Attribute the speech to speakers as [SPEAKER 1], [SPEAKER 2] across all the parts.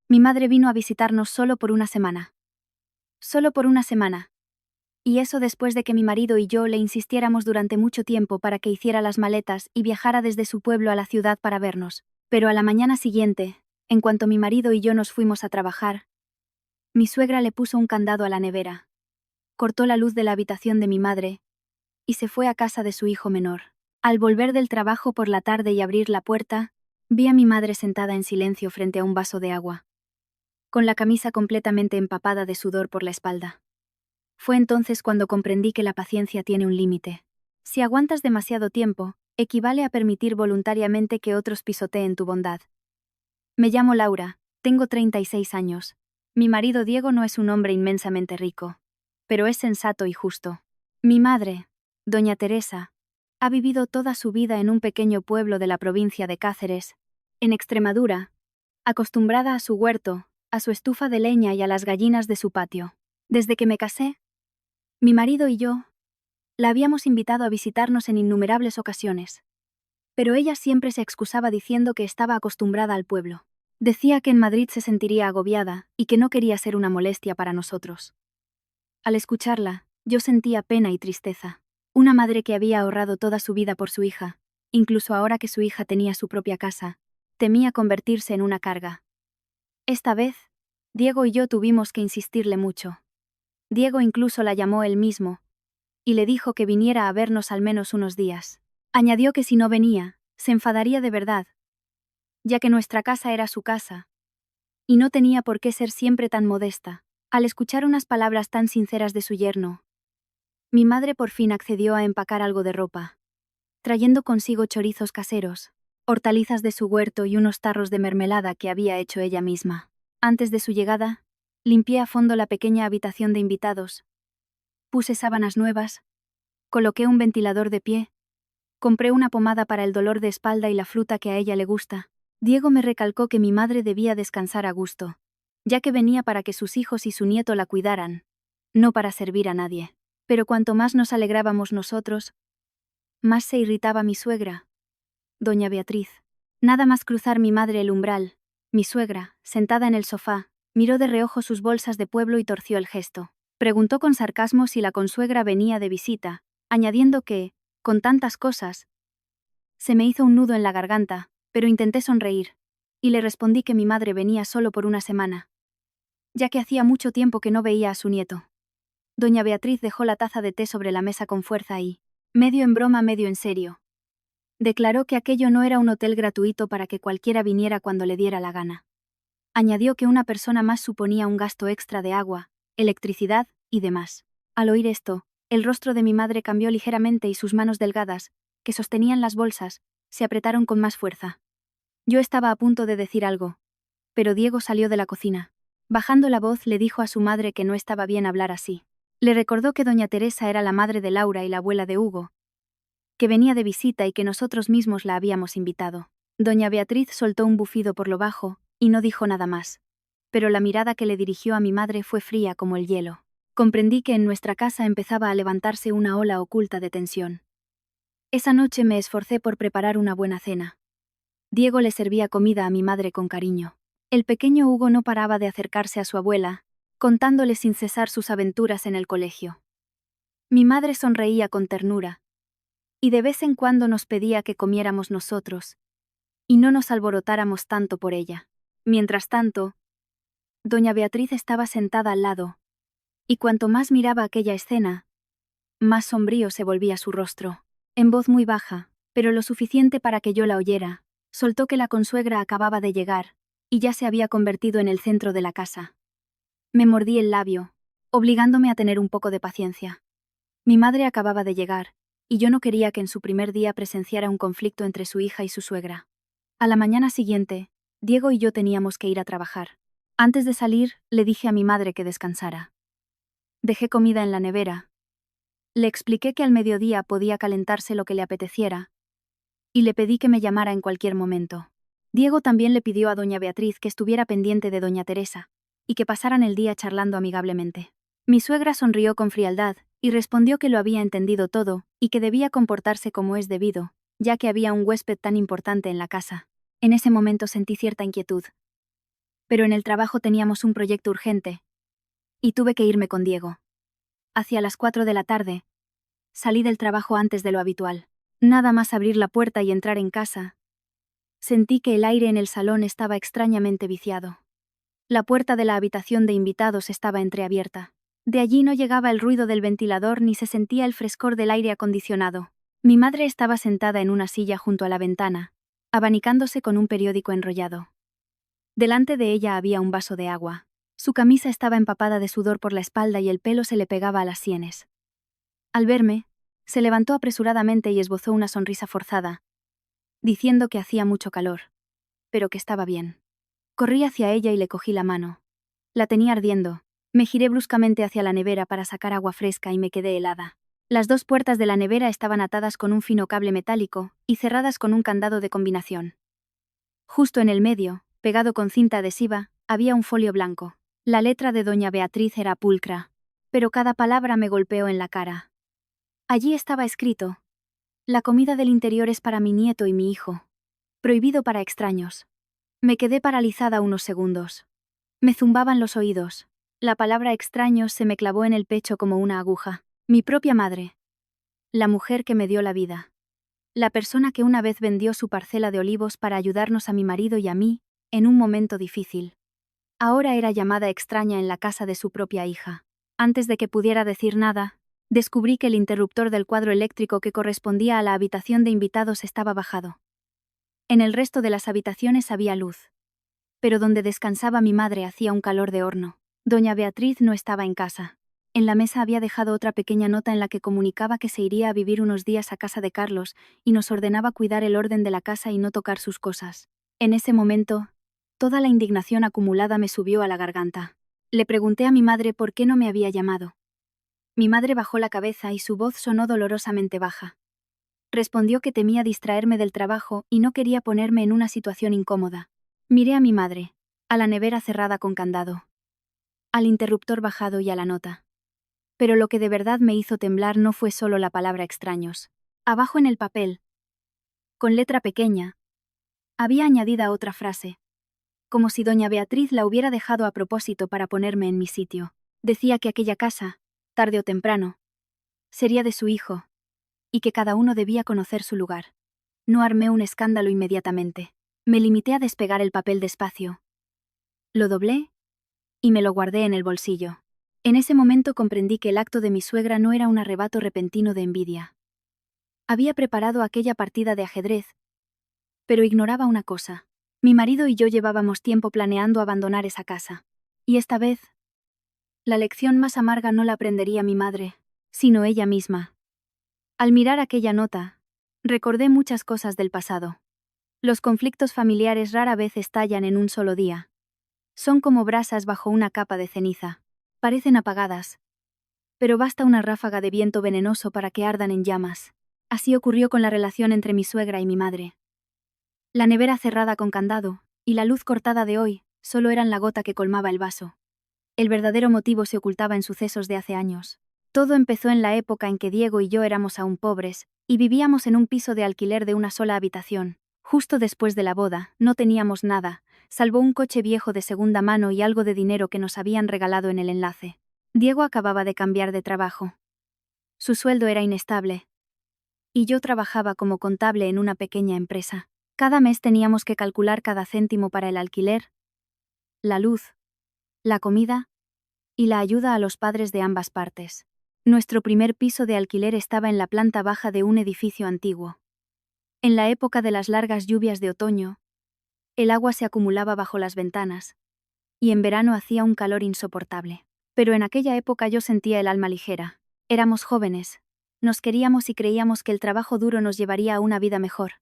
[SPEAKER 1] Mi madre vino a visitarnos solo por una semana. Solo por una semana. Y eso después de que mi marido y yo le insistiéramos durante mucho tiempo para que hiciera las maletas y viajara desde su pueblo a la ciudad para vernos. Pero a la mañana siguiente, en cuanto mi marido y yo nos fuimos a trabajar, mi suegra le puso un candado a la nevera, cortó la luz de la habitación de mi madre y se fue a casa de su hijo menor. Al volver del trabajo por la tarde y abrir la puerta, vi a mi madre sentada en silencio frente a un vaso de agua, con la camisa completamente empapada de sudor por la espalda. Fue entonces cuando comprendí que la paciencia tiene un límite. Si aguantas demasiado tiempo, equivale a permitir voluntariamente que otros pisoteen tu bondad. Me llamo Laura, tengo 36 años. Mi marido Diego no es un hombre inmensamente rico, pero es sensato y justo. Mi madre, doña Teresa, ha vivido toda su vida en un pequeño pueblo de la provincia de Cáceres, en Extremadura, acostumbrada a su huerto, a su estufa de leña y a las gallinas de su patio. Desde que me casé, mi marido y yo la habíamos invitado a visitarnos en innumerables ocasiones. Pero ella siempre se excusaba diciendo que estaba acostumbrada al pueblo. Decía que en Madrid se sentiría agobiada y que no quería ser una molestia para nosotros. Al escucharla, yo sentía pena y tristeza. Una madre que había ahorrado toda su vida por su hija, incluso ahora que su hija tenía su propia casa, temía convertirse en una carga. Esta vez, Diego y yo tuvimos que insistirle mucho. Diego incluso la llamó él mismo y le dijo que viniera a vernos al menos unos días. Añadió que si no venía, se enfadaría de verdad, ya que nuestra casa era su casa, y no tenía por qué ser siempre tan modesta. Al escuchar unas palabras tan sinceras de su yerno, mi madre por fin accedió a empacar algo de ropa, trayendo consigo chorizos caseros, hortalizas de su huerto y unos tarros de mermelada que había hecho ella misma. Antes de su llegada, limpié a fondo la pequeña habitación de invitados, puse sábanas nuevas, coloqué un ventilador de pie, compré una pomada para el dolor de espalda y la fruta que a ella le gusta. Diego me recalcó que mi madre debía descansar a gusto, ya que venía para que sus hijos y su nieto la cuidaran, no para servir a nadie. Pero cuanto más nos alegrábamos nosotros, más se irritaba mi suegra, doña Beatriz. Nada más cruzar mi madre el umbral, mi suegra, sentada en el sofá, miró de reojo sus bolsas de pueblo y torció el gesto. Preguntó con sarcasmo si la consuegra venía de visita, añadiendo que, con tantas cosas, se me hizo un nudo en la garganta, pero intenté sonreír, y le respondí que mi madre venía solo por una semana, ya que hacía mucho tiempo que no veía a su nieto. Doña Beatriz dejó la taza de té sobre la mesa con fuerza y, medio en broma medio en serio, declaró que aquello no era un hotel gratuito para que cualquiera viniera cuando le diera la gana. Añadió que una persona más suponía un gasto extra de agua, electricidad y demás. Al oír esto, el rostro de mi madre cambió ligeramente y sus manos delgadas, que sostenían las bolsas, se apretaron con más fuerza. Yo estaba a punto de decir algo, pero Diego salió de la cocina. Bajando la voz le dijo a su madre que no estaba bien hablar así. Le recordó que doña Teresa era la madre de Laura y la abuela de Hugo, que venía de visita y que nosotros mismos la habíamos invitado. Doña Beatriz soltó un bufido por lo bajo, y no dijo nada más. Pero la mirada que le dirigió a mi madre fue fría como el hielo. Comprendí que en nuestra casa empezaba a levantarse una ola oculta de tensión. Esa noche me esforcé por preparar una buena cena. Diego le servía comida a mi madre con cariño. El pequeño Hugo no paraba de acercarse a su abuela, contándole sin cesar sus aventuras en el colegio. Mi madre sonreía con ternura, y de vez en cuando nos pedía que comiéramos nosotros, y no nos alborotáramos tanto por ella. Mientras tanto, doña Beatriz estaba sentada al lado, y cuanto más miraba aquella escena, más sombrío se volvía su rostro. En voz muy baja, pero lo suficiente para que yo la oyera, soltó que la consuegra acababa de llegar, y ya se había convertido en el centro de la casa. Me mordí el labio, obligándome a tener un poco de paciencia. Mi madre acababa de llegar, y yo no quería que en su primer día presenciara un conflicto entre su hija y su suegra. A la mañana siguiente, Diego y yo teníamos que ir a trabajar. Antes de salir, le dije a mi madre que descansara. Dejé comida en la nevera. Le expliqué que al mediodía podía calentarse lo que le apeteciera, y le pedí que me llamara en cualquier momento. Diego también le pidió a doña Beatriz que estuviera pendiente de doña Teresa, y que pasaran el día charlando amigablemente. Mi suegra sonrió con frialdad, y respondió que lo había entendido todo, y que debía comportarse como es debido, ya que había un huésped tan importante en la casa. En ese momento sentí cierta inquietud. Pero en el trabajo teníamos un proyecto urgente, y tuve que irme con Diego. Hacia las 4 de la tarde, salí del trabajo antes de lo habitual. Nada más abrir la puerta y entrar en casa, sentí que el aire en el salón estaba extrañamente viciado. La puerta de la habitación de invitados estaba entreabierta. De allí no llegaba el ruido del ventilador ni se sentía el frescor del aire acondicionado. Mi madre estaba sentada en una silla junto a la ventana, abanicándose con un periódico enrollado. Delante de ella había un vaso de agua. Su camisa estaba empapada de sudor por la espalda y el pelo se le pegaba a las sienes. Al verme, se levantó apresuradamente y esbozó una sonrisa forzada, diciendo que hacía mucho calor, pero que estaba bien. Corrí hacia ella y le cogí la mano. La tenía ardiendo. Me giré bruscamente hacia la nevera para sacar agua fresca y me quedé helada. Las dos puertas de la nevera estaban atadas con un fino cable metálico y cerradas con un candado de combinación. Justo en el medio, pegado con cinta adhesiva, había un folio blanco. La letra de doña Beatriz era pulcra, pero cada palabra me golpeó en la cara. Allí estaba escrito: la comida del interior es para mi nieto y mi hijo. Prohibido para extraños. Me quedé paralizada unos segundos. Me zumbaban los oídos. La palabra extraños se me clavó en el pecho como una aguja. Mi propia madre. La mujer que me dio la vida. La persona que una vez vendió su parcela de olivos para ayudarnos a mi marido y a mí, en un momento difícil. Ahora era llamada extraña en la casa de su propia hija. Antes de que pudiera decir nada, descubrí que el interruptor del cuadro eléctrico que correspondía a la habitación de invitados estaba bajado. En el resto de las habitaciones había luz. Pero donde descansaba mi madre hacía un calor de horno. Doña Beatriz no estaba en casa. En la mesa había dejado otra pequeña nota en la que comunicaba que se iría a vivir unos días a casa de Carlos y nos ordenaba cuidar el orden de la casa y no tocar sus cosas. En ese momento, toda la indignación acumulada me subió a la garganta. Le pregunté a mi madre por qué no me había llamado. Mi madre bajó la cabeza y su voz sonó dolorosamente baja. Respondió que temía distraerme del trabajo y no quería ponerme en una situación incómoda. Miré a mi madre, a la nevera cerrada con candado, al interruptor bajado y a la nota. Pero lo que de verdad me hizo temblar no fue solo la palabra extraños. Abajo en el papel, con letra pequeña, había añadida otra frase, como si doña Beatriz la hubiera dejado a propósito para ponerme en mi sitio. Decía que aquella casa, tarde o temprano, sería de su hijo, y que cada uno debía conocer su lugar. No armé un escándalo inmediatamente. Me limité a despegar el papel despacio. Lo doblé y me lo guardé en el bolsillo. En ese momento comprendí que el acto de mi suegra no era un arrebato repentino de envidia. Había preparado aquella partida de ajedrez, pero ignoraba una cosa. Mi marido y yo llevábamos tiempo planeando abandonar esa casa. Y esta vez, la lección más amarga no la aprendería mi madre, sino ella misma. Al mirar aquella nota, recordé muchas cosas del pasado. Los conflictos familiares rara vez estallan en un solo día. Son como brasas bajo una capa de ceniza. Parecen apagadas, pero basta una ráfaga de viento venenoso para que ardan en llamas. Así ocurrió con la relación entre mi suegra y mi madre. La nevera cerrada con candado, y la luz cortada de hoy, solo eran la gota que colmaba el vaso. El verdadero motivo se ocultaba en sucesos de hace años. Todo empezó en la época en que Diego y yo éramos aún pobres, y vivíamos en un piso de alquiler de una sola habitación. Justo después de la boda, no teníamos nada, salvo un coche viejo de segunda mano y algo de dinero que nos habían regalado en el enlace. Diego acababa de cambiar de trabajo. Su sueldo era inestable, y yo trabajaba como contable en una pequeña empresa. Cada mes teníamos que calcular cada céntimo para el alquiler, la luz, la comida y la ayuda a los padres de ambas partes. Nuestro primer piso de alquiler estaba en la planta baja de un edificio antiguo. En la época de las largas lluvias de otoño, el agua se acumulaba bajo las ventanas, y en verano hacía un calor insoportable. Pero en aquella época yo sentía el alma ligera. Éramos jóvenes, nos queríamos y creíamos que el trabajo duro nos llevaría a una vida mejor.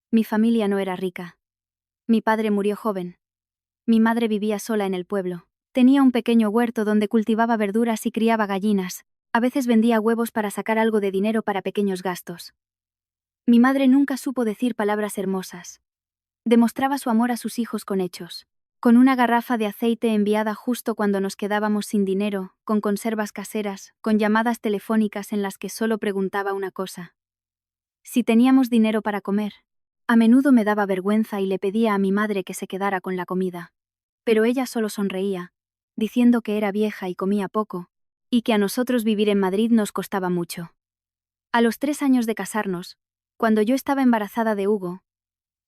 [SPEAKER 1] Mi familia no era rica. Mi padre murió joven. Mi madre vivía sola en el pueblo. Tenía un pequeño huerto donde cultivaba verduras y criaba gallinas. A veces vendía huevos para sacar algo de dinero para pequeños gastos. Mi madre nunca supo decir palabras hermosas. Demostraba su amor a sus hijos con hechos. Con una garrafa de aceite enviada justo cuando nos quedábamos sin dinero, con conservas caseras, con llamadas telefónicas en las que solo preguntaba una cosa: si teníamos dinero para comer. A menudo me daba vergüenza y le pedía a mi madre que se quedara con la comida. Pero ella solo sonreía, diciendo que era vieja y comía poco, y que a nosotros vivir en Madrid nos costaba mucho. A los 3 años de casarnos, cuando yo estaba embarazada de Hugo,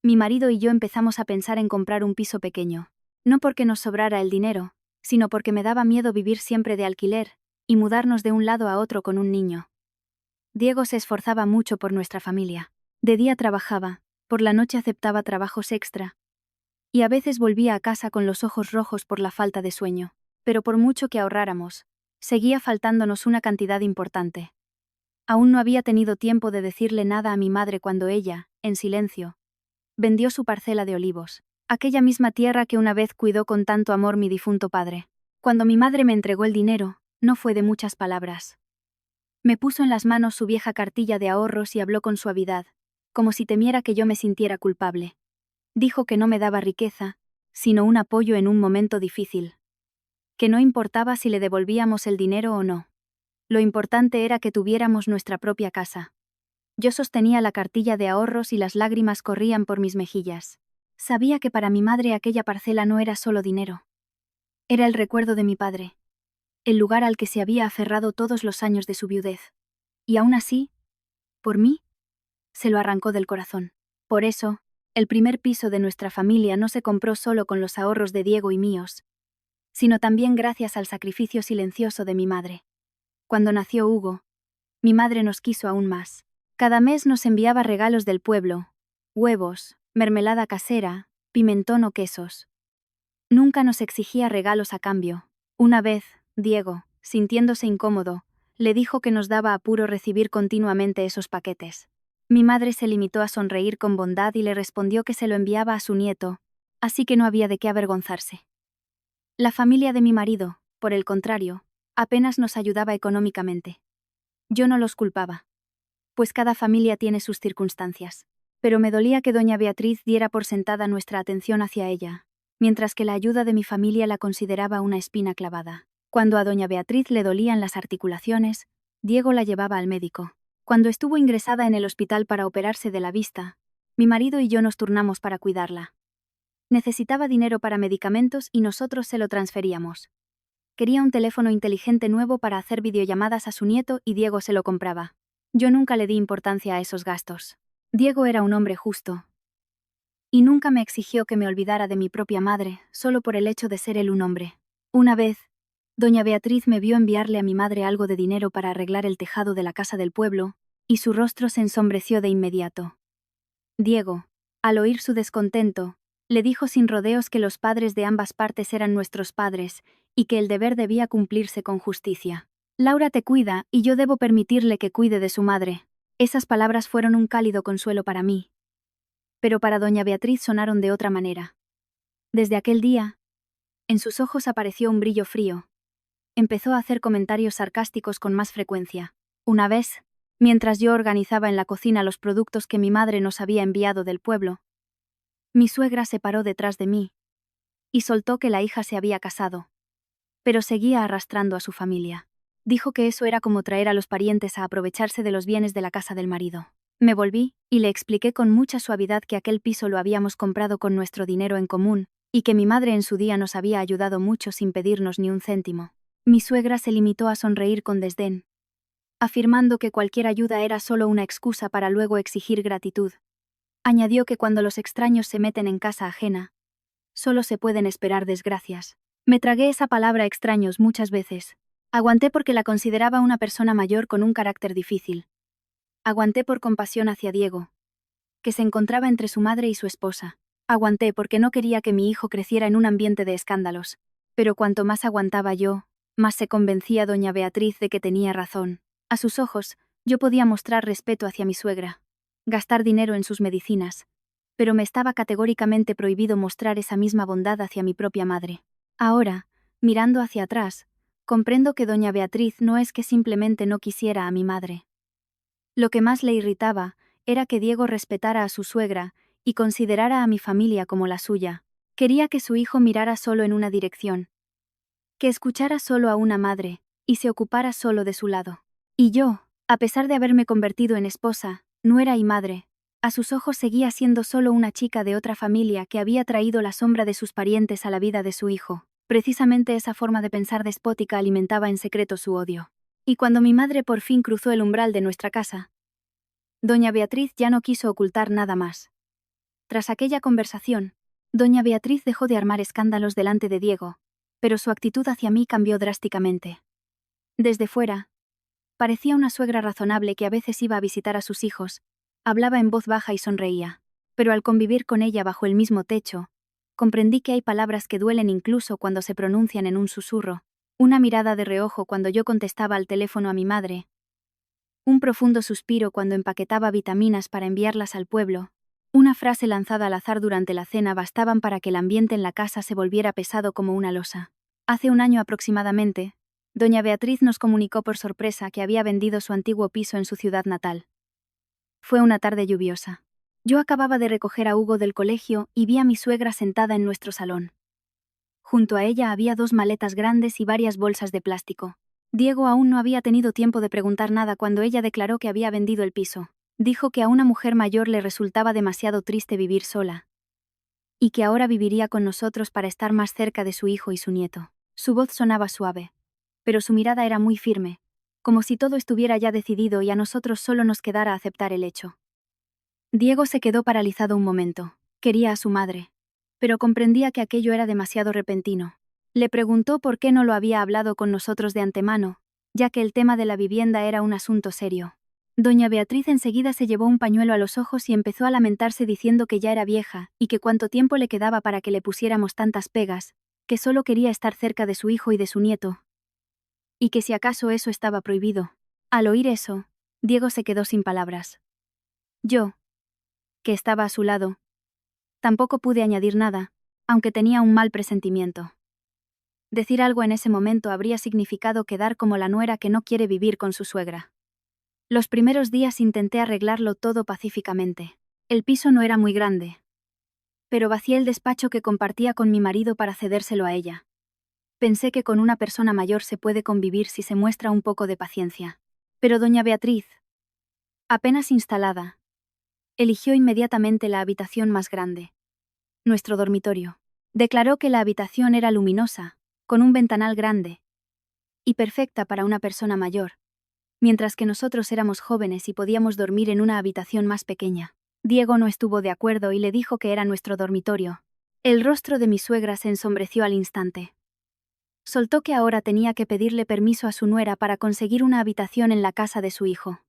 [SPEAKER 1] mi marido y yo empezamos a pensar en comprar un piso pequeño, no porque nos sobrara el dinero, sino porque me daba miedo vivir siempre de alquiler, y mudarnos de un lado a otro con un niño. Diego se esforzaba mucho por nuestra familia. De día trabajaba, por la noche aceptaba trabajos extra, y a veces volvía a casa con los ojos rojos por la falta de sueño. Pero por mucho que ahorráramos, seguía faltándonos una cantidad importante. Aún no había tenido tiempo de decirle nada a mi madre cuando ella, en silencio, vendió su parcela de olivos, aquella misma tierra que una vez cuidó con tanto amor mi difunto padre. Cuando mi madre me entregó el dinero, no fue de muchas palabras. Me puso en las manos su vieja cartilla de ahorros y habló con suavidad, como si temiera que yo me sintiera culpable. Dijo que no me daba riqueza, sino un apoyo en un momento difícil. Que no importaba si le devolvíamos el dinero o no. Lo importante era que tuviéramos nuestra propia casa. Yo sostenía la cartilla de ahorros y las lágrimas corrían por mis mejillas. Sabía que para mi madre aquella parcela no era solo dinero. Era el recuerdo de mi padre. El lugar al que se había aferrado todos los años de su viudez. Y aún así, por mí, se lo arrancó del corazón. Por eso, el primer piso de nuestra familia no se compró solo con los ahorros de Diego y míos, sino también gracias al sacrificio silencioso de mi madre. Cuando nació Hugo, mi madre nos quiso aún más. Cada mes nos enviaba regalos del pueblo, huevos, mermelada casera, pimentón o quesos. Nunca nos exigía regalos a cambio. Una vez, Diego, sintiéndose incómodo, le dijo que nos daba apuro recibir continuamente esos paquetes. Mi madre se limitó a sonreír con bondad y le respondió que se lo enviaba a su nieto, así que no había de qué avergonzarse. La familia de mi marido, por el contrario, apenas nos ayudaba económicamente. Yo no los culpaba, pues cada familia tiene sus circunstancias. Pero me dolía que doña Beatriz diera por sentada nuestra atención hacia ella, mientras que la ayuda de mi familia la consideraba una espina clavada. Cuando a doña Beatriz le dolían las articulaciones, Diego la llevaba al médico. Cuando estuvo ingresada en el hospital para operarse de la vista, mi marido y yo nos turnamos para cuidarla. Necesitaba dinero para medicamentos y nosotros se lo transferíamos. Quería un teléfono inteligente nuevo para hacer videollamadas a su nieto y Diego se lo compraba. Yo nunca le di importancia a esos gastos. Diego era un hombre justo. Y nunca me exigió que me olvidara de mi propia madre, solo por el hecho de ser él un hombre. Una vez, doña Beatriz me vio enviarle a mi madre algo de dinero para arreglar el tejado de la casa del pueblo, y su rostro se ensombreció de inmediato. Diego, al oír su descontento, le dijo sin rodeos que los padres de ambas partes eran nuestros padres, y que el deber debía cumplirse con justicia. Laura te cuida, y yo debo permitirle que cuide de su madre. Esas palabras fueron un cálido consuelo para mí. Pero para doña Beatriz sonaron de otra manera. Desde aquel día, en sus ojos apareció un brillo frío. Empezó a hacer comentarios sarcásticos con más frecuencia. Una vez, mientras yo organizaba en la cocina los productos que mi madre nos había enviado del pueblo, mi suegra se paró detrás de mí y soltó que la hija se había casado. Pero seguía arrastrando a su familia. Dijo que eso era como traer a los parientes a aprovecharse de los bienes de la casa del marido. Me volví, y le expliqué con mucha suavidad que aquel piso lo habíamos comprado con nuestro dinero en común, y que mi madre en su día nos había ayudado mucho sin pedirnos ni un céntimo. Mi suegra se limitó a sonreír con desdén, afirmando que cualquier ayuda era solo una excusa para luego exigir gratitud. Añadió que cuando los extraños se meten en casa ajena, solo se pueden esperar desgracias. Me tragué esa palabra extraños muchas veces. Aguanté porque la consideraba una persona mayor con un carácter difícil. Aguanté por compasión hacia Diego, que se encontraba entre su madre y su esposa. Aguanté porque no quería que mi hijo creciera en un ambiente de escándalos. Pero cuanto más aguantaba yo, más se convencía doña Beatriz de que tenía razón. A sus ojos, yo podía mostrar respeto hacia mi suegra, gastar dinero en sus medicinas, pero me estaba categóricamente prohibido mostrar esa misma bondad hacia mi propia madre. Ahora, mirando hacia atrás, comprendo que doña Beatriz no es que simplemente no quisiera a mi madre. Lo que más le irritaba era que Diego respetara a su suegra y considerara a mi familia como la suya. Quería que su hijo mirara solo en una dirección, que escuchara solo a una madre y se ocupara solo de su lado. Y yo, a pesar de haberme convertido en esposa, nuera y madre, A sus ojos seguía siendo solo una chica de otra familia que había traído la sombra de sus parientes a la vida de su hijo. Precisamente esa forma de pensar despótica alimentaba en secreto su odio. Y cuando mi madre por fin cruzó el umbral de nuestra casa, doña Beatriz ya no quiso ocultar nada más. Tras aquella conversación, doña Beatriz dejó de armar escándalos delante de Diego, pero su actitud hacia mí cambió drásticamente. Desde fuera, parecía una suegra razonable que a veces iba a visitar a sus hijos, hablaba en voz baja y sonreía, pero al convivir con ella bajo el mismo techo, comprendí que hay palabras que duelen incluso cuando se pronuncian en un susurro, una mirada de reojo cuando yo contestaba al teléfono a mi madre, un profundo suspiro cuando empaquetaba vitaminas para enviarlas al pueblo, una frase lanzada al azar durante la cena bastaban para que el ambiente en la casa se volviera pesado como una losa. Hace un año aproximadamente, doña Beatriz nos comunicó por sorpresa que había vendido su antiguo piso en su ciudad natal. Fue una tarde lluviosa. Yo acababa de recoger a Hugo del colegio y vi a mi suegra sentada en nuestro salón. Junto a ella había 2 maletas grandes y varias bolsas de plástico. Diego aún no había tenido tiempo de preguntar nada cuando ella declaró que había vendido el piso. Dijo que a una mujer mayor le resultaba demasiado triste vivir sola. Y que ahora viviría con nosotros para estar más cerca de su hijo y su nieto. Su voz sonaba suave, pero su mirada era muy firme, como si todo estuviera ya decidido y a nosotros solo nos quedara aceptar el hecho. Diego se quedó paralizado un momento. Quería a su madre, pero comprendía que aquello era demasiado repentino. Le preguntó por qué no lo había hablado con nosotros de antemano, ya que el tema de la vivienda era un asunto serio. Doña Beatriz enseguida se llevó un pañuelo a los ojos y empezó a lamentarse diciendo que ya era vieja, y que cuánto tiempo le quedaba para que le pusiéramos tantas pegas, que solo quería estar cerca de su hijo y de su nieto. Y que si acaso eso estaba prohibido. Al oír eso, Diego se quedó sin palabras. Yo, que estaba a su lado, tampoco pude añadir nada, aunque tenía un mal presentimiento. Decir algo en ese momento habría significado quedar como la nuera que no quiere vivir con su suegra. Los primeros días intenté arreglarlo todo pacíficamente. El piso no era muy grande, pero vacié el despacho que compartía con mi marido para cedérselo a ella. Pensé que con una persona mayor se puede convivir si se muestra un poco de paciencia. Pero doña Beatriz, apenas instalada, eligió inmediatamente la habitación más grande, nuestro dormitorio. Declaró que la habitación era luminosa, con un ventanal grande, y perfecta para una persona mayor, mientras que nosotros éramos jóvenes y podíamos dormir en una habitación más pequeña. Diego no estuvo de acuerdo y le dijo que era nuestro dormitorio. El rostro de mi suegra se ensombreció al instante. Soltó que ahora tenía que pedirle permiso a su nuera para conseguir una habitación en la casa de su hijo.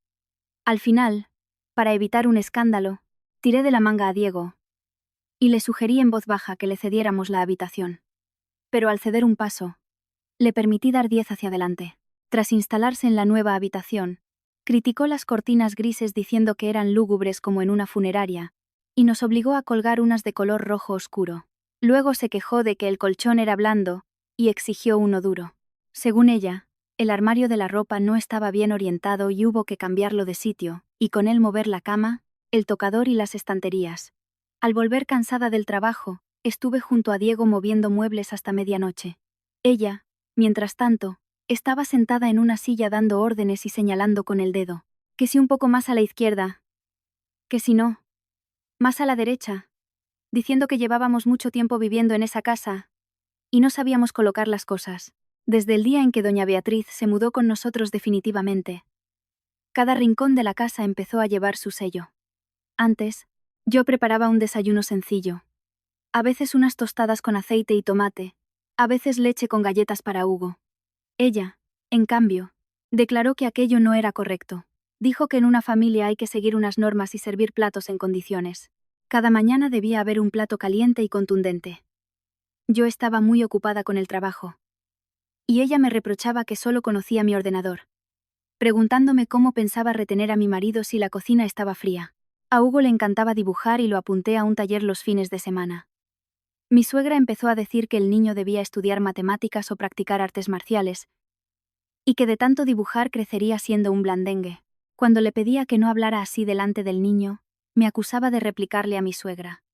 [SPEAKER 1] Al final, para evitar un escándalo, tiré de la manga a Diego y le sugerí en voz baja que le cediéramos la habitación. Pero al ceder un paso, le permití dar 10 hacia adelante. Tras instalarse en la nueva habitación, criticó las cortinas grises diciendo que eran lúgubres como en una funeraria, y nos obligó a colgar unas de color rojo oscuro. Luego se quejó de que el colchón era blando, y exigió uno duro. Según ella, el armario de la ropa no estaba bien orientado y hubo que cambiarlo de sitio, y con él mover la cama, el tocador y las estanterías. Al volver cansada del trabajo, estuve junto a Diego moviendo muebles hasta medianoche. Ella, mientras tanto, estaba sentada en una silla dando órdenes y señalando con el dedo. Que si un poco más a la izquierda. Que si no. Más a la derecha. Diciendo que llevábamos mucho tiempo viviendo en esa casa y no sabíamos colocar las cosas. Desde el día en que doña Beatriz se mudó con nosotros definitivamente, cada rincón de la casa empezó a llevar su sello. Antes, yo preparaba un desayuno sencillo. A veces unas tostadas con aceite y tomate, a veces leche con galletas para Hugo. Ella, en cambio, declaró que aquello no era correcto. Dijo que en una familia hay que seguir unas normas y servir platos en condiciones. Cada mañana debía haber un plato caliente y contundente. Yo estaba muy ocupada con el trabajo. Y ella me reprochaba que solo conocía mi ordenador, preguntándome cómo pensaba retener a mi marido si la cocina estaba fría. A Hugo le encantaba dibujar y lo apunté a un taller los fines de semana. Mi suegra empezó a decir que el niño debía estudiar matemáticas o practicar artes marciales, y que de tanto dibujar crecería siendo un blandengue. Cuando le pedía que no hablara así delante del niño, me acusaba de replicarle a mi suegra.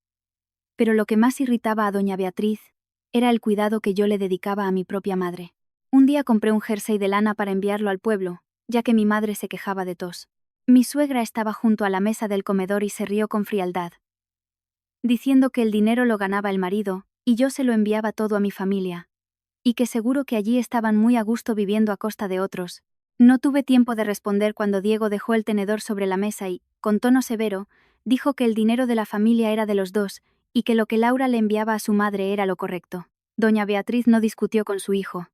[SPEAKER 1] Pero lo que más irritaba a doña Beatriz era el cuidado que yo le dedicaba a mi propia madre. Un día compré un jersey de lana para enviarlo al pueblo, ya que mi madre se quejaba de tos. Mi suegra estaba junto a la mesa del comedor y se rió con frialdad, diciendo que el dinero lo ganaba el marido, y yo se lo enviaba todo a mi familia, y que seguro que allí estaban muy a gusto viviendo a costa de otros. No tuve tiempo de responder cuando Diego dejó el tenedor sobre la mesa y, con tono severo, dijo que el dinero de la familia era de los dos, y que lo que Laura le enviaba a su madre era lo correcto. Doña Beatriz no discutió con su hijo.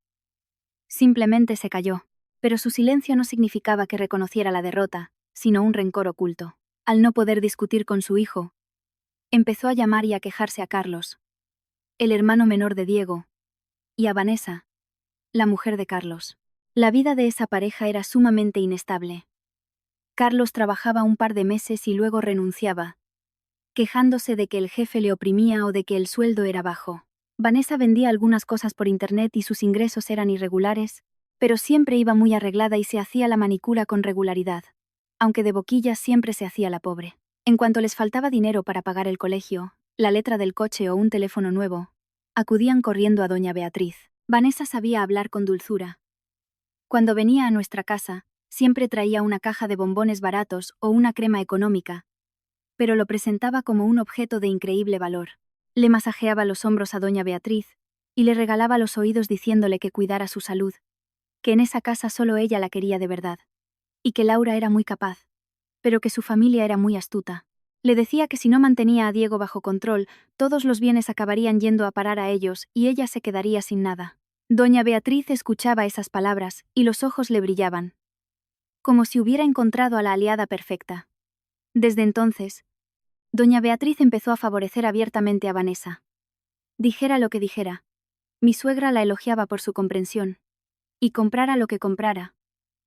[SPEAKER 1] Simplemente se calló. Pero su silencio no significaba que reconociera la derrota, sino un rencor oculto. Al no poder discutir con su hijo, empezó a llamar y a quejarse a Carlos, el hermano menor de Diego, y a Vanessa, la mujer de Carlos. La vida de esa pareja era sumamente inestable. Carlos trabajaba un par de meses y luego renunciaba, quejándose de que el jefe le oprimía o de que el sueldo era bajo. Vanessa vendía algunas cosas por internet y sus ingresos eran irregulares, pero siempre iba muy arreglada y se hacía la manicura con regularidad, aunque de boquillas siempre se hacía la pobre. En cuanto les faltaba dinero para pagar el colegio, la letra del coche o un teléfono nuevo, acudían corriendo a doña Beatriz. Vanessa sabía hablar con dulzura. Cuando venía a nuestra casa, siempre traía una caja de bombones baratos o una crema económica, pero lo presentaba como un objeto de increíble valor. Le masajeaba los hombros a doña Beatriz y le regalaba los oídos diciéndole que cuidara su salud, que en esa casa solo ella la quería de verdad, y que Laura era muy capaz, pero que su familia era muy astuta. Le decía que si no mantenía a Diego bajo control, todos los bienes acabarían yendo a parar a ellos y ella se quedaría sin nada. Doña Beatriz escuchaba esas palabras y los ojos le brillaban, como si hubiera encontrado a la aliada perfecta. Desde entonces, doña Beatriz empezó a favorecer abiertamente a Vanessa. Dijera lo que dijera, mi suegra la elogiaba por su comprensión. Y comprara lo que comprara,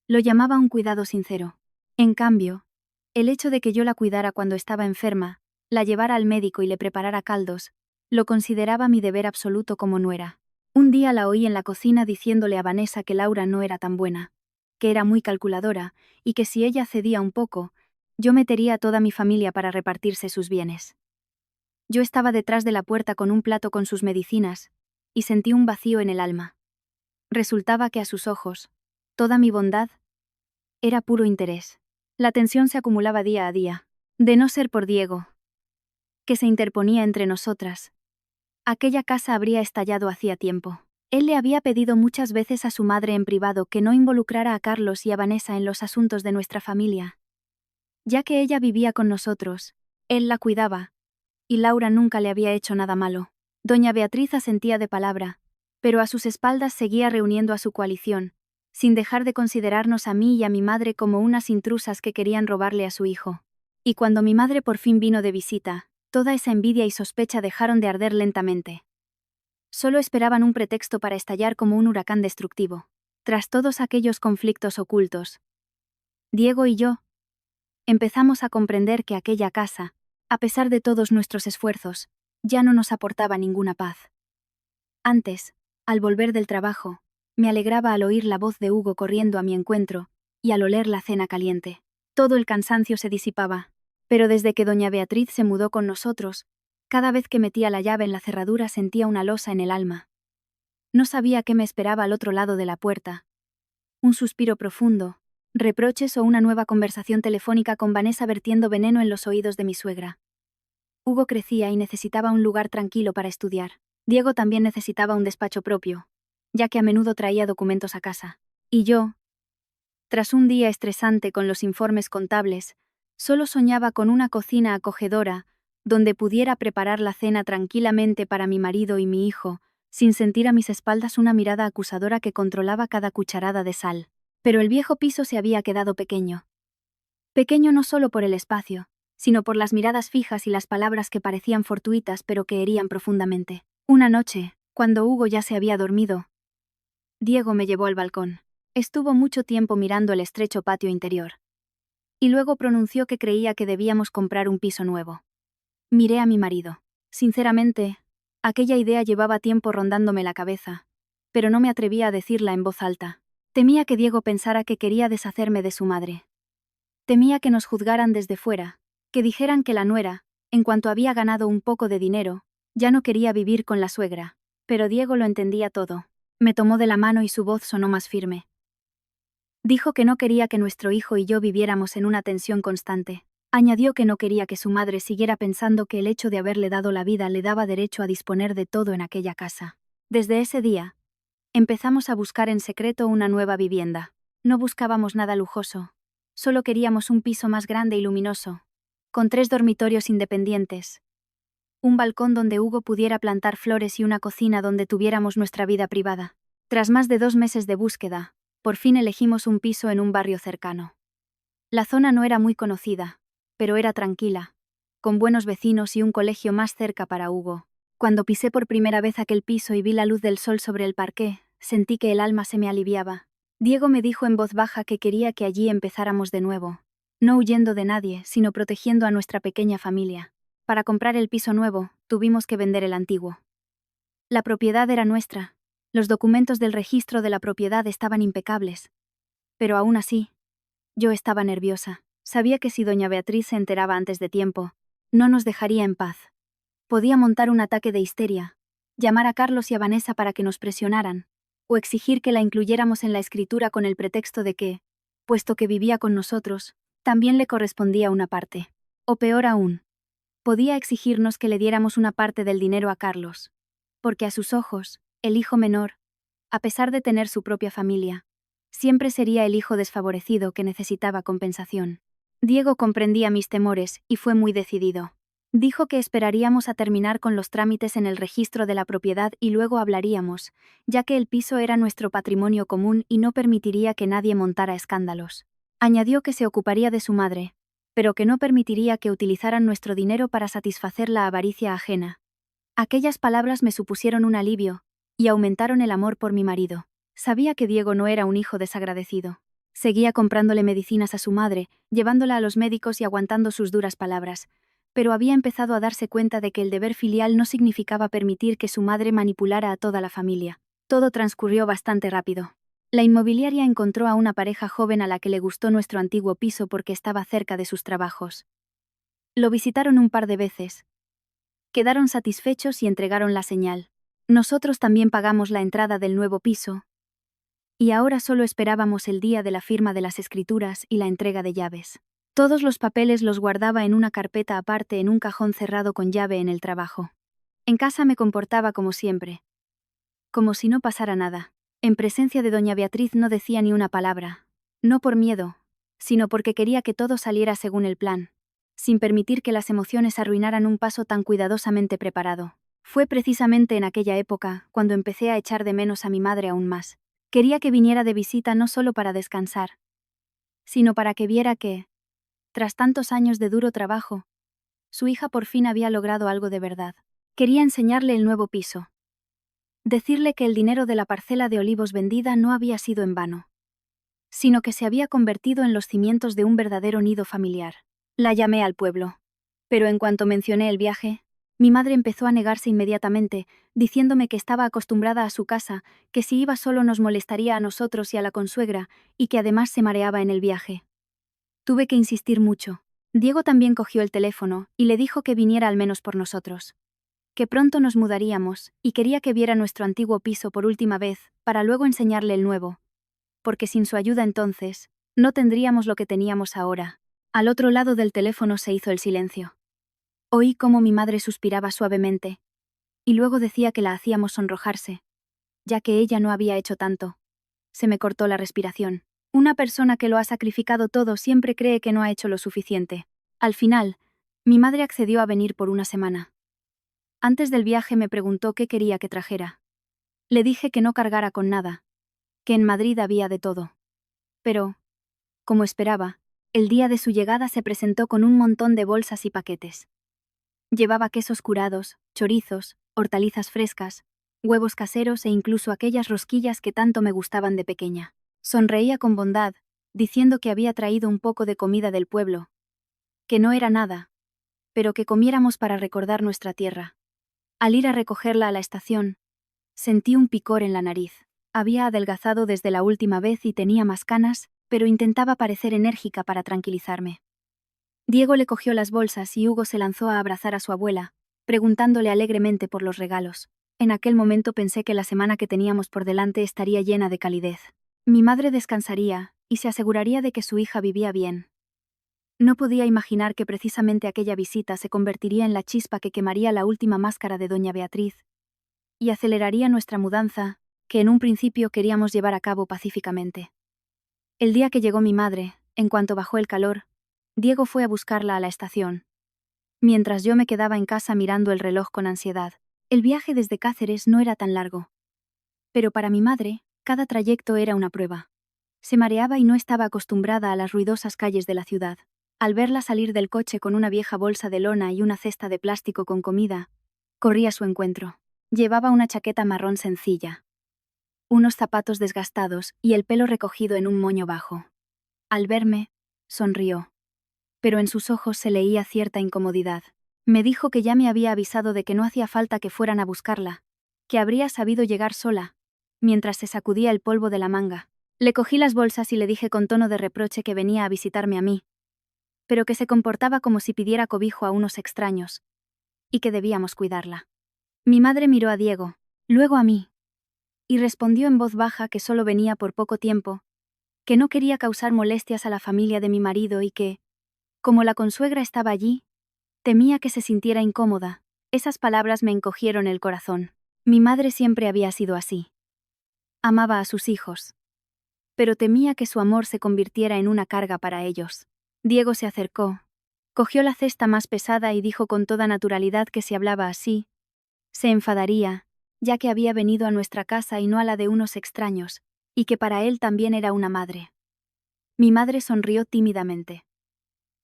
[SPEAKER 1] lo llamaba un cuidado sincero. En cambio, el hecho de que yo la cuidara cuando estaba enferma, la llevara al médico y le preparara caldos, lo consideraba mi deber absoluto como nuera. Un día la oí en la cocina diciéndole a Vanessa que Laura no era tan buena, que era muy calculadora, y que si ella cedía un poco, yo metería a toda mi familia para repartirse sus bienes. Yo estaba detrás de la puerta con un plato con sus medicinas, y sentí un vacío en el alma. Resultaba que a sus ojos, toda mi bondad era puro interés. La tensión se acumulaba día a día. De no ser por Diego, que se interponía entre nosotras, aquella casa habría estallado hacía tiempo. Él le había pedido muchas veces a su madre en privado que no involucrara a Carlos y a Vanessa en los asuntos de nuestra familia. Ya que ella vivía con nosotros, él la cuidaba, y Laura nunca le había hecho nada malo. Doña Beatriz asentía de palabra, pero a sus espaldas seguía reuniendo a su coalición, sin dejar de considerarnos a mí y a mi madre como unas intrusas que querían robarle a su hijo. Y cuando mi madre por fin vino de visita, toda esa envidia y sospecha dejaron de arder lentamente. Solo esperaban un pretexto para estallar como un huracán destructivo. Tras todos aquellos conflictos ocultos, Diego y yo empezamos a comprender que aquella casa, a pesar de todos nuestros esfuerzos, ya no nos aportaba ninguna paz. Antes, al volver del trabajo, me alegraba al oír la voz de Hugo corriendo a mi encuentro, y al oler la cena caliente. Todo el cansancio se disipaba, pero desde que doña Beatriz se mudó con nosotros, cada vez que metía la llave en la cerradura sentía una losa en el alma. No sabía qué me esperaba al otro lado de la puerta. Un suspiro profundo, reproches o una nueva conversación telefónica con Vanessa vertiendo veneno en los oídos de mi suegra. Hugo crecía y necesitaba un lugar tranquilo para estudiar. Diego también necesitaba un despacho propio, ya que a menudo traía documentos a casa. Y yo, tras un día estresante con los informes contables, solo soñaba con una cocina acogedora, donde pudiera preparar la cena tranquilamente para mi marido y mi hijo, sin sentir a mis espaldas una mirada acusadora que controlaba cada cucharada de sal. Pero el viejo piso se había quedado pequeño. Pequeño no solo por el espacio, sino por las miradas fijas y las palabras que parecían fortuitas pero que herían profundamente. Una noche, cuando Hugo ya se había dormido, Diego me llevó al balcón. Estuvo mucho tiempo mirando el estrecho patio interior. Y luego pronunció que creía que debíamos comprar un piso nuevo. Miré a mi marido. Sinceramente, aquella idea llevaba tiempo rondándome la cabeza, pero no me atrevía a decirla en voz alta. Temía que Diego pensara que quería deshacerme de su madre. Temía que nos juzgaran desde fuera, que dijeran que la nuera, en cuanto había ganado un poco de dinero, ya no quería vivir con la suegra. Pero Diego lo entendía todo. Me tomó de la mano y su voz sonó más firme. Dijo que no quería que nuestro hijo y yo viviéramos en una tensión constante. Añadió que no quería que su madre siguiera pensando que el hecho de haberle dado la vida le daba derecho a disponer de todo en aquella casa. Desde ese día, empezamos a buscar en secreto una nueva vivienda. No buscábamos nada lujoso. Solo queríamos un piso más grande y luminoso, con 3 dormitorios independientes, un balcón donde Hugo pudiera plantar flores y una cocina donde tuviéramos nuestra vida privada. Tras más de 2 meses de búsqueda, por fin elegimos un piso en un barrio cercano. La zona no era muy conocida, pero era tranquila, con buenos vecinos y un colegio más cerca para Hugo. Cuando pisé por primera vez aquel piso y vi la luz del sol sobre el parqué, sentí que el alma se me aliviaba. Diego me dijo en voz baja que quería que allí empezáramos de nuevo, no huyendo de nadie, sino protegiendo a nuestra pequeña familia. Para comprar el piso nuevo, tuvimos que vender el antiguo. La propiedad era nuestra. Los documentos del registro de la propiedad estaban impecables. Pero aún así, yo estaba nerviosa. Sabía que si doña Beatriz se enteraba antes de tiempo, no nos dejaría en paz. Podía montar un ataque de histeria, llamar a Carlos y a Vanessa para que nos presionaran, o exigir que la incluyéramos en la escritura con el pretexto de que, puesto que vivía con nosotros, también le correspondía una parte. O peor aún, podía exigirnos que le diéramos una parte del dinero a Carlos, porque a sus ojos, el hijo menor, a pesar de tener su propia familia, siempre sería el hijo desfavorecido que necesitaba compensación. Diego comprendía mis temores y fue muy decidido. Dijo que esperaríamos a terminar con los trámites en el registro de la propiedad y luego hablaríamos, ya que el piso era nuestro patrimonio común y no permitiría que nadie montara escándalos. Añadió que se ocuparía de su madre, pero que no permitiría que utilizaran nuestro dinero para satisfacer la avaricia ajena. Aquellas palabras me supusieron un alivio, y aumentaron el amor por mi marido. Sabía que Diego no era un hijo desagradecido. Seguía comprándole medicinas a su madre, llevándola a los médicos y aguantando sus duras palabras, pero había empezado a darse cuenta de que el deber filial no significaba permitir que su madre manipulara a toda la familia. Todo transcurrió bastante rápido. La inmobiliaria encontró a una pareja joven a la que le gustó nuestro antiguo piso porque estaba cerca de sus trabajos. Lo visitaron un par de veces. Quedaron satisfechos y entregaron la señal. Nosotros también pagamos la entrada del nuevo piso, y ahora solo esperábamos el día de la firma de las escrituras y la entrega de llaves. Todos los papeles los guardaba en una carpeta aparte en un cajón cerrado con llave en el trabajo. En casa me comportaba como siempre, como si no pasara nada. En presencia de doña Beatriz no decía ni una palabra, no por miedo, sino porque quería que todo saliera según el plan, sin permitir que las emociones arruinaran un paso tan cuidadosamente preparado. Fue precisamente en aquella época cuando empecé a echar de menos a mi madre aún más. Quería que viniera de visita no solo para descansar, sino para que viera que, tras tantos años de duro trabajo, su hija por fin había logrado algo de verdad. Quería enseñarle el nuevo piso. Decirle que el dinero de la parcela de olivos vendida no había sido en vano, sino que se había convertido en los cimientos de un verdadero nido familiar. La llamé al pueblo. Pero en cuanto mencioné el viaje, mi madre empezó a negarse inmediatamente, diciéndome que estaba acostumbrada a su casa, que si iba solo nos molestaría a nosotros y a la consuegra, y que además se mareaba en el viaje. Tuve que insistir mucho. Diego también cogió el teléfono y le dijo que viniera al menos por nosotros. Que pronto nos mudaríamos, y quería que viera nuestro antiguo piso por última vez, para luego enseñarle el nuevo. Porque sin su ayuda entonces, no tendríamos lo que teníamos ahora. Al otro lado del teléfono se hizo el silencio. Oí cómo mi madre suspiraba suavemente, y luego decía que la hacíamos sonrojarse, ya que ella no había hecho tanto. Se me cortó la respiración. Una persona que lo ha sacrificado todo siempre cree que no ha hecho lo suficiente. Al final, mi madre accedió a venir por una semana. Antes del viaje me preguntó qué quería que trajera. Le dije que no cargara con nada, que en Madrid había de todo. Pero, como esperaba, el día de su llegada se presentó con un montón de bolsas y paquetes. Llevaba quesos curados, chorizos, hortalizas frescas, huevos caseros e incluso aquellas rosquillas que tanto me gustaban de pequeña. Sonreía con bondad, diciendo que había traído un poco de comida del pueblo, que no era nada, pero que comiéramos para recordar nuestra tierra. Al ir a recogerla a la estación, sentí un picor en la nariz. Había adelgazado desde la última vez y tenía más canas, pero intentaba parecer enérgica para tranquilizarme. Diego le cogió las bolsas y Hugo se lanzó a abrazar a su abuela, preguntándole alegremente por los regalos. En aquel momento pensé que la semana que teníamos por delante estaría llena de calidez. Mi madre descansaría, y se aseguraría de que su hija vivía bien. No podía imaginar que precisamente aquella visita se convertiría en la chispa que quemaría la última máscara de doña Beatriz y aceleraría nuestra mudanza, que en un principio queríamos llevar a cabo pacíficamente. El día que llegó mi madre, en cuanto bajó el calor, Diego fue a buscarla a la estación, mientras yo me quedaba en casa mirando el reloj con ansiedad. El viaje desde Cáceres no era tan largo, pero para mi madre, cada trayecto era una prueba. Se mareaba y no estaba acostumbrada a las ruidosas calles de la ciudad. Al verla salir del coche con una vieja bolsa de lona y una cesta de plástico con comida, corrí a su encuentro. Llevaba una chaqueta marrón sencilla, unos zapatos desgastados y el pelo recogido en un moño bajo. Al verme, sonrió, pero en sus ojos se leía cierta incomodidad. Me dijo que ya me había avisado de que no hacía falta que fueran a buscarla, que habría sabido llegar sola, mientras se sacudía el polvo de la manga. Le cogí las bolsas y le dije con tono de reproche que venía a visitarme a mí, pero que se comportaba como si pidiera cobijo a unos extraños, y que debíamos cuidarla. Mi madre miró a Diego, luego a mí, y respondió en voz baja que solo venía por poco tiempo, que no quería causar molestias a la familia de mi marido y que, como la consuegra estaba allí, temía que se sintiera incómoda. Esas palabras me encogieron el corazón. Mi madre siempre había sido así. Amaba a sus hijos, pero temía que su amor se convirtiera en una carga para ellos. Diego se acercó, cogió la cesta más pesada y dijo con toda naturalidad que si hablaba así, se enfadaría, ya que había venido a nuestra casa y no a la de unos extraños, y que para él también era una madre. Mi madre sonrió tímidamente.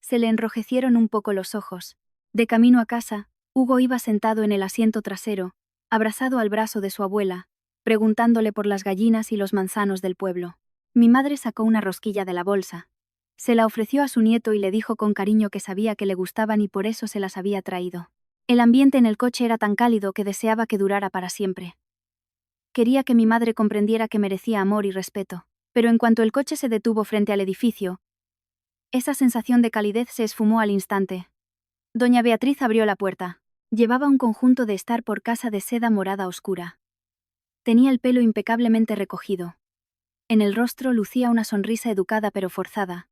[SPEAKER 1] Se le enrojecieron un poco los ojos. De camino a casa, Hugo iba sentado en el asiento trasero, abrazado al brazo de su abuela, preguntándole por las gallinas y los manzanos del pueblo. Mi madre sacó una rosquilla de la bolsa. Se la ofreció a su nieto y le dijo con cariño que sabía que le gustaban y por eso se las había traído. El ambiente en el coche era tan cálido que deseaba que durara para siempre. Quería que mi madre comprendiera que merecía amor y respeto, pero en cuanto el coche se detuvo frente al edificio, esa sensación de calidez se esfumó al instante. Doña Beatriz abrió la puerta. Llevaba un conjunto de estar por casa de seda morada oscura. Tenía el pelo impecablemente recogido. En el rostro lucía una sonrisa educada pero forzada,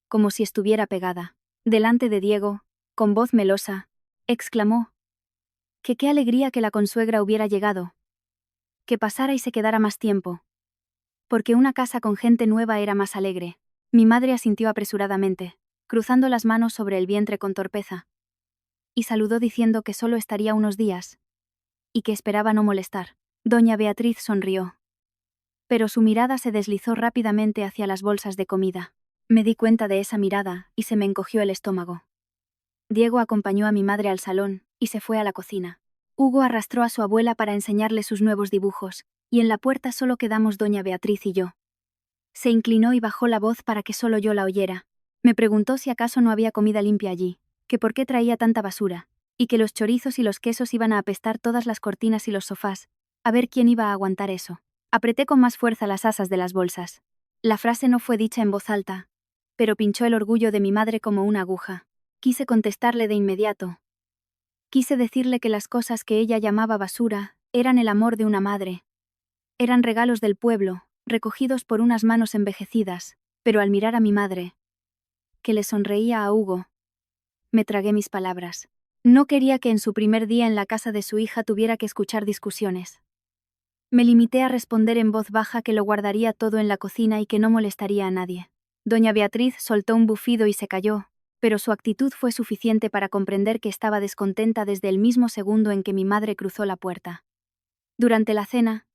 [SPEAKER 1] como si estuviera pegada. Delante de Diego, con voz melosa, exclamó: que qué alegría que la consuegra hubiera llegado. Que pasara y se quedara más tiempo. Porque una casa con gente nueva era más alegre. Mi madre asintió apresuradamente, cruzando las manos sobre el vientre con torpeza, y saludó diciendo que solo estaría unos días, y que esperaba no molestar. Doña Beatriz sonrió, pero su mirada se deslizó rápidamente hacia las bolsas de comida. Me di cuenta de esa mirada y se me encogió el estómago. Diego acompañó a mi madre al salón y se fue a la cocina. Hugo arrastró a su abuela para enseñarle sus nuevos dibujos, y en la puerta solo quedamos doña Beatriz y yo. Se inclinó y bajó la voz para que solo yo la oyera. Me preguntó si acaso no había comida limpia allí, que por qué traía tanta basura, y que los chorizos y los quesos iban a apestar todas las cortinas y los sofás. A ver quién iba a aguantar eso. Apreté con más fuerza las asas de las bolsas. La frase no fue dicha en voz alta, pero pinchó el orgullo de mi madre como una aguja. Quise contestarle de inmediato. Quise decirle que las cosas que ella llamaba basura eran el amor de una madre. Eran regalos del pueblo, recogidos por unas manos envejecidas, pero al mirar a mi madre, que le sonreía a Hugo, me tragué mis palabras. No quería que en su primer día en la casa de su hija tuviera que escuchar discusiones. Me limité a responder en voz baja que lo guardaría todo en la cocina y que no molestaría a nadie. Doña Beatriz soltó un bufido y se calló, pero su actitud fue suficiente para comprender que estaba descontenta desde el mismo segundo en que mi madre cruzó la puerta. Durante la cena,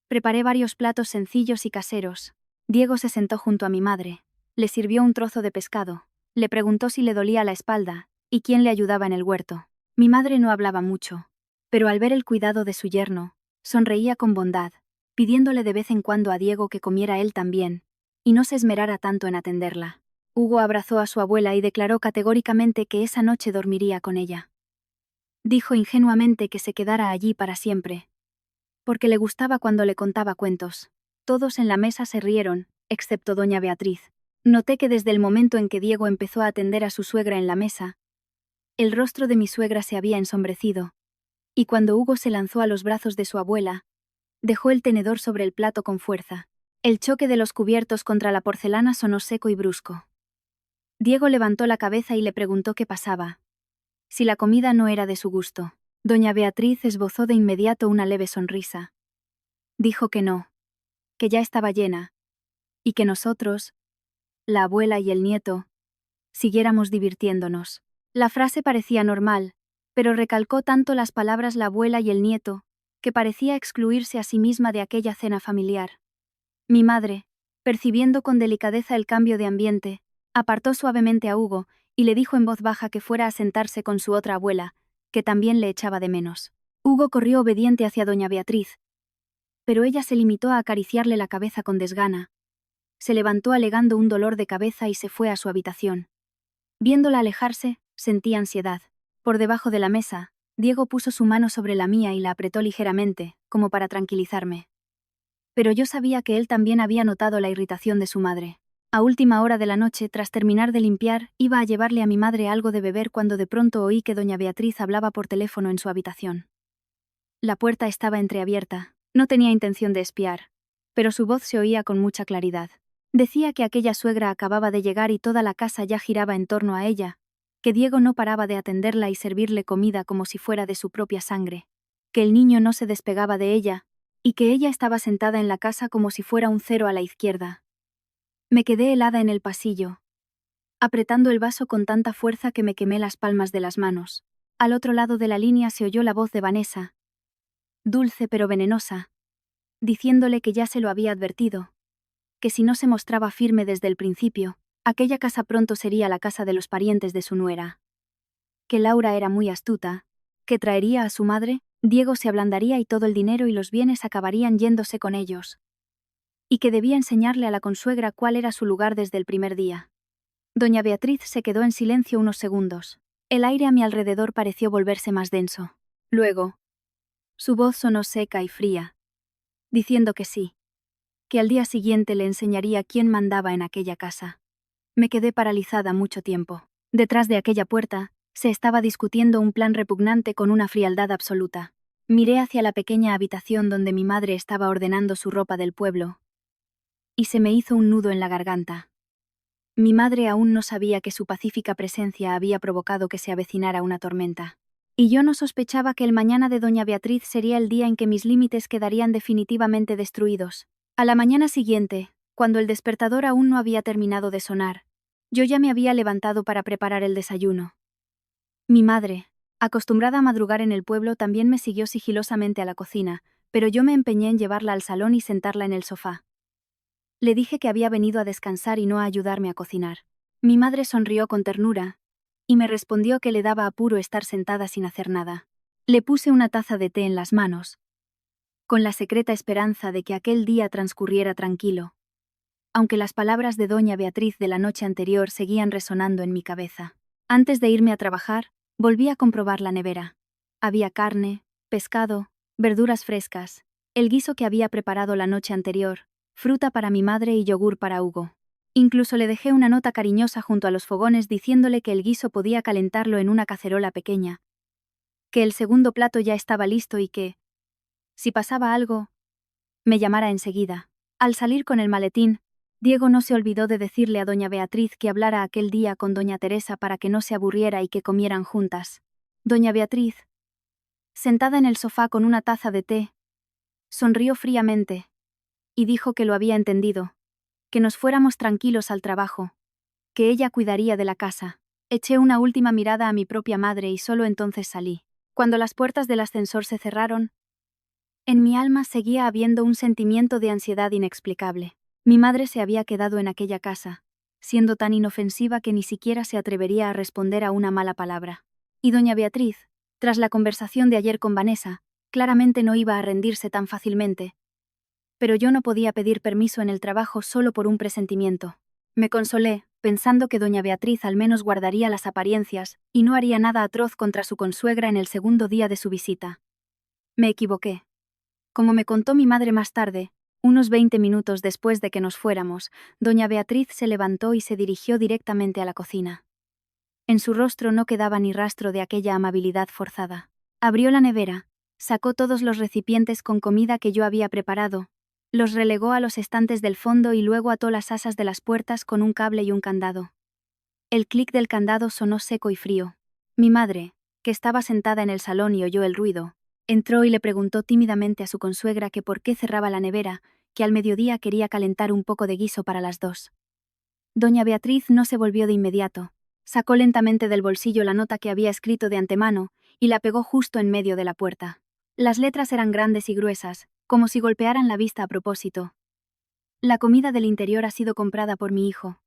[SPEAKER 1] preparé varios platos sencillos y caseros. Diego se sentó junto a mi madre, le sirvió un trozo de pescado, le preguntó si le dolía la espalda y quién le ayudaba en el huerto. Mi madre no hablaba mucho, pero al ver el cuidado de su yerno, sonreía con bondad, pidiéndole de vez en cuando a Diego que comiera él también, y no se esmerara tanto en atenderla. Hugo abrazó a su abuela y declaró categóricamente que esa noche dormiría con ella. Dijo ingenuamente que se quedara allí para siempre, porque le gustaba cuando le contaba cuentos. Todos en la mesa se rieron, excepto doña Beatriz. Noté que desde el momento en que Diego empezó a atender a su suegra en la mesa, el rostro de mi suegra se había ensombrecido, y cuando Hugo se lanzó a los brazos de su abuela, dejó el tenedor sobre el plato con fuerza. El choque de los cubiertos contra la porcelana sonó seco y brusco. Diego levantó la cabeza y le preguntó qué pasaba. Si la comida no era de su gusto. Doña Beatriz esbozó de inmediato una leve sonrisa. Dijo que no, que ya estaba llena, y que nosotros, la abuela y el nieto, siguiéramos divirtiéndonos. La frase parecía normal, pero recalcó tanto las palabras la abuela y el nieto, que parecía excluirse a sí misma de aquella cena familiar. Mi madre, percibiendo con delicadeza el cambio de ambiente, apartó suavemente a Hugo y le dijo en voz baja que fuera a sentarse con su otra abuela, que también le echaba de menos. Hugo corrió obediente hacia doña Beatriz, pero ella se limitó a acariciarle la cabeza con desgana. Se levantó alegando un dolor de cabeza y se fue a su habitación. Viéndola alejarse, sentí ansiedad. Por debajo de la mesa, Diego puso su mano sobre la mía y la apretó ligeramente, como para tranquilizarme. Pero yo sabía que él también había notado la irritación de su madre. A última hora de la noche, tras terminar de limpiar, iba a llevarle a mi madre algo de beber cuando de pronto oí que doña Beatriz hablaba por teléfono en su habitación. La puerta estaba entreabierta. No tenía intención de espiar, pero su voz se oía con mucha claridad. Decía que aquella suegra acababa de llegar y toda la casa ya giraba en torno a ella, que Diego no paraba de atenderla y servirle comida como si fuera de su propia sangre, que el niño no se despegaba de ella, y que ella estaba sentada en la casa como si fuera un cero a la izquierda. Me quedé helada en el pasillo, apretando el vaso con tanta fuerza que me quemé las palmas de las manos. Al otro lado de la línea se oyó la voz de Vanessa, dulce pero venenosa, diciéndole que ya se lo había advertido, que si no se mostraba firme desde el principio, aquella casa pronto sería la casa de los parientes de su nuera. Que Laura era muy astuta, que traería a su madre, Diego se ablandaría y todo el dinero y los bienes acabarían yéndose con ellos. Y que debía enseñarle a la consuegra cuál era su lugar desde el primer día. Doña Beatriz se quedó en silencio unos segundos. El aire a mi alrededor pareció volverse más denso. Luego, su voz sonó seca y fría, diciendo que sí, que al día siguiente le enseñaría quién mandaba en aquella casa. Me quedé paralizada mucho tiempo. Detrás de aquella puerta, se estaba discutiendo un plan repugnante con una frialdad absoluta. Miré hacia la pequeña habitación donde mi madre estaba ordenando su ropa del pueblo, y se me hizo un nudo en la garganta. Mi madre aún no sabía que su pacífica presencia había provocado que se avecinara una tormenta. Y yo no sospechaba que el mañana de doña Beatriz sería el día en que mis límites quedarían definitivamente destruidos. A la mañana siguiente, cuando el despertador aún no había terminado de sonar, yo ya me había levantado para preparar el desayuno. Mi madre, acostumbrada a madrugar en el pueblo, también me siguió sigilosamente a la cocina, pero yo me empeñé en llevarla al salón y sentarla en el sofá. Le dije que había venido a descansar y no a ayudarme a cocinar. Mi madre sonrió con ternura, y me respondió que le daba apuro estar sentada sin hacer nada. Le puse una taza de té en las manos, con la secreta esperanza de que aquel día transcurriera tranquilo, aunque las palabras de doña Beatriz de la noche anterior seguían resonando en mi cabeza. Antes de irme a trabajar, volví a comprobar la nevera. Había carne, pescado, verduras frescas, el guiso que había preparado la noche anterior, fruta para mi madre y yogur para Hugo. Incluso le dejé una nota cariñosa junto a los fogones diciéndole que el guiso podía calentarlo en una cacerola pequeña, que el segundo plato ya estaba listo y que, si pasaba algo, me llamara enseguida. Al salir con el maletín, Diego no se olvidó de decirle a doña Beatriz que hablara aquel día con doña Teresa para que no se aburriera y que comieran juntas. Doña Beatriz, sentada en el sofá con una taza de té, sonrió fríamente y dijo que lo había entendido, que nos fuéramos tranquilos al trabajo, que ella cuidaría de la casa. Eché una última mirada a mi propia madre y solo entonces salí. Cuando las puertas del ascensor se cerraron, en mi alma seguía habiendo un sentimiento de ansiedad inexplicable. Mi madre se había quedado en aquella casa, siendo tan inofensiva que ni siquiera se atrevería a responder a una mala palabra. Y doña Beatriz, tras la conversación de ayer con Vanessa, claramente no iba a rendirse tan fácilmente. Pero yo no podía pedir permiso en el trabajo solo por un presentimiento. Me consolé, pensando que doña Beatriz al menos guardaría las apariencias y no haría nada atroz contra su consuegra en el segundo día de su visita. Me equivoqué. Como me contó mi madre más tarde, unos 20 minutos después de que nos fuéramos, doña Beatriz se levantó y se dirigió directamente a la cocina. En su rostro no quedaba ni rastro de aquella amabilidad forzada. Abrió la nevera, sacó todos los recipientes con comida que yo había preparado, Los relegó a los estantes del fondo y luego ató las asas de las puertas con un cable y un candado. El clic del candado sonó seco y frío. Mi madre, que estaba sentada en el salón y oyó el ruido, entró y le preguntó tímidamente a su consuegra que por qué cerraba la nevera, que al mediodía quería calentar un poco de guiso para las dos. Doña Beatriz no se volvió de inmediato. Sacó lentamente del bolsillo la nota que había escrito de antemano y la pegó justo en medio de la puerta. Las letras eran grandes y gruesas, como si golpearan la vista a propósito. La comida del interior ha sido comprada por mi hijo.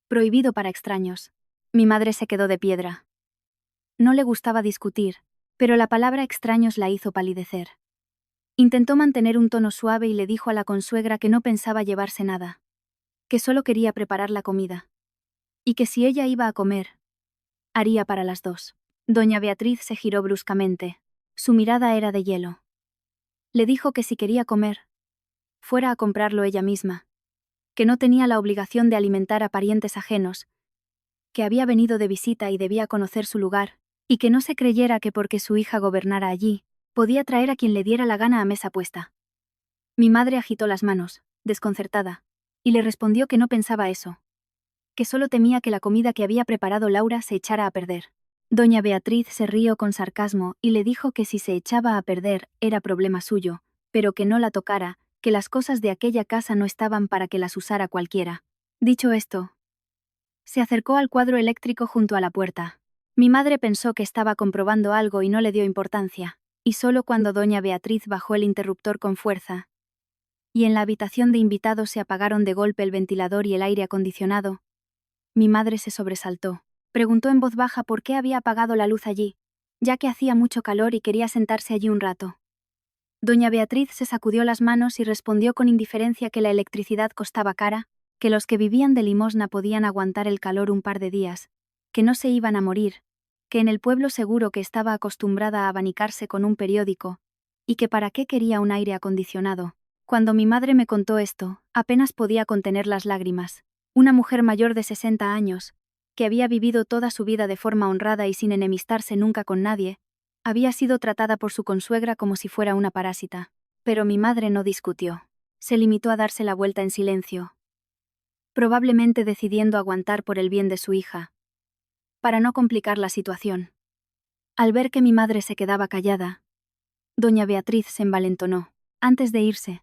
[SPEAKER 1] Prohibido para extraños. Mi madre se quedó de piedra. No le gustaba discutir, pero la palabra extraños la hizo palidecer. Intentó mantener un tono suave y le dijo a la consuegra que no pensaba llevarse nada. Que solo quería preparar la comida. Y que si ella iba a comer, haría para las dos. Doña Beatriz se giró bruscamente. Su mirada era de hielo. Le dijo que si quería comer, fuera a comprarlo ella misma. Que no tenía la obligación de alimentar a parientes ajenos. Que había venido de visita y debía conocer su lugar, y que no se creyera que porque su hija gobernara allí, podía traer a quien le diera la gana a mesa puesta. Mi madre agitó las manos, desconcertada, y le respondió que no pensaba eso. Que solo temía que la comida que había preparado Laura se echara a perder. Doña Beatriz se rió con sarcasmo y le dijo que si se echaba a perder era problema suyo, pero que no la tocara, que las cosas de aquella casa no estaban para que las usara cualquiera. Dicho esto, se acercó al cuadro eléctrico junto a la puerta. Mi madre pensó que estaba comprobando algo y no le dio importancia, y solo cuando doña Beatriz bajó el interruptor con fuerza, y en la habitación de invitados se apagaron de golpe el ventilador y el aire acondicionado, mi madre se sobresaltó. Preguntó en voz baja por qué había apagado la luz allí, ya que hacía mucho calor y quería sentarse allí un rato. Doña Beatriz se sacudió las manos y respondió con indiferencia que la electricidad costaba cara, que los que vivían de limosna podían aguantar el calor un par de días, que no se iban a morir, que en el pueblo seguro que estaba acostumbrada a abanicarse con un periódico, y que para qué quería un aire acondicionado. Cuando mi madre me contó esto, apenas podía contener las lágrimas. Una mujer mayor de 60 años, que había vivido toda su vida de forma honrada y sin enemistarse nunca con nadie, había sido tratada por su consuegra como si fuera una parásita. Pero mi madre no discutió. Se limitó a darse la vuelta en silencio, probablemente decidiendo aguantar por el bien de su hija, para no complicar la situación. Al ver que mi madre se quedaba callada, doña Beatriz se envalentonó. Antes de irse,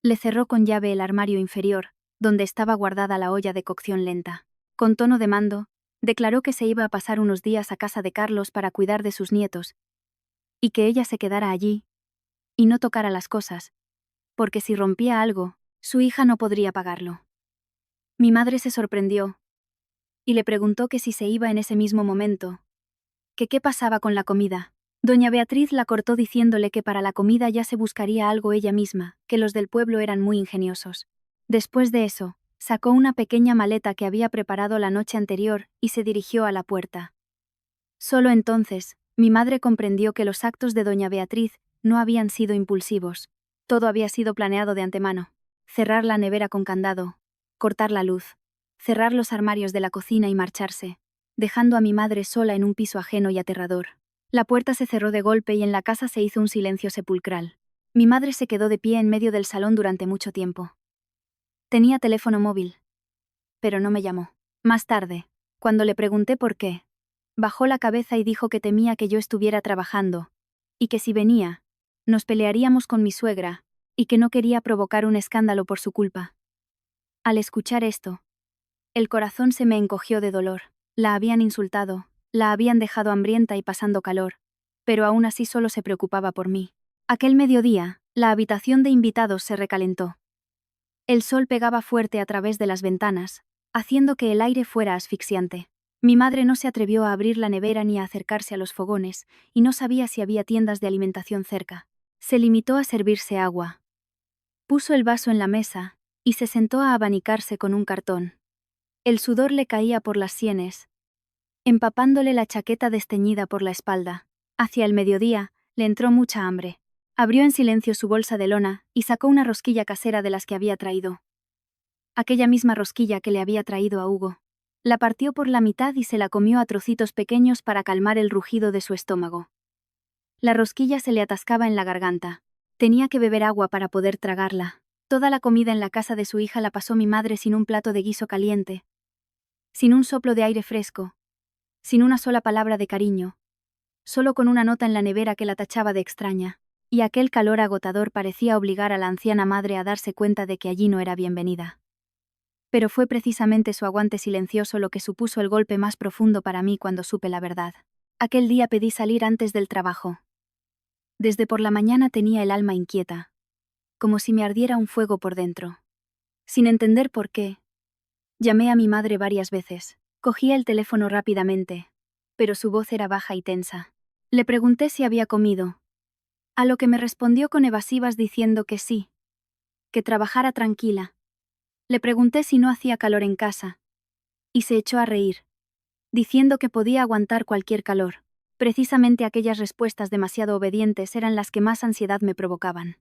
[SPEAKER 1] le cerró con llave el armario inferior, donde estaba guardada la olla de cocción lenta. Con tono de mando, declaró que se iba a pasar unos días a casa de Carlos para cuidar de sus nietos, y que ella se quedara allí, y no tocara las cosas, porque si rompía algo, su hija no podría pagarlo. Mi madre se sorprendió, y le preguntó que si se iba en ese mismo momento, que qué pasaba con la comida. Doña Beatriz la cortó diciéndole que para la comida ya se buscaría algo ella misma, que los del pueblo eran muy ingeniosos. Después de eso, sacó una pequeña maleta que había preparado la noche anterior y se dirigió a la puerta. Solo entonces, mi madre comprendió que los actos de doña Beatriz no habían sido impulsivos. Todo había sido planeado de antemano. Cerrar la nevera con candado, cortar la luz, cerrar los armarios de la cocina y marcharse, dejando a mi madre sola en un piso ajeno y aterrador. La puerta se cerró de golpe y en la casa se hizo un silencio sepulcral. Mi madre se quedó de pie en medio del salón durante mucho tiempo. Tenía teléfono móvil, pero no me llamó. Más tarde, cuando le pregunté por qué, bajó la cabeza y dijo que temía que yo estuviera trabajando, y que si venía, nos pelearíamos con mi suegra, y que no quería provocar un escándalo por su culpa. Al escuchar esto, el corazón se me encogió de dolor. La habían insultado, la habían dejado hambrienta y pasando calor, pero aún así solo se preocupaba por mí. Aquel mediodía, la habitación de invitados se recalentó. El sol pegaba fuerte a través de las ventanas, haciendo que el aire fuera asfixiante. Mi madre no se atrevió a abrir la nevera ni a acercarse a los fogones, y no sabía si había tiendas de alimentación cerca. Se limitó a servirse agua. Puso el vaso en la mesa, y se sentó a abanicarse con un cartón. El sudor le caía por las sienes, empapándole la chaqueta desteñida por la espalda. Hacia el mediodía, le entró mucha hambre. Abrió en silencio su bolsa de lona y sacó una rosquilla casera de las que había traído. Aquella misma rosquilla que le había traído a Hugo. La partió por la mitad y se la comió a trocitos pequeños para calmar el rugido de su estómago. La rosquilla se le atascaba en la garganta. Tenía que beber agua para poder tragarla. Toda la comida en la casa de su hija la pasó mi madre sin un plato de guiso caliente, sin un soplo de aire fresco, sin una sola palabra de cariño, solo con una nota en la nevera que la tachaba de extraña, y aquel calor agotador parecía obligar a la anciana madre a darse cuenta de que allí no era bienvenida. Pero fue precisamente su aguante silencioso lo que supuso el golpe más profundo para mí cuando supe la verdad. Aquel día pedí salir antes del trabajo. Desde por la mañana tenía el alma inquieta, como si me ardiera un fuego por dentro. Sin entender por qué, llamé a mi madre varias veces. Cogía el teléfono rápidamente, pero su voz era baja y tensa. Le pregunté si había comido, a lo que me respondió con evasivas diciendo que sí, que trabajara tranquila. Le pregunté si no hacía calor en casa, y se echó a reír, diciendo que podía aguantar cualquier calor. Precisamente aquellas respuestas demasiado obedientes eran las que más ansiedad me provocaban.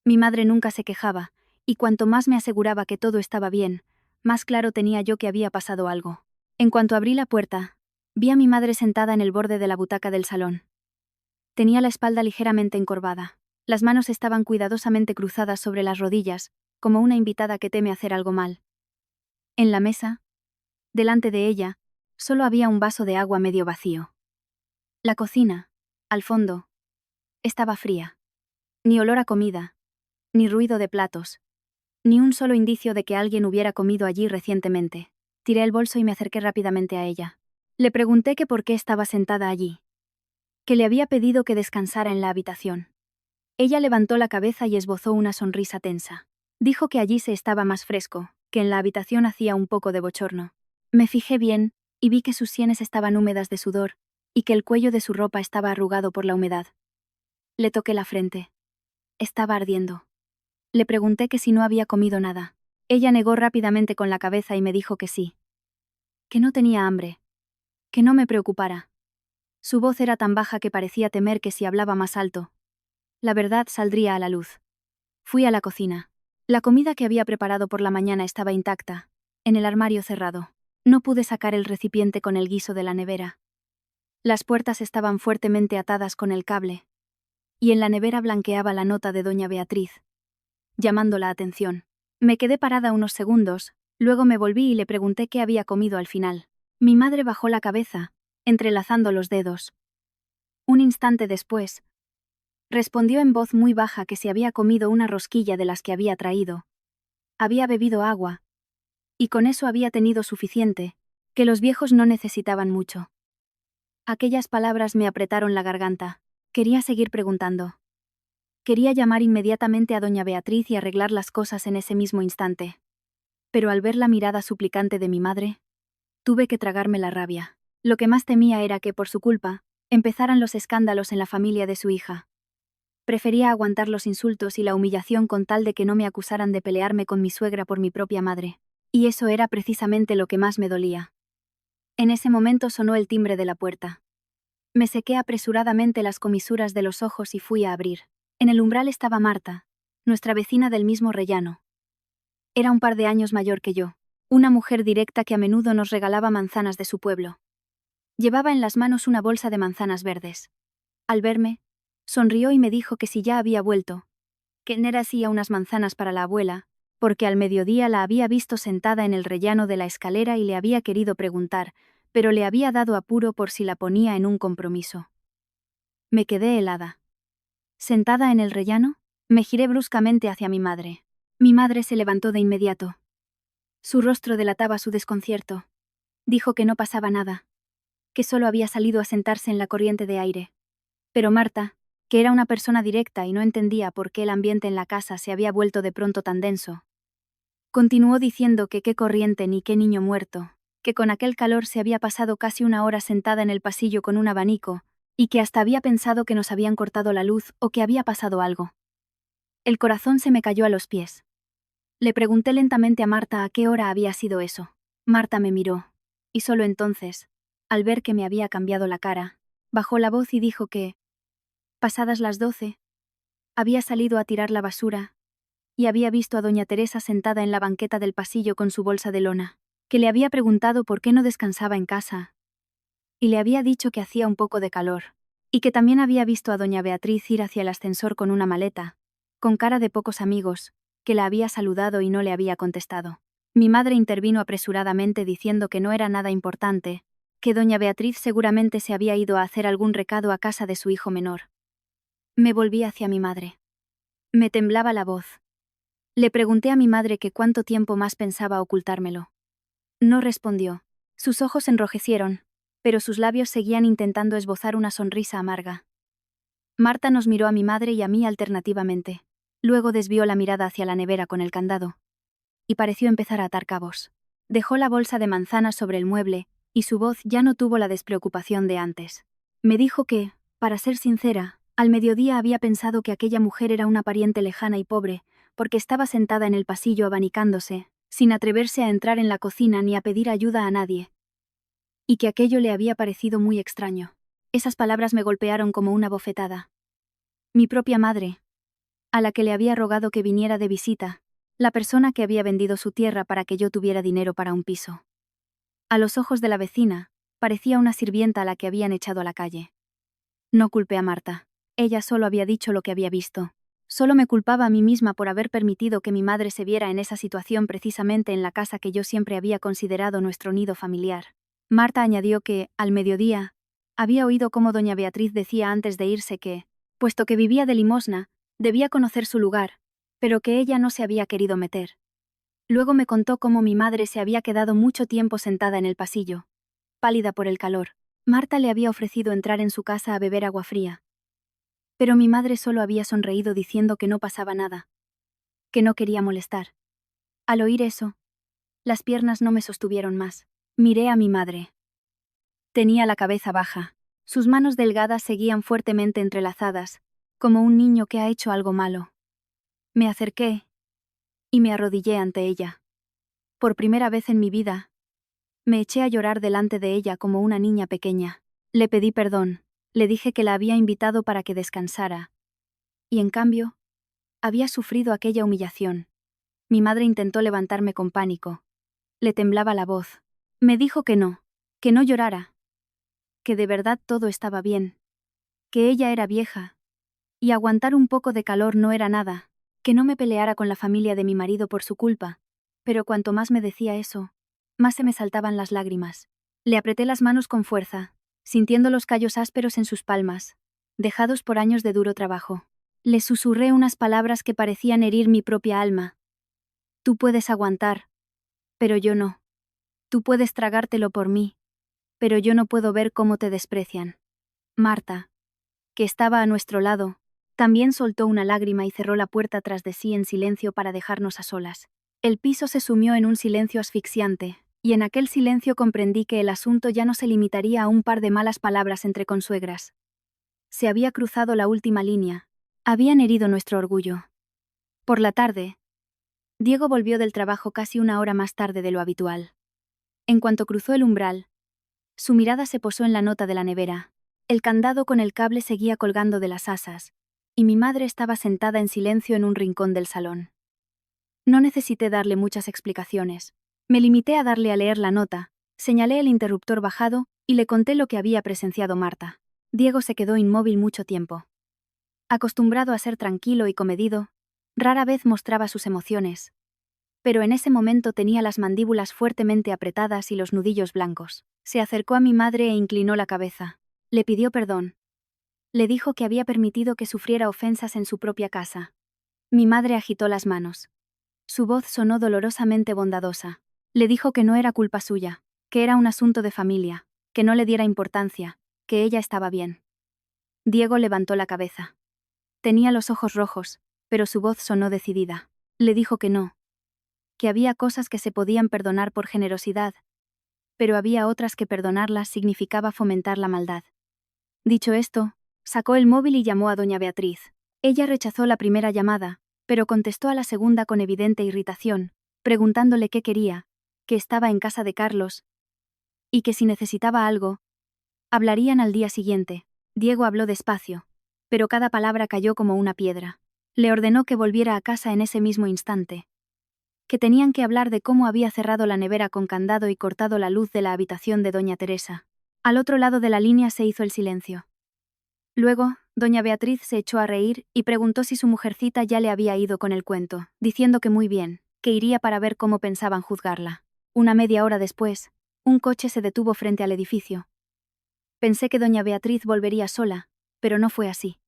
[SPEAKER 1] Mi madre nunca se quejaba, y cuanto más me aseguraba que todo estaba bien, más claro tenía yo que había pasado algo. En cuanto abrí la puerta, vi a mi madre sentada en el borde de la butaca del salón. Tenía la espalda ligeramente encorvada. Las manos estaban cuidadosamente cruzadas sobre las rodillas, como una invitada que teme hacer algo mal. En la mesa, delante de ella, solo había un vaso de agua medio vacío. La cocina, al fondo, estaba fría. Ni olor a comida, ni ruido de platos, ni un solo indicio de que alguien hubiera comido allí recientemente. Tiré el bolso y me acerqué rápidamente a ella. Le pregunté que por qué estaba sentada allí, que le había pedido que descansara en la habitación. Ella levantó la cabeza y esbozó una sonrisa tensa. Dijo que allí se estaba más fresco, que en la habitación hacía un poco de bochorno. Me fijé bien, y vi que sus sienes estaban húmedas de sudor, y que el cuello de su ropa estaba arrugado por la humedad. Le toqué la frente. Estaba ardiendo. Le pregunté que si no había comido nada. Ella negó rápidamente con la cabeza y me dijo que sí. Que no tenía hambre. Que no me preocupara. Su voz era tan baja que parecía temer que si hablaba más alto, la verdad saldría a la luz. Fui a la cocina. La comida que había preparado por la mañana estaba intacta, en el armario cerrado. No pude sacar el recipiente con el guiso de la nevera. Las puertas estaban fuertemente atadas con el cable, y en la nevera blanqueaba la nota de doña Beatriz, llamando la atención. Me quedé parada unos segundos, luego me volví y le pregunté qué había comido al final. Mi madre bajó la cabeza, entrelazando los dedos. Un instante después, respondió en voz muy baja que se había comido una rosquilla de las que había traído. Había bebido agua, y con eso había tenido suficiente, que los viejos no necesitaban mucho. Aquellas palabras me apretaron la garganta. Quería seguir preguntando. Quería llamar inmediatamente a doña Beatriz y arreglar las cosas en ese mismo instante. Pero al ver la mirada suplicante de mi madre, tuve que tragarme la rabia. Lo que más temía era que, por su culpa, empezaran los escándalos en la familia de su hija. Prefería aguantar los insultos y la humillación con tal de que no me acusaran de pelearme con mi suegra por mi propia madre. Y eso era precisamente lo que más me dolía. En ese momento sonó el timbre de la puerta. Me sequé apresuradamente las comisuras de los ojos y fui a abrir. En el umbral estaba Marta, nuestra vecina del mismo rellano. Era un par de años mayor que yo, una mujer directa que a menudo nos regalaba manzanas de su pueblo. Llevaba en las manos una bolsa de manzanas verdes. Al verme, sonrió y me dijo que si ya había vuelto, que Nera hacía unas manzanas para la abuela, porque al mediodía la había visto sentada en el rellano de la escalera y le había querido preguntar, pero le había dado apuro por si la ponía en un compromiso. Me quedé helada. ¿Sentada en el rellano? Me giré bruscamente hacia mi madre. Mi madre se levantó de inmediato. Su rostro delataba su desconcierto. Dijo que no pasaba nada, que solo había salido a sentarse en la corriente de aire. Pero Marta, que era una persona directa y no entendía por qué el ambiente en la casa se había vuelto de pronto tan denso, continuó diciendo que qué corriente ni qué niño muerto, que con aquel calor se había pasado casi una hora sentada en el pasillo con un abanico, y que hasta había pensado que nos habían cortado la luz o que había pasado algo. El corazón se me cayó a los pies. Le pregunté lentamente a Marta a qué hora había sido eso. Marta me miró, y solo entonces, al ver que me había cambiado la cara, bajó la voz y dijo que, pasadas las 12, había salido a tirar la basura, y había visto a doña Teresa sentada en la banqueta del pasillo con su bolsa de lona, que le había preguntado por qué no descansaba en casa, y le había dicho que hacía un poco de calor, y que también había visto a doña Beatriz ir hacia el ascensor con una maleta, con cara de pocos amigos, que la había saludado y no le había contestado. Mi madre intervino apresuradamente diciendo que no era nada importante, que doña Beatriz seguramente se había ido a hacer algún recado a casa de su hijo menor. Me volví hacia mi madre. Me temblaba la voz. Le pregunté a mi madre que cuánto tiempo más pensaba ocultármelo. No respondió. Sus ojos enrojecieron, pero sus labios seguían intentando esbozar una sonrisa amarga. Marta nos miró a mi madre y a mí alternativamente. Luego desvió la mirada hacia la nevera con el candado. Y pareció empezar a atar cabos. Dejó la bolsa de manzanas sobre el mueble, y su voz ya no tuvo la despreocupación de antes. Me dijo que, para ser sincera, al mediodía había pensado que aquella mujer era una pariente lejana y pobre, porque estaba sentada en el pasillo abanicándose, sin atreverse a entrar en la cocina ni a pedir ayuda a nadie. Y que aquello le había parecido muy extraño. Esas palabras me golpearon como una bofetada. Mi propia madre, a la que le había rogado que viniera de visita, la persona que había vendido su tierra para que yo tuviera dinero para un piso. A los ojos de la vecina, parecía una sirvienta a la que habían echado a la calle. No culpé a Marta. Ella solo había dicho lo que había visto. Solo me culpaba a mí misma por haber permitido que mi madre se viera en esa situación precisamente en la casa que yo siempre había considerado nuestro nido familiar. Marta añadió que, al mediodía, había oído cómo doña Beatriz decía antes de irse que, puesto que vivía de limosna, debía conocer su lugar, pero que ella no se había querido meter. Luego me contó cómo mi madre se había quedado mucho tiempo sentada en el pasillo, pálida por el calor. Marta le había ofrecido entrar en su casa a beber agua fría. Pero mi madre solo había sonreído diciendo que no pasaba nada, que no quería molestar. Al oír eso, las piernas no me sostuvieron más. Miré a mi madre. Tenía la cabeza baja. Sus manos delgadas seguían fuertemente entrelazadas, como un niño que ha hecho algo malo. Me acerqué y me arrodillé ante ella. Por primera vez en mi vida, me eché a llorar delante de ella como una niña pequeña. Le pedí perdón, le dije que la había invitado para que descansara. Y en cambio, había sufrido aquella humillación. Mi madre intentó levantarme con pánico. Le temblaba la voz. Me dijo que no llorara, que de verdad todo estaba bien, que ella era vieja, y aguantar un poco de calor no era nada, que no me peleara con la familia de mi marido por su culpa, pero cuanto más me decía eso, más se me saltaban las lágrimas. Le apreté las manos con fuerza, sintiendo los callos ásperos en sus palmas, dejados por años de duro trabajo. Le susurré unas palabras que parecían herir mi propia alma. Tú puedes aguantar, pero yo no. Tú puedes tragártelo por mí, pero yo no puedo ver cómo te desprecian. Marta, que estaba a nuestro lado, también soltó una lágrima y cerró la puerta tras de sí en silencio para dejarnos a solas. El piso se sumió en un silencio asfixiante, y en aquel silencio comprendí que el asunto ya no se limitaría a un par de malas palabras entre consuegras. Se había cruzado la última línea, habían herido nuestro orgullo. Por la tarde, Diego volvió del trabajo casi una hora más tarde de lo habitual. En cuanto cruzó el umbral, su mirada se posó en la nota de la nevera. El candado con el cable seguía colgando de las asas, y mi madre estaba sentada en silencio en un rincón del salón. No necesité darle muchas explicaciones. Me limité a darle a leer la nota, señalé el interruptor bajado y le conté lo que había presenciado Marta. Diego se quedó inmóvil mucho tiempo. Acostumbrado a ser tranquilo y comedido, rara vez mostraba sus emociones. Pero en ese momento tenía las mandíbulas fuertemente apretadas y los nudillos blancos. Se acercó a mi madre e inclinó la cabeza. Le pidió perdón. Le dijo que había permitido que sufriera ofensas en su propia casa. Mi madre agitó las manos. Su voz sonó dolorosamente bondadosa. Le dijo que no era culpa suya, que era un asunto de familia, que no le diera importancia, que ella estaba bien. Diego levantó la cabeza. Tenía los ojos rojos, pero su voz sonó decidida. Le dijo que no. Que había cosas que se podían perdonar por generosidad, pero había otras que perdonarlas significaba fomentar la maldad. Dicho esto, sacó el móvil y llamó a doña Beatriz. Ella rechazó la primera llamada, pero contestó a la segunda con evidente irritación, preguntándole qué quería, que estaba en casa de Carlos, y que si necesitaba algo, hablarían al día siguiente. Diego habló despacio, pero cada palabra cayó como una piedra. Le ordenó que volviera a casa en ese mismo instante. Que tenían que hablar de cómo había cerrado la nevera con candado y cortado la luz de la habitación de doña Teresa. Al otro lado de la línea se hizo el silencio. Luego, Doña Beatriz se echó a reír y preguntó si su mujercita ya le había ido con el cuento, diciendo que muy bien, que iría para ver cómo pensaban juzgarla. Una media hora después, un coche se detuvo frente al edificio. Pensé que doña Beatriz volvería sola, pero no fue así.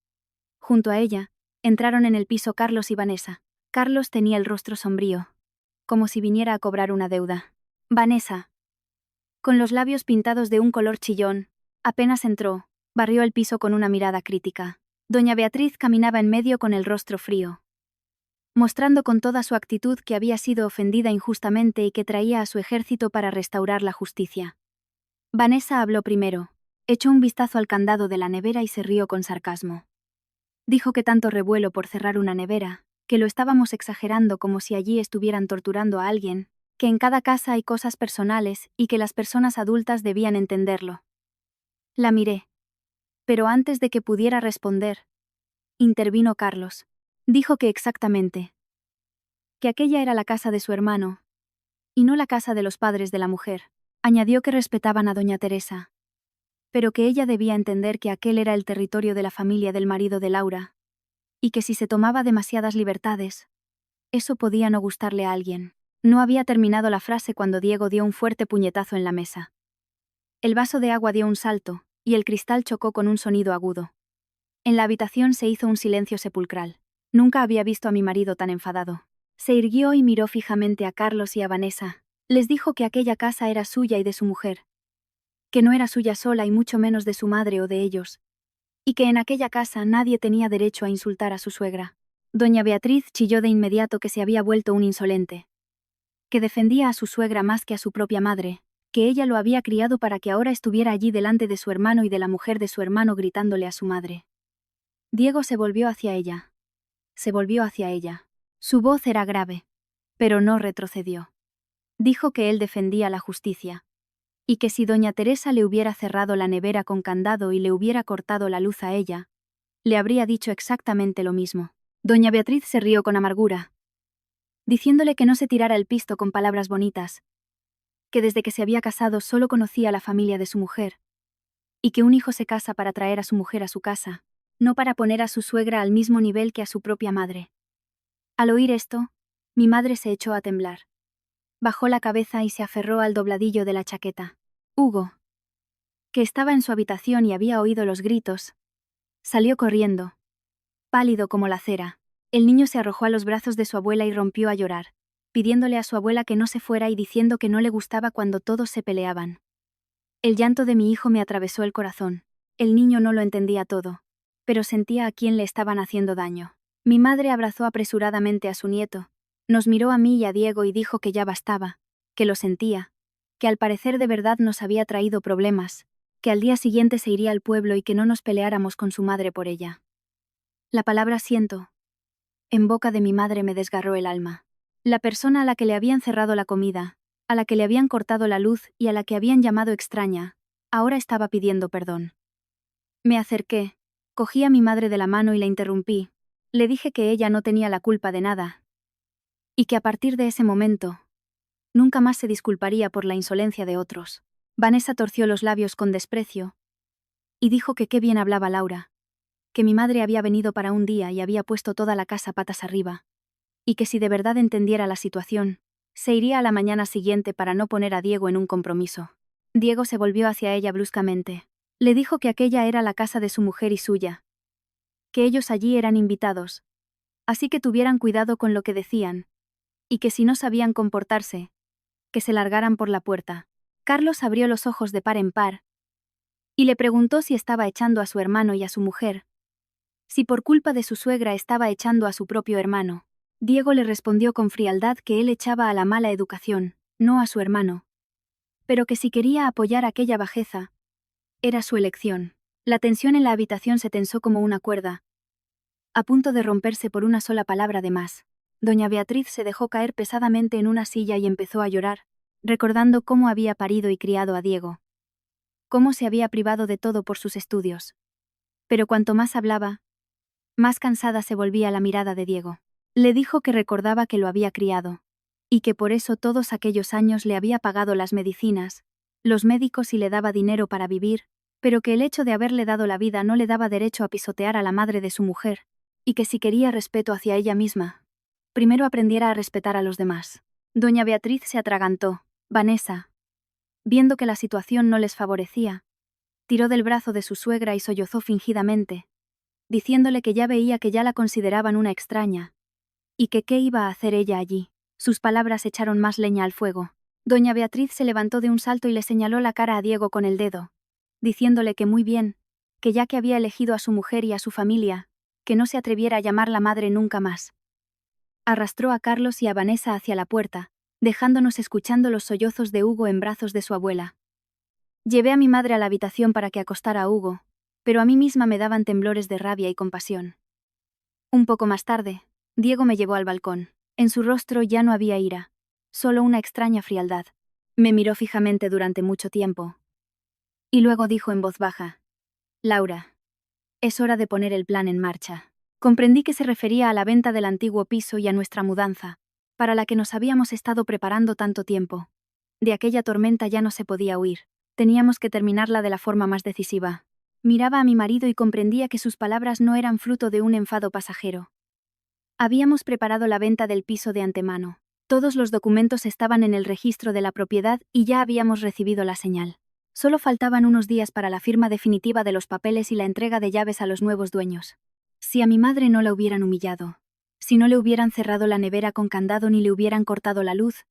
[SPEAKER 1] Junto a ella, entraron en el piso Carlos y Vanessa. Carlos tenía el rostro sombrío, como si viniera a cobrar una deuda. Vanessa, con los labios pintados de un color chillón, apenas entró, barrió el piso con una mirada crítica. Doña Beatriz caminaba en medio con el rostro frío, mostrando con toda su actitud que había sido ofendida injustamente y que traía a su ejército para restaurar la justicia. Vanessa habló primero, echó un vistazo al candado de la nevera y se rió con sarcasmo. Dijo que tanto revuelo por cerrar una nevera, que lo estábamos exagerando como si allí estuvieran torturando a alguien, que en cada casa hay cosas personales y que las personas adultas debían entenderlo. La miré. Pero antes de que pudiera responder, intervino Carlos. Dijo que exactamente. Que aquella era la casa de su hermano, y no la casa de los padres de la mujer. Añadió que respetaban a doña Teresa, pero que ella debía entender que aquel era el territorio de la familia del marido de Laura, y que si se tomaba demasiadas libertades, eso podía no gustarle a alguien. No había terminado la frase cuando Diego dio un fuerte puñetazo en la mesa. El vaso de agua dio un salto, y el cristal chocó con un sonido agudo. En la habitación se hizo un silencio sepulcral. Nunca había visto a mi marido tan enfadado. Se irguió y miró fijamente a Carlos y a Vanessa. Les dijo que aquella casa era suya y de su mujer. Que no era suya sola y mucho menos de su madre o de ellos. Y que en aquella casa nadie tenía derecho a insultar a su suegra. Doña Beatriz chilló de inmediato que se había vuelto un insolente. Que defendía a su suegra más que a su propia madre, que ella lo había criado para que ahora estuviera allí delante de su hermano y de la mujer de su hermano gritándole a su madre. Diego se volvió hacia ella. Se volvió hacia ella. Su voz era grave, pero no retrocedió. Dijo que él defendía la justicia, y que si doña Teresa le hubiera cerrado la nevera con candado y le hubiera cortado la luz a ella, le habría dicho exactamente lo mismo. Doña Beatriz se rió con amargura, diciéndole que no se tirara el pisto con palabras bonitas, que desde que se había casado solo conocía a la familia de su mujer, y que un hijo se casa para traer a su mujer a su casa, no para poner a su suegra al mismo nivel que a su propia madre. Al oír esto, mi madre se echó a temblar. Bajó la cabeza y se aferró al dobladillo de la chaqueta. Hugo, que estaba en su habitación y había oído los gritos, salió corriendo, pálido como la cera. El niño se arrojó a los brazos de su abuela y rompió a llorar, pidiéndole a su abuela que no se fuera y diciendo que no le gustaba cuando todos se peleaban. El llanto de mi hijo me atravesó el corazón. El niño no lo entendía todo, pero sentía a quién le estaban haciendo daño. Mi madre abrazó apresuradamente a su nieto, nos miró a mí y a Diego y dijo que ya bastaba, que lo sentía, que al parecer de verdad nos había traído problemas, que al día siguiente se iría al pueblo y que no nos peleáramos con su madre por ella. La palabra siento, en boca de mi madre me desgarró el alma. La persona a la que le habían cerrado la comida, a la que le habían cortado la luz y a la que habían llamado extraña, ahora estaba pidiendo perdón. Me acerqué, cogí a mi madre de la mano y la interrumpí. Le dije que ella no tenía la culpa de nada, y que a partir de ese momento, nunca más se disculparía por la insolencia de otros. Vanessa torció los labios con desprecio, y dijo que qué bien hablaba Laura, que mi madre había venido para un día y había puesto toda la casa patas arriba, y que si de verdad entendiera la situación, se iría a la mañana siguiente para no poner a Diego en un compromiso. Diego se volvió hacia ella bruscamente. Le dijo que aquella era la casa de su mujer y suya, que ellos allí eran invitados, así que tuvieran cuidado con lo que decían, y que si no sabían comportarse, que se largaran por la puerta. Carlos abrió los ojos de par en par, y le preguntó si estaba echando a su hermano y a su mujer, si por culpa de su suegra estaba echando a su propio hermano. Diego le respondió con frialdad que él echaba a la mala educación, no a su hermano, pero que si quería apoyar aquella bajeza, era su elección. La tensión en la habitación se tensó como una cuerda, a punto de romperse por una sola palabra de más. Doña Beatriz se dejó caer pesadamente en una silla y empezó a llorar, recordando cómo había parido y criado a Diego, cómo se había privado de todo por sus estudios. Pero cuanto más hablaba, más cansada se volvía la mirada de Diego. Le dijo que recordaba que lo había criado, y que por eso todos aquellos años le había pagado las medicinas, los médicos y le daba dinero para vivir, pero que el hecho de haberle dado la vida no le daba derecho a pisotear a la madre de su mujer, y que si quería respeto hacia ella misma, primero aprendiera a respetar a los demás. Doña Beatriz se atragantó. Vanessa, viendo que la situación no les favorecía, tiró del brazo de su suegra y sollozó fingidamente, diciéndole que ya veía que ya la consideraban una extraña, y que qué iba a hacer ella allí. Sus palabras echaron más leña al fuego. Doña Beatriz se levantó de un salto y le señaló la cara a Diego con el dedo, diciéndole que muy bien, que ya que había elegido a su mujer y a su familia, que no se atreviera a llamarla madre nunca más. Arrastró a Carlos y a Vanessa hacia la puerta, dejándonos escuchando los sollozos de Hugo en brazos de su abuela. Llevé a mi madre a la habitación para que acostara a Hugo, pero a mí misma me daban temblores de rabia y compasión. Un poco más tarde, Diego me llevó al balcón. En su rostro ya no había ira, solo una extraña frialdad. Me miró fijamente durante mucho tiempo. Y luego dijo en voz baja: Laura, es hora de poner el plan en marcha. Comprendí que se refería a la venta del antiguo piso y a nuestra mudanza, para la que nos habíamos estado preparando tanto tiempo. De aquella tormenta ya no se podía huir. Teníamos que terminarla de la forma más decisiva. Miraba a mi marido y comprendía que sus palabras no eran fruto de un enfado pasajero. Habíamos preparado la venta del piso de antemano. Todos los documentos estaban en el registro de la propiedad y ya habíamos recibido la señal. Solo faltaban unos días para la firma definitiva de los papeles y la entrega de llaves a los nuevos dueños. Si a mi madre no la hubieran humillado, si no le hubieran cerrado la nevera con candado ni le hubieran cortado la luz,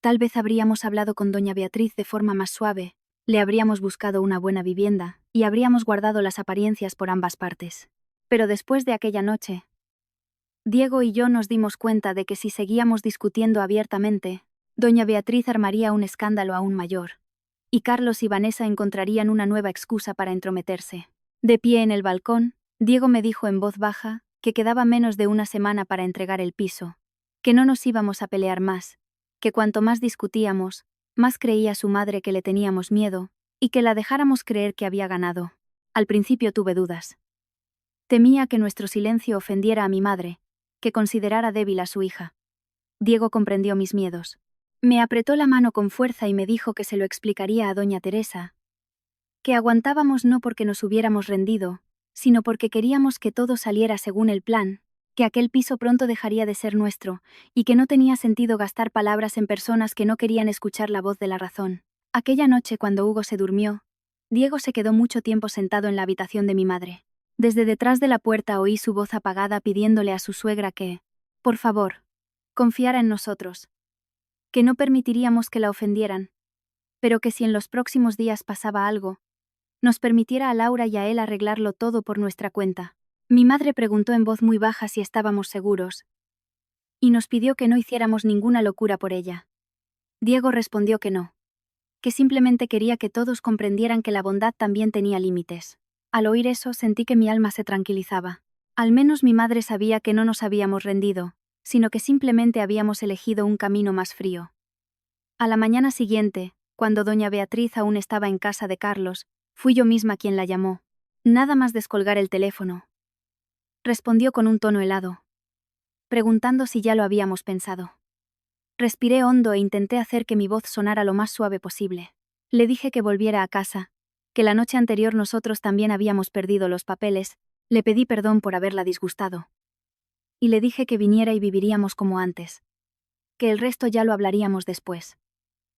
[SPEAKER 1] tal vez habríamos hablado con doña Beatriz de forma más suave, le habríamos buscado una buena vivienda, y habríamos guardado las apariencias por ambas partes. Pero después de aquella noche, Diego y yo nos dimos cuenta de que si seguíamos discutiendo abiertamente, doña Beatriz armaría un escándalo aún mayor, y Carlos y Vanessa encontrarían una nueva excusa para entrometerse. De pie en el balcón, Diego me dijo en voz baja que quedaba menos de una semana para entregar el piso, que no nos íbamos a pelear más, que cuanto más discutíamos, más creía su madre que le teníamos miedo, y que la dejáramos creer que había ganado. Al principio tuve dudas. Temía que nuestro silencio ofendiera a mi madre, que considerara débil a su hija. Diego comprendió mis miedos. Me apretó la mano con fuerza y me dijo que se lo explicaría a doña Teresa, que aguantábamos no porque nos hubiéramos rendido, sino porque queríamos que todo saliera según el plan, que aquel piso pronto dejaría de ser nuestro, y que no tenía sentido gastar palabras en personas que no querían escuchar la voz de la razón. Aquella noche, cuando Hugo se durmió, Diego se quedó mucho tiempo sentado en la habitación de mi madre. Desde detrás de la puerta oí su voz apagada pidiéndole a su suegra que, por favor, confiara en nosotros, que no permitiríamos que la ofendieran, pero que si en los próximos días pasaba algo, nos permitiera a Laura y a él arreglarlo todo por nuestra cuenta. Mi madre preguntó en voz muy baja si estábamos seguros, y nos pidió que no hiciéramos ninguna locura por ella. Diego respondió que no, que simplemente quería que todos comprendieran que la bondad también tenía límites. Al oír eso sentí que mi alma se tranquilizaba. Al menos mi madre sabía que no nos habíamos rendido, sino que simplemente habíamos elegido un camino más frío. A la mañana siguiente, cuando doña Beatriz aún estaba en casa de Carlos, fui yo misma quien la llamó. Nada más descolgar el teléfono. Respondió con un tono helado, preguntando si ya lo habíamos pensado. Respiré hondo e intenté hacer que mi voz sonara lo más suave posible. Le dije que volviera a casa, que la noche anterior nosotros también habíamos perdido los papeles, le pedí perdón por haberla disgustado. Y le dije que viniera y viviríamos como antes, que el resto ya lo hablaríamos después.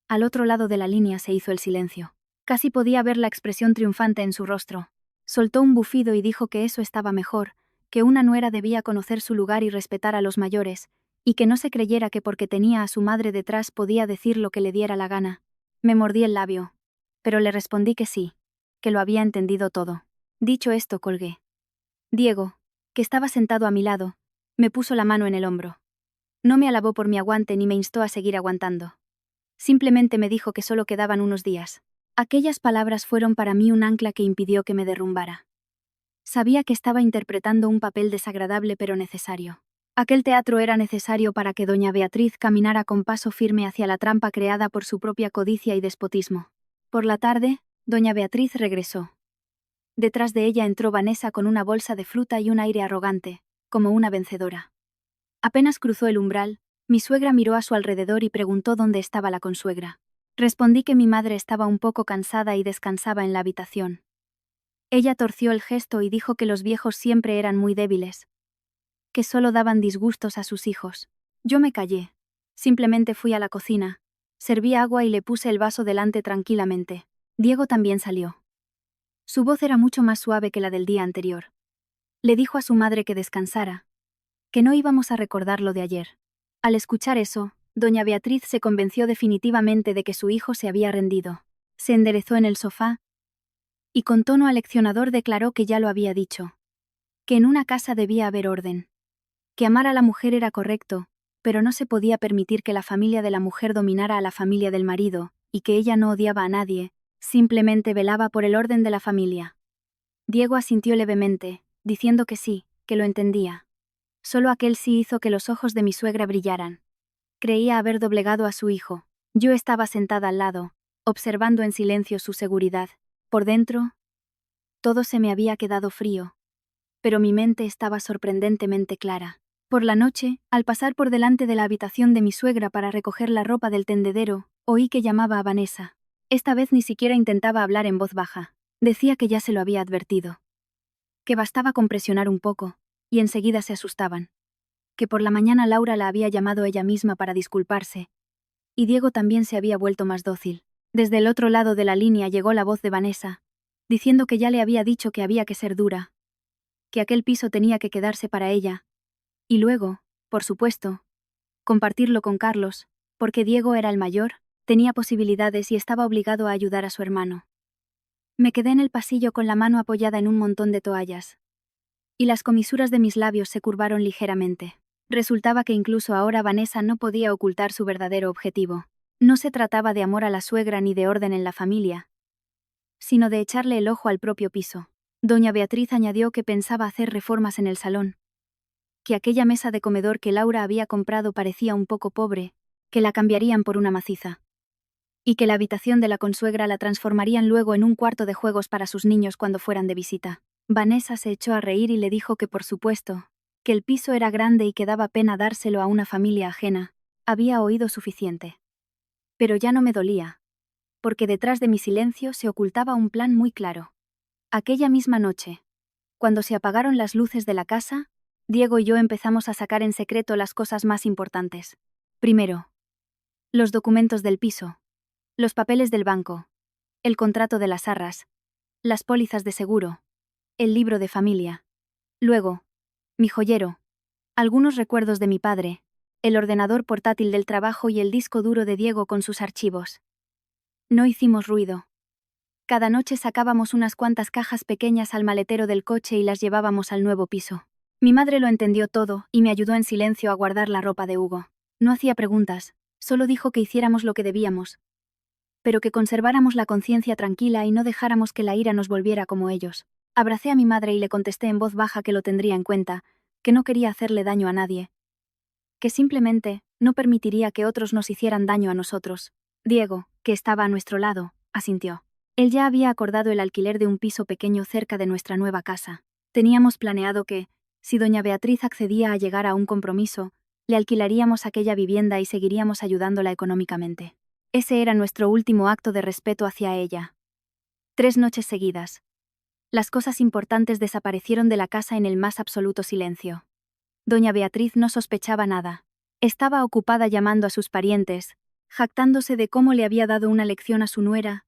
[SPEAKER 1] Al otro lado de la línea se hizo el silencio. Casi podía ver la expresión triunfante en su rostro. Soltó un bufido y dijo que eso estaba mejor, que una nuera debía conocer su lugar y respetar a los mayores, y que no se creyera que porque tenía a su madre detrás podía decir lo que le diera la gana. Me mordí el labio, pero le respondí que sí, que lo había entendido todo. Dicho esto, colgué. Diego, que estaba sentado a mi lado, me puso la mano en el hombro. No me alabó por mi aguante ni me instó a seguir aguantando. Simplemente me dijo que solo quedaban unos días. Aquellas palabras fueron para mí un ancla que impidió que me derrumbara. Sabía que estaba interpretando un papel desagradable pero necesario. Aquel teatro era necesario para que doña Beatriz caminara con paso firme hacia la trampa creada por su propia codicia y despotismo. Por la tarde, doña Beatriz regresó. Detrás de ella entró Vanessa con una bolsa de fruta y un aire arrogante, como una vencedora. Apenas cruzó el umbral, mi suegra miró a su alrededor y preguntó dónde estaba la consuegra. Respondí que mi madre estaba un poco cansada y descansaba en la habitación. Ella torció el gesto y dijo que los viejos siempre eran muy débiles, que solo daban disgustos a sus hijos. Yo me callé. Simplemente fui a la cocina, serví agua y le puse el vaso delante tranquilamente. Diego también salió. Su voz era mucho más suave que la del día anterior. Le dijo a su madre que descansara, que no íbamos a recordar lo de ayer. Al escuchar eso, doña Beatriz se convenció definitivamente de que su hijo se había rendido. Se enderezó en el sofá y con tono aleccionador declaró que ya lo había dicho, que en una casa debía haber orden, que amar a la mujer era correcto, pero no se podía permitir que la familia de la mujer dominara a la familia del marido, y que ella no odiaba a nadie, simplemente velaba por el orden de la familia. Diego asintió levemente, diciendo que sí, que lo entendía. Solo aquel sí hizo que los ojos de mi suegra brillaran. Creía haber doblegado a su hijo. Yo estaba sentada al lado, observando en silencio su seguridad. Por dentro, todo se me había quedado frío. Pero mi mente estaba sorprendentemente clara. Por la noche, al pasar por delante de la habitación de mi suegra para recoger la ropa del tendedero, oí que llamaba a Vanessa. Esta vez ni siquiera intentaba hablar en voz baja. Decía que ya se lo había advertido. Que bastaba con presionar un poco, y enseguida se asustaban. Que por la mañana Laura la había llamado ella misma para disculparse. Y Diego también se había vuelto más dócil. Desde el otro lado de la línea llegó la voz de Vanessa, diciendo que ya le había dicho que había que ser dura, que aquel piso tenía que quedarse para ella. Y luego, por supuesto, compartirlo con Carlos, porque Diego era el mayor, tenía posibilidades y estaba obligado a ayudar a su hermano. Me quedé en el pasillo con la mano apoyada en un montón de toallas. Y las comisuras de mis labios se curvaron ligeramente. Resultaba que incluso ahora Vanessa no podía ocultar su verdadero objetivo. No se trataba de amor a la suegra ni de orden en la familia, sino de echarle el ojo al propio piso. Doña Beatriz añadió que pensaba hacer reformas en el salón, que aquella mesa de comedor que Laura había comprado parecía un poco pobre, que la cambiarían por una maciza, y que la habitación de la consuegra la transformarían luego en un cuarto de juegos para sus niños cuando fueran de visita. Vanessa se echó a reír y le dijo que por supuesto, que el piso era grande y que daba pena dárselo a una familia ajena. Había oído suficiente. Pero ya no me dolía, porque detrás de mi silencio se ocultaba un plan muy claro. Aquella misma noche, cuando se apagaron las luces de la casa, Diego y yo empezamos a sacar en secreto las cosas más importantes. Primero, los documentos del piso, los papeles del banco, el contrato de las arras, las pólizas de seguro, el libro de familia. Luego, mi joyero, algunos recuerdos de mi padre, el ordenador portátil del trabajo y el disco duro de Diego con sus archivos. No hicimos ruido. Cada noche sacábamos unas cuantas cajas pequeñas al maletero del coche y las llevábamos al nuevo piso. Mi madre lo entendió todo y me ayudó en silencio a guardar la ropa de Hugo. No hacía preguntas, solo dijo que hiciéramos lo que debíamos, pero que conserváramos la conciencia tranquila y no dejáramos que la ira nos volviera como ellos. Abracé a mi madre y le contesté en voz baja que lo tendría en cuenta, que no quería hacerle daño a nadie, que simplemente no permitiría que otros nos hicieran daño a nosotros. Diego, que estaba a nuestro lado, asintió. Él ya había acordado el alquiler de un piso pequeño cerca de nuestra nueva casa. Teníamos planeado que, si doña Beatriz accedía a llegar a un compromiso, le alquilaríamos aquella vivienda y seguiríamos ayudándola económicamente. Ese era nuestro último acto de respeto hacia ella. 3 noches seguidas. Las cosas importantes desaparecieron de la casa en el más absoluto silencio. Doña Beatriz no sospechaba nada. Estaba ocupada llamando a sus parientes, jactándose de cómo le había dado una lección a su nuera,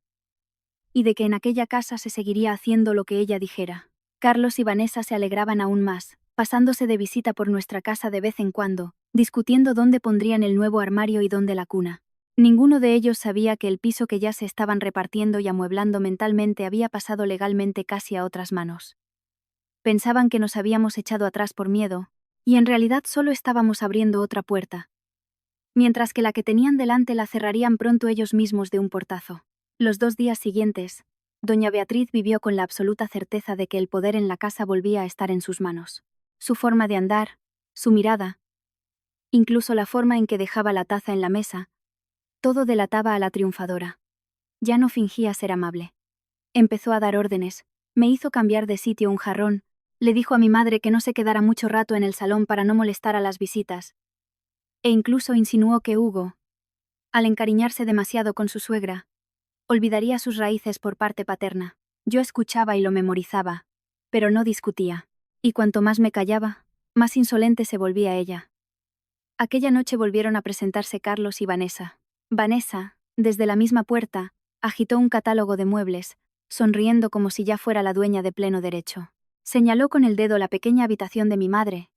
[SPEAKER 1] y de que en aquella casa se seguiría haciendo lo que ella dijera. Carlos y Vanessa se alegraban aún más, pasándose de visita por nuestra casa de vez en cuando, discutiendo dónde pondrían el nuevo armario y dónde la cuna. Ninguno de ellos sabía que el piso que ya se estaban repartiendo y amueblando mentalmente había pasado legalmente casi a otras manos. Pensaban que nos habíamos echado atrás por miedo, y en realidad solo estábamos abriendo otra puerta, mientras que la que tenían delante la cerrarían pronto ellos mismos de un portazo. Los 2 días siguientes, doña Beatriz vivió con la absoluta certeza de que el poder en la casa volvía a estar en sus manos. Su forma de andar, su mirada, incluso la forma en que dejaba la taza en la mesa, todo delataba a la triunfadora. Ya no fingía ser amable. Empezó a dar órdenes, me hizo cambiar de sitio un jarrón, le dijo a mi madre que no se quedara mucho rato en el salón para no molestar a las visitas, e incluso insinuó que Hugo, Al encariñarse demasiado con su suegra, olvidaría sus raíces por parte paterna. Yo escuchaba y lo memorizaba, pero no discutía. Y cuanto más me callaba, más insolente se volvía ella. Aquella noche volvieron a presentarse Carlos y Vanessa. Vanessa, desde la misma puerta, agitó un catálogo de muebles, sonriendo como si ya fuera la dueña de pleno derecho. Señaló con el dedo la pequeña habitación de mi madre,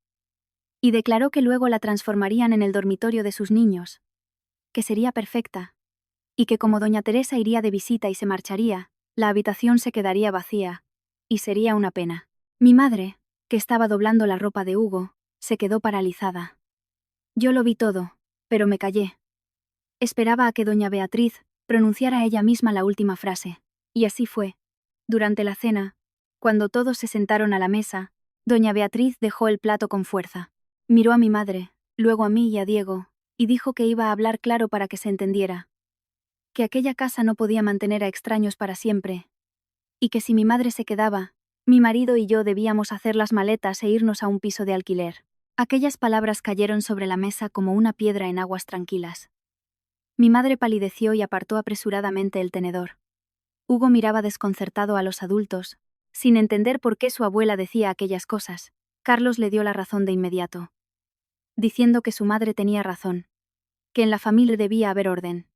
[SPEAKER 1] y declaró que luego la transformarían en el dormitorio de sus niños, que sería perfecta, y que como doña Teresa iría de visita y se marcharía, la habitación se quedaría vacía, y sería una pena. Mi madre, que estaba doblando la ropa de Hugo, se quedó paralizada. Yo lo vi todo, pero me callé. Esperaba a que doña Beatriz pronunciara ella misma la última frase, y así fue. Durante la cena, cuando todos se sentaron a la mesa, doña Beatriz dejó el plato con fuerza. Miró a mi madre, luego a mí y a Diego, y dijo que iba a hablar claro para que se entendiera. Que aquella casa no podía mantener a extraños para siempre, y que si mi madre se quedaba, mi marido y yo debíamos hacer las maletas e irnos a un piso de alquiler. Aquellas palabras cayeron sobre la mesa como una piedra en aguas tranquilas. Mi madre palideció y apartó apresuradamente el tenedor. Hugo miraba desconcertado a los adultos, sin entender por qué su abuela decía aquellas cosas. Carlos le dio la razón de inmediato, diciendo que su madre tenía razón, que en la familia debía haber orden,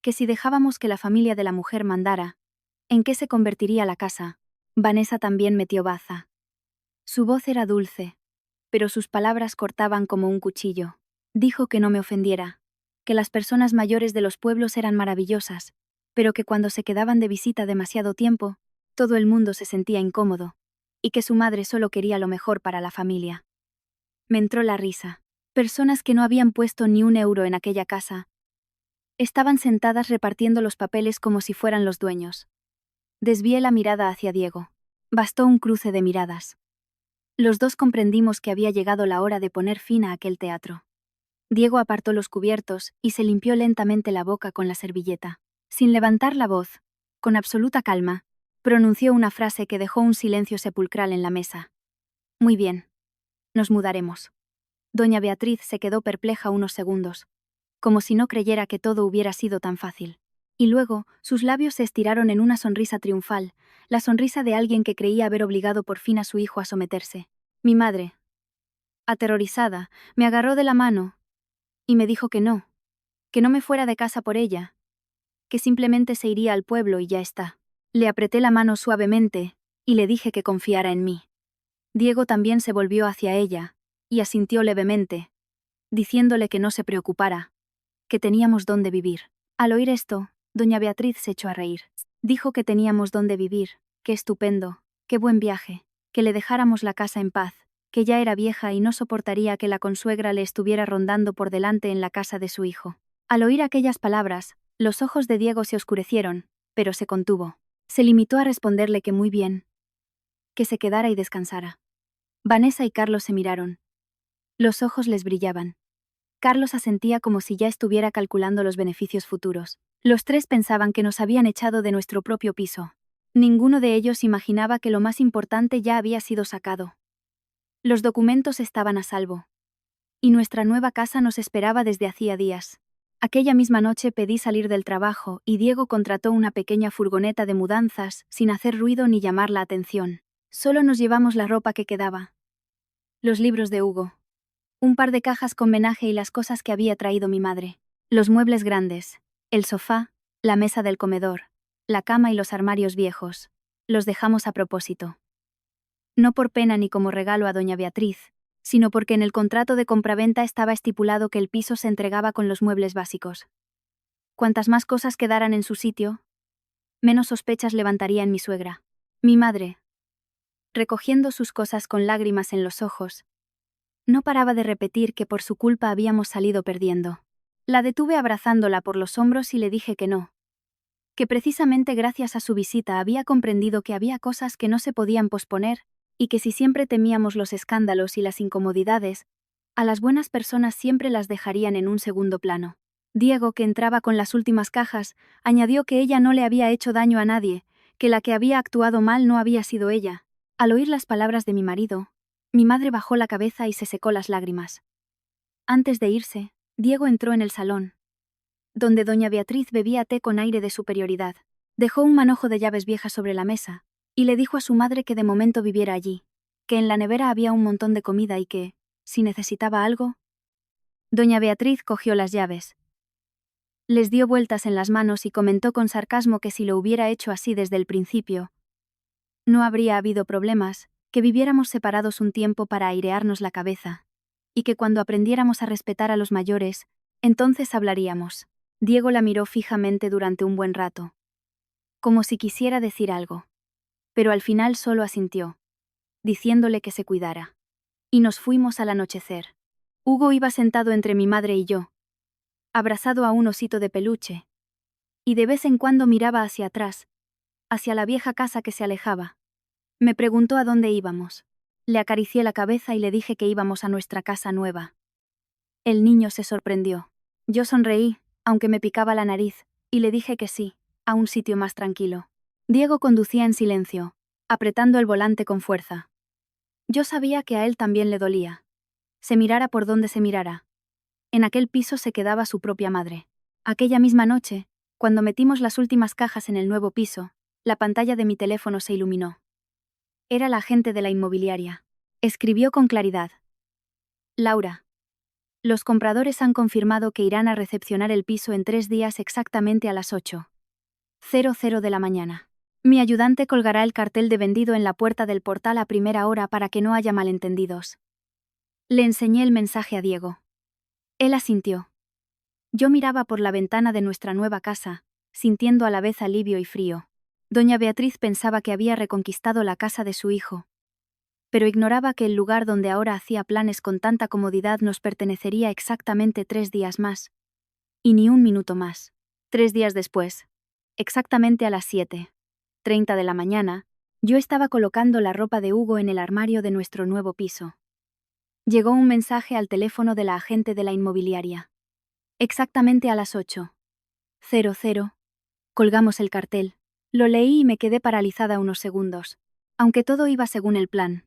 [SPEAKER 1] que si dejábamos que la familia de la mujer mandara, ¿en qué se convertiría la casa? Vanessa también metió baza. Su voz era dulce, pero sus palabras cortaban como un cuchillo. Dijo que no me ofendiera, que las personas mayores de los pueblos eran maravillosas, pero que cuando se quedaban de visita demasiado tiempo, todo el mundo se sentía incómodo, y que su madre solo quería lo mejor para la familia. Me entró la risa. Personas que no habían puesto ni un euro en aquella casa estaban sentadas repartiendo los papeles como si fueran los dueños. Desvié la mirada hacia Diego. Bastó un cruce de miradas. Los dos comprendimos que había llegado la hora de poner fin a aquel teatro. Diego apartó los cubiertos y se limpió lentamente la boca con la servilleta. Sin levantar la voz, con absoluta calma, pronunció una frase que dejó un silencio sepulcral en la mesa. Muy bien. Nos mudaremos. Doña Beatriz se quedó perpleja unos segundos, como si no creyera que todo hubiera sido tan fácil. Y luego, sus labios se estiraron en una sonrisa triunfal, la sonrisa de alguien que creía haber obligado por fin a su hijo a someterse. Mi madre, aterrorizada, me agarró de la mano y me dijo que no me fuera de casa por ella, que simplemente se iría al pueblo y ya está. Le apreté la mano suavemente y le dije que confiara en mí. Diego también se volvió hacia ella y asintió levemente, diciéndole que no se preocupara, que teníamos dónde vivir. Al oír esto, doña Beatriz se echó a reír. Dijo que teníamos dónde vivir, qué estupendo, qué buen viaje, que le dejáramos la casa en paz, que ya era vieja y no soportaría que la consuegra le estuviera rondando por delante en la casa de su hijo. Al oír aquellas palabras, los ojos de Diego se oscurecieron, pero se contuvo. Se limitó a responderle que muy bien, que se quedara y descansara. Vanessa y Carlos se miraron. Los ojos les brillaban. Carlos asentía como si ya estuviera calculando los beneficios futuros. Los tres pensaban que nos habían echado de nuestro propio piso. Ninguno de ellos imaginaba que lo más importante ya había sido sacado. Los documentos estaban a salvo. Y nuestra nueva casa nos esperaba desde hacía días. Aquella misma noche pedí salir del trabajo y Diego contrató una pequeña furgoneta de mudanzas sin hacer ruido ni llamar la atención. Solo nos llevamos la ropa que quedaba. Los libros de Hugo. Un par de cajas con menaje y las cosas que había traído mi madre. Los muebles grandes, el sofá, la mesa del comedor, la cama y los armarios viejos. Los dejamos a propósito. No por pena ni como regalo a doña Beatriz, sino porque en el contrato de compraventa estaba estipulado que el piso se entregaba con los muebles básicos. Cuantas más cosas quedaran en su sitio, menos sospechas levantaría en mi suegra. Mi madre, recogiendo sus cosas con lágrimas en los ojos, no paraba de repetir que por su culpa habíamos salido perdiendo. La detuve abrazándola por los hombros y le dije que no. Que precisamente gracias a su visita había comprendido que había cosas que no se podían posponer, y que si siempre temíamos los escándalos y las incomodidades, a las buenas personas siempre las dejarían en un segundo plano. Diego, que entraba con las últimas cajas, añadió que ella no le había hecho daño a nadie, que la que había actuado mal no había sido ella. Al oír las palabras de mi marido, mi madre bajó la cabeza y se secó las lágrimas. Antes de irse, Diego entró en el salón, donde doña Beatriz bebía té con aire de superioridad. Dejó un manojo de llaves viejas sobre la mesa, y le dijo a su madre que de momento viviera allí, que en la nevera había un montón de comida y que, si necesitaba algo. Doña Beatriz cogió las llaves. Les dio vueltas en las manos y comentó con sarcasmo que si lo hubiera hecho así desde el principio, no habría habido problemas, que viviéramos separados un tiempo para airearnos la cabeza, y que cuando aprendiéramos a respetar a los mayores, entonces hablaríamos. Diego la miró fijamente durante un buen rato, como si quisiera decir algo, pero al final solo asintió, diciéndole que se cuidara. Y nos fuimos al anochecer. Hugo iba sentado entre mi madre y yo, abrazado a un osito de peluche, y de vez en cuando miraba hacia atrás, hacia la vieja casa que se alejaba. Me preguntó a dónde íbamos. Le acaricié la cabeza y le dije que íbamos a nuestra casa nueva. El niño se sorprendió. Yo sonreí, aunque me picaba la nariz, y le dije que sí, a un sitio más tranquilo. Diego conducía en silencio, apretando el volante con fuerza. Yo sabía que a él también le dolía. Se mirara por donde se mirara. En aquel piso se quedaba su propia madre. Aquella misma noche, cuando metimos las últimas cajas en el nuevo piso, la pantalla de mi teléfono se iluminó. Era la agente de la inmobiliaria. Escribió con claridad. Laura. Los compradores han confirmado que irán a recepcionar el piso en 3 días exactamente a las 8:00 de la mañana. Mi ayudante colgará el cartel de vendido en la puerta del portal a primera hora para que no haya malentendidos. Le enseñé el mensaje a Diego. Él asintió. Yo miraba por la ventana de nuestra nueva casa, sintiendo a la vez alivio y frío. Doña Beatriz pensaba que había reconquistado la casa de su hijo, pero ignoraba que el lugar donde ahora hacía planes con tanta comodidad nos pertenecería exactamente 3 días más. Y ni un minuto más. 3 días después, exactamente a las 7:30 de la mañana, yo estaba colocando la ropa de Hugo en el armario de nuestro nuevo piso. Llegó un mensaje al teléfono de la agente de la inmobiliaria. Exactamente a las 8:00. Colgamos el cartel. Lo leí y me quedé paralizada unos segundos. Aunque todo iba según el plan,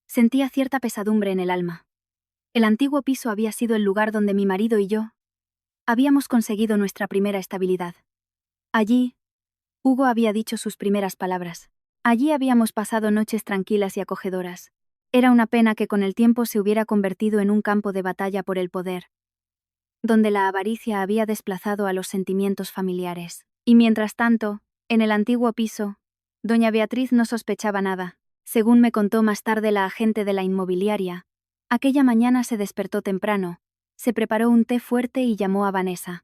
[SPEAKER 1] sentía cierta pesadumbre en el alma. El antiguo piso había sido el lugar donde mi marido y yo habíamos conseguido nuestra primera estabilidad. Allí, Hugo había dicho sus primeras palabras. Allí habíamos pasado noches tranquilas y acogedoras. Era una pena que con el tiempo se hubiera convertido en un campo de batalla por el poder, donde la avaricia había desplazado a los sentimientos familiares. Y mientras tanto, en el antiguo piso, doña Beatriz no sospechaba nada. Según me contó más tarde la agente de la inmobiliaria, aquella mañana se despertó temprano, se preparó un té fuerte y llamó a Vanessa.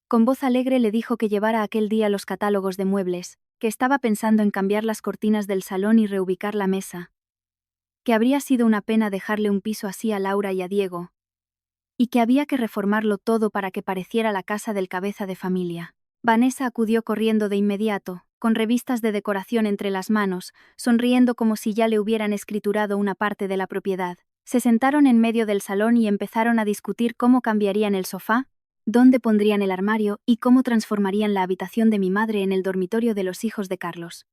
[SPEAKER 1] Con voz alegre le dijo que llevara aquel día los catálogos de muebles, que estaba pensando en cambiar las cortinas del salón y reubicar la mesa, que habría sido una pena dejarle un piso así a Laura y a Diego, y que había que reformarlo todo para que pareciera la casa del cabeza de familia. Vanessa acudió corriendo de inmediato, con revistas de decoración entre las manos, sonriendo como si ya le hubieran escriturado una parte de la propiedad. Se sentaron en medio del salón y empezaron a discutir cómo cambiarían el sofá, dónde pondrían el armario y cómo transformarían la habitación de mi madre en el dormitorio de los hijos de Carlos.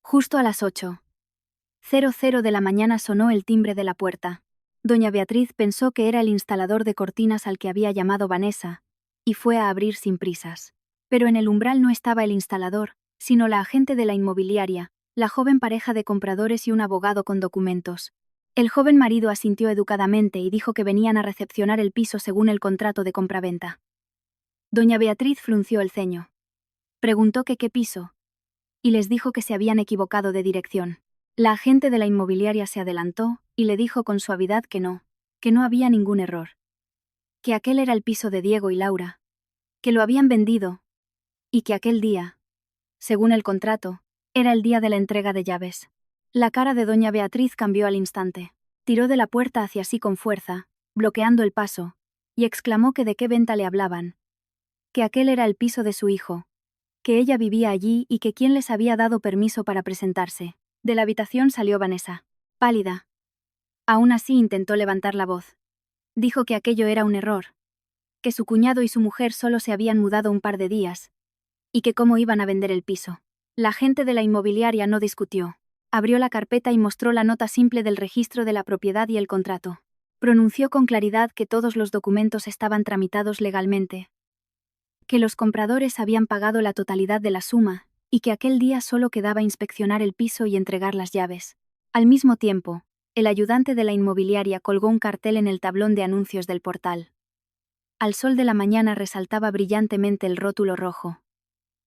[SPEAKER 1] Justo a las 8:00 de la mañana sonó el timbre de la puerta. Doña Beatriz pensó que era el instalador de cortinas al que había llamado Vanessa, y fue a abrir sin prisas. Pero en el umbral no estaba el instalador, sino la agente de la inmobiliaria, la joven pareja de compradores y un abogado con documentos. El joven marido asintió educadamente y dijo que venían a recepcionar el piso según el contrato de compraventa. Doña Beatriz frunció el ceño. Preguntó que qué piso, y les dijo que se habían equivocado de dirección. La agente de la inmobiliaria se adelantó y le dijo con suavidad que no había ningún error. Que aquel era el piso de Diego y Laura, que lo habían vendido, y que aquel día, según el contrato, era el día de la entrega de llaves. La cara de doña Beatriz cambió al instante. Tiró de la puerta hacia sí con fuerza, bloqueando el paso, y exclamó que de qué venta le hablaban. Que aquel era el piso de su hijo, que ella vivía allí y que quién les había dado permiso para presentarse. De la habitación salió Vanessa, pálida. Aún así intentó levantar la voz. Dijo que aquello era un error, que su cuñado y su mujer solo se habían mudado un par de días, y que cómo iban a vender el piso. La agente de la inmobiliaria no discutió. Abrió la carpeta y mostró la nota simple del registro de la propiedad y el contrato. Pronunció con claridad que todos los documentos estaban tramitados legalmente, que los compradores habían pagado la totalidad de la suma, y que aquel día solo quedaba inspeccionar el piso y entregar las llaves. Al mismo tiempo, el ayudante de la inmobiliaria colgó un cartel en el tablón de anuncios del portal. Al sol de la mañana resaltaba brillantemente el rótulo rojo.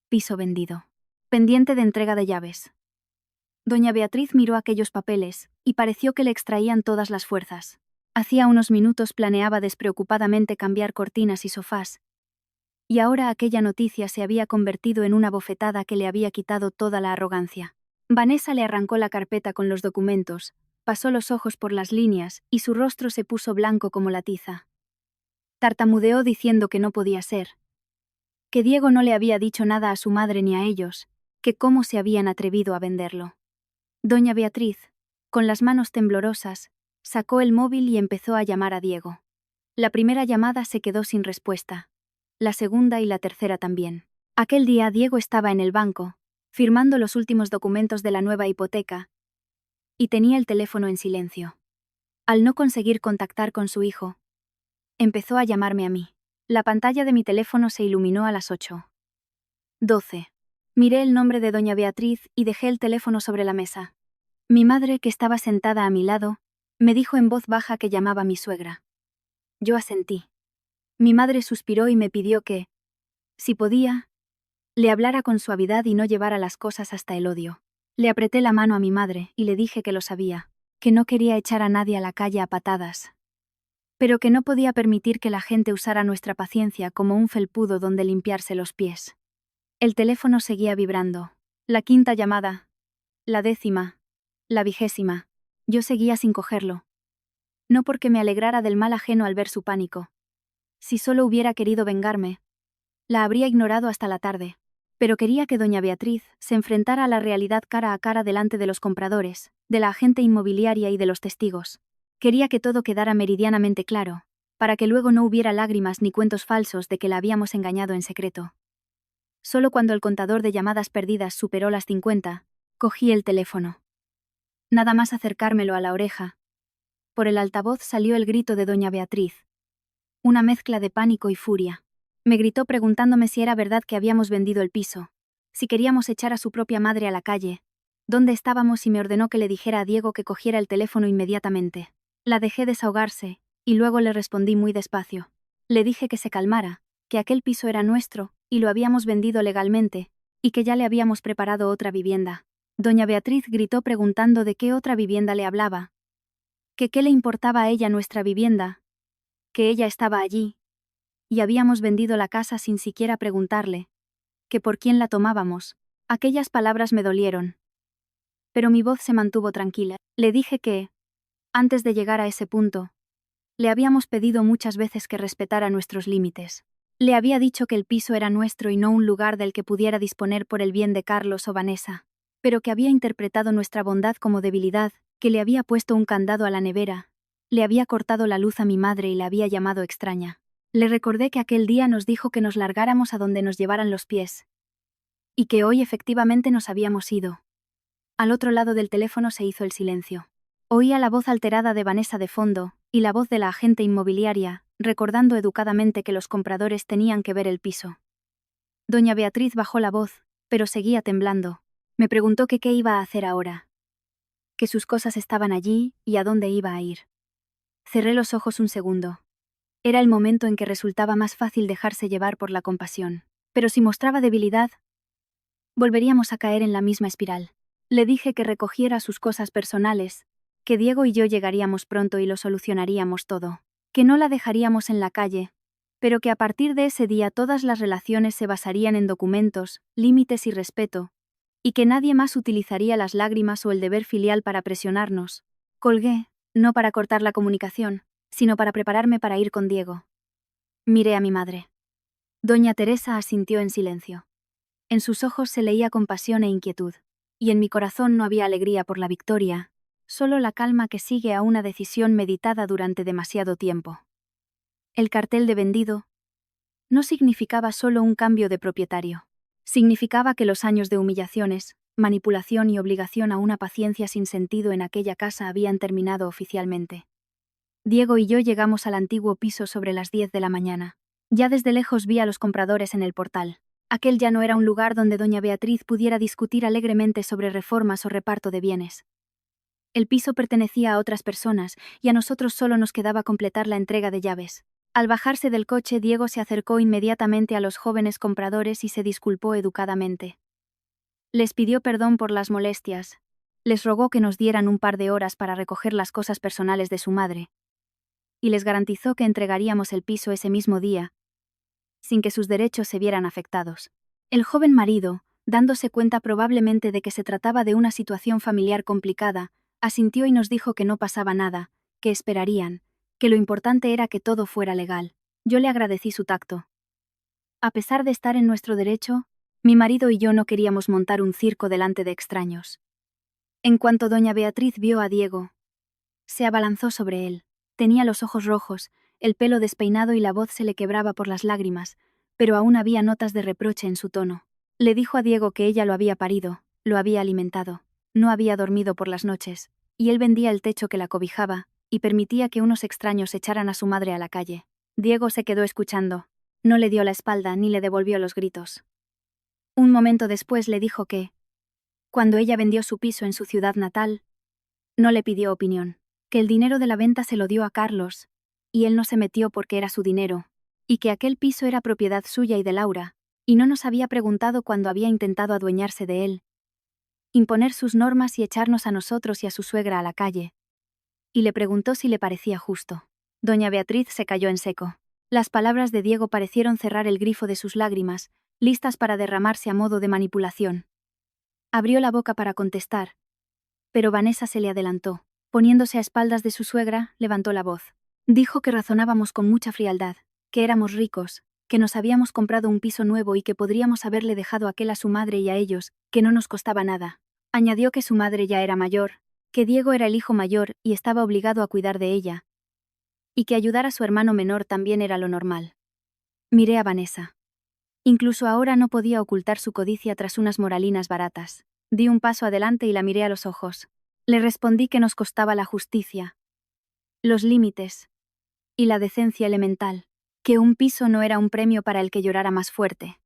[SPEAKER 1] Piso vendido. Pendiente de entrega de llaves. Doña Beatriz miró aquellos papeles, y pareció que le extraían todas las fuerzas. Hacía unos minutos planeaba despreocupadamente cambiar cortinas y sofás, y ahora aquella noticia se había convertido en una bofetada que le había quitado toda la arrogancia. Vanessa le arrancó la carpeta con los documentos, pasó los ojos por las líneas, y su rostro se puso blanco como la tiza. Tartamudeó diciendo que no podía ser. Que Diego no le había dicho nada a su madre ni a ellos, que cómo se habían atrevido a venderlo. Doña Beatriz, con las manos temblorosas, sacó el móvil y empezó a llamar a Diego. La primera llamada se quedó sin respuesta. La segunda y la tercera también. Aquel día Diego estaba en el banco, firmando los últimos documentos de la nueva hipoteca, y tenía el teléfono en silencio. Al no conseguir contactar con su hijo, empezó a llamarme a mí. La pantalla de mi teléfono se iluminó a las 8:12. Miré el nombre de doña Beatriz y dejé el teléfono sobre la mesa. Mi madre, que estaba sentada a mi lado, me dijo en voz baja que llamaba a mi suegra. Yo asentí. Mi madre suspiró y me pidió que, si podía, le hablara con suavidad y no llevara las cosas hasta el odio. Le apreté la mano a mi madre y le dije que lo sabía, que no quería echar a nadie a la calle a patadas, pero que no podía permitir que la gente usara nuestra paciencia como un felpudo donde limpiarse los pies. El teléfono seguía vibrando. La quinta llamada. La 10ª. La 20ª. Yo seguía sin cogerlo. No porque me alegrara del mal ajeno al ver su pánico. Si solo hubiera querido vengarme, la habría ignorado hasta la tarde. Pero quería que doña Beatriz se enfrentara a la realidad cara a cara delante de los compradores, de la agente inmobiliaria y de los testigos. Quería que todo quedara meridianamente claro, para que luego no hubiera lágrimas ni cuentos falsos de que la habíamos engañado en secreto. Solo cuando el contador de llamadas perdidas superó las 50, cogí el teléfono. Nada más acercármelo a la oreja, por el altavoz salió el grito de doña Beatriz. Una mezcla de pánico y furia. Me gritó preguntándome si era verdad que habíamos vendido el piso, si queríamos echar a su propia madre a la calle, dónde estábamos, y me ordenó que le dijera a Diego que cogiera el teléfono inmediatamente. La dejé desahogarse, y luego le respondí muy despacio. Le dije que se calmara, que aquel piso era nuestro, y lo habíamos vendido legalmente, y que ya le habíamos preparado otra vivienda. Doña Beatriz gritó preguntando de qué otra vivienda le hablaba. Que qué le importaba a ella nuestra vivienda, que ella estaba allí, y habíamos vendido la casa sin siquiera preguntarle, que por quién la tomábamos. Aquellas palabras me dolieron. Pero mi voz se mantuvo tranquila. Le dije que, antes de llegar a ese punto, le habíamos pedido muchas veces que respetara nuestros límites. Le había dicho que el piso era nuestro y no un lugar del que pudiera disponer por el bien de Carlos o Vanessa, pero que había interpretado nuestra bondad como debilidad, que le había puesto un candado a la nevera, le había cortado la luz a mi madre y la había llamado extraña. Le recordé que aquel día nos dijo que nos largáramos a donde nos llevaran los pies, y que hoy efectivamente nos habíamos ido. Al otro lado del teléfono se hizo el silencio. Oía la voz alterada de Vanessa de fondo, y la voz de la agente inmobiliaria, recordando educadamente que los compradores tenían que ver el piso. Doña Beatriz bajó la voz, pero seguía temblando. Me preguntó que qué iba a hacer ahora. Que sus cosas estaban allí, y a dónde iba a ir. Cerré los ojos un segundo. Era el momento en que resultaba más fácil dejarse llevar por la compasión. Pero si mostraba debilidad, volveríamos a caer en la misma espiral. Le dije que recogiera sus cosas personales, que Diego y yo llegaríamos pronto y lo solucionaríamos todo, que no la dejaríamos en la calle, pero que a partir de ese día todas las relaciones se basarían en documentos, límites y respeto, y que nadie más utilizaría las lágrimas o el deber filial para presionarnos. Colgué, no para cortar la comunicación, sino para prepararme para ir con Diego. Miré a mi madre. Doña Teresa asintió en silencio. En sus ojos se leía compasión e inquietud, y en mi corazón no había alegría por la victoria, solo la calma que sigue a una decisión meditada durante demasiado tiempo. El cartel de vendido no significaba solo un cambio de propietario. Significaba que los años de humillaciones, manipulación y obligación a una paciencia sin sentido en aquella casa habían terminado oficialmente. Diego y yo llegamos al antiguo piso sobre las 10 de la mañana. Ya desde lejos vi a los compradores en el portal. Aquel ya no era un lugar donde doña Beatriz pudiera discutir alegremente sobre reformas o reparto de bienes. El piso pertenecía a otras personas, y a nosotros solo nos quedaba completar la entrega de llaves. Al bajarse del coche, Diego se acercó inmediatamente a los jóvenes compradores y se disculpó educadamente. Les pidió perdón por las molestias. Les rogó que nos dieran un par de horas para recoger las cosas personales de su madre. Y les garantizó que entregaríamos el piso ese mismo día, sin que sus derechos se vieran afectados. El joven marido, dándose cuenta probablemente de que se trataba de una situación familiar complicada, asintió y nos dijo que no pasaba nada, que esperarían, que lo importante era que todo fuera legal. Yo le agradecí su tacto. A pesar de estar en nuestro derecho, mi marido y yo no queríamos montar un circo delante de extraños. En cuanto doña Beatriz vio a Diego, se abalanzó sobre él. Tenía los ojos rojos, el pelo despeinado y la voz se le quebraba por las lágrimas, pero aún había notas de reproche en su tono. Le dijo a Diego que ella lo había parido, lo había alimentado, no había dormido por las noches, y él vendía el techo que la cobijaba, y permitía que unos extraños echaran a su madre a la calle. Diego se quedó escuchando. No le dio la espalda ni le devolvió los gritos. Un momento después le dijo que, cuando ella vendió su piso en su ciudad natal, no le pidió opinión, que el dinero de la venta se lo dio a Carlos, y él no se metió porque era su dinero, y que aquel piso era propiedad suya y de Laura, y no nos había preguntado cuando había intentado adueñarse de él, imponer sus normas y echarnos a nosotros y a su suegra a la calle. Y le preguntó si le parecía justo. Doña Beatriz se cayó en seco. Las palabras de Diego parecieron cerrar el grifo de sus lágrimas, listas para derramarse a modo de manipulación. Abrió la boca para contestar, pero Vanessa se le adelantó. Poniéndose a espaldas de su suegra, levantó la voz. Dijo que razonábamos con mucha frialdad, que éramos ricos, que nos habíamos comprado un piso nuevo y que podríamos haberle dejado aquel a su madre y a ellos, que no nos costaba nada. Añadió que su madre ya era mayor, que Diego era el hijo mayor y estaba obligado a cuidar de ella, y que ayudar a su hermano menor también era lo normal. Miré a Vanessa. Incluso ahora no podía ocultar su codicia tras unas moralinas baratas. Di un paso adelante y la miré a los ojos. Le respondí que nos costaba la justicia, los límites y la decencia elemental, que un piso no era un premio para el que llorara más fuerte,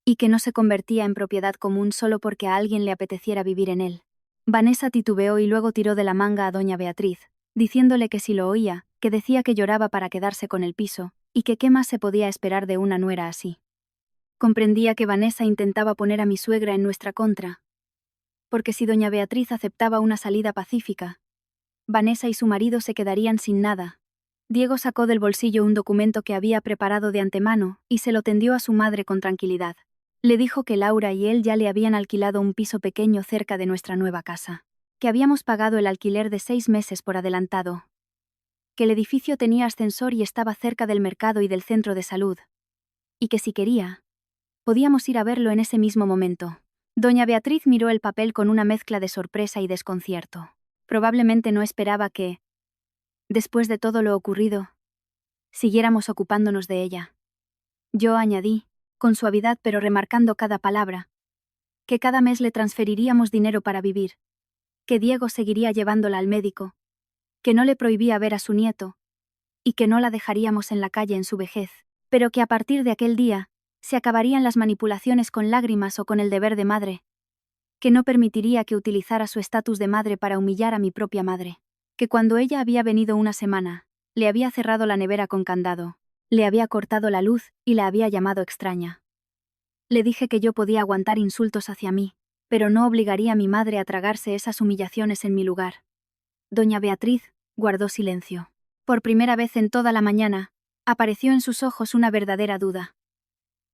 [SPEAKER 1] y que no se convertía en propiedad común solo porque a alguien le apeteciera vivir en él. Vanessa titubeó y luego tiró de la manga a doña Beatriz, diciéndole que si lo oía, que decía que lloraba para quedarse con el piso, y que qué más se podía esperar de una nuera así. Comprendía que Vanessa intentaba poner a mi suegra en nuestra contra, porque si doña Beatriz aceptaba una salida pacífica, Vanessa y su marido se quedarían sin nada. Diego sacó del bolsillo un documento que había preparado de antemano y se lo tendió a su madre con tranquilidad. Le dijo que Laura y él ya le habían alquilado un piso pequeño cerca de nuestra nueva casa, que habíamos pagado el alquiler de 6 meses por adelantado, que el edificio tenía ascensor y estaba cerca del mercado y del centro de salud, y que si quería, podíamos ir a verlo en ese mismo momento. Doña Beatriz miró el papel con una mezcla de sorpresa y desconcierto. Probablemente no esperaba que, después de todo lo ocurrido, siguiéramos ocupándonos de ella. Yo añadí, con suavidad pero remarcando cada palabra, que cada mes le transferiríamos dinero para vivir, que Diego seguiría llevándola al médico, que no le prohibía ver a su nieto, y que no la dejaríamos en la calle en su vejez, pero que a partir de aquel día, se acabarían las manipulaciones con lágrimas o con el deber de madre, que no permitiría que utilizara su estatus de madre para humillar a mi propia madre, que cuando ella había venido una semana, le había cerrado la nevera con candado, le había cortado la luz y la había llamado extraña. Le dije que yo podía aguantar insultos hacia mí, pero no obligaría a mi madre a tragarse esas humillaciones en mi lugar. Doña Beatriz guardó silencio. Por primera vez en toda la mañana, apareció en sus ojos una verdadera duda.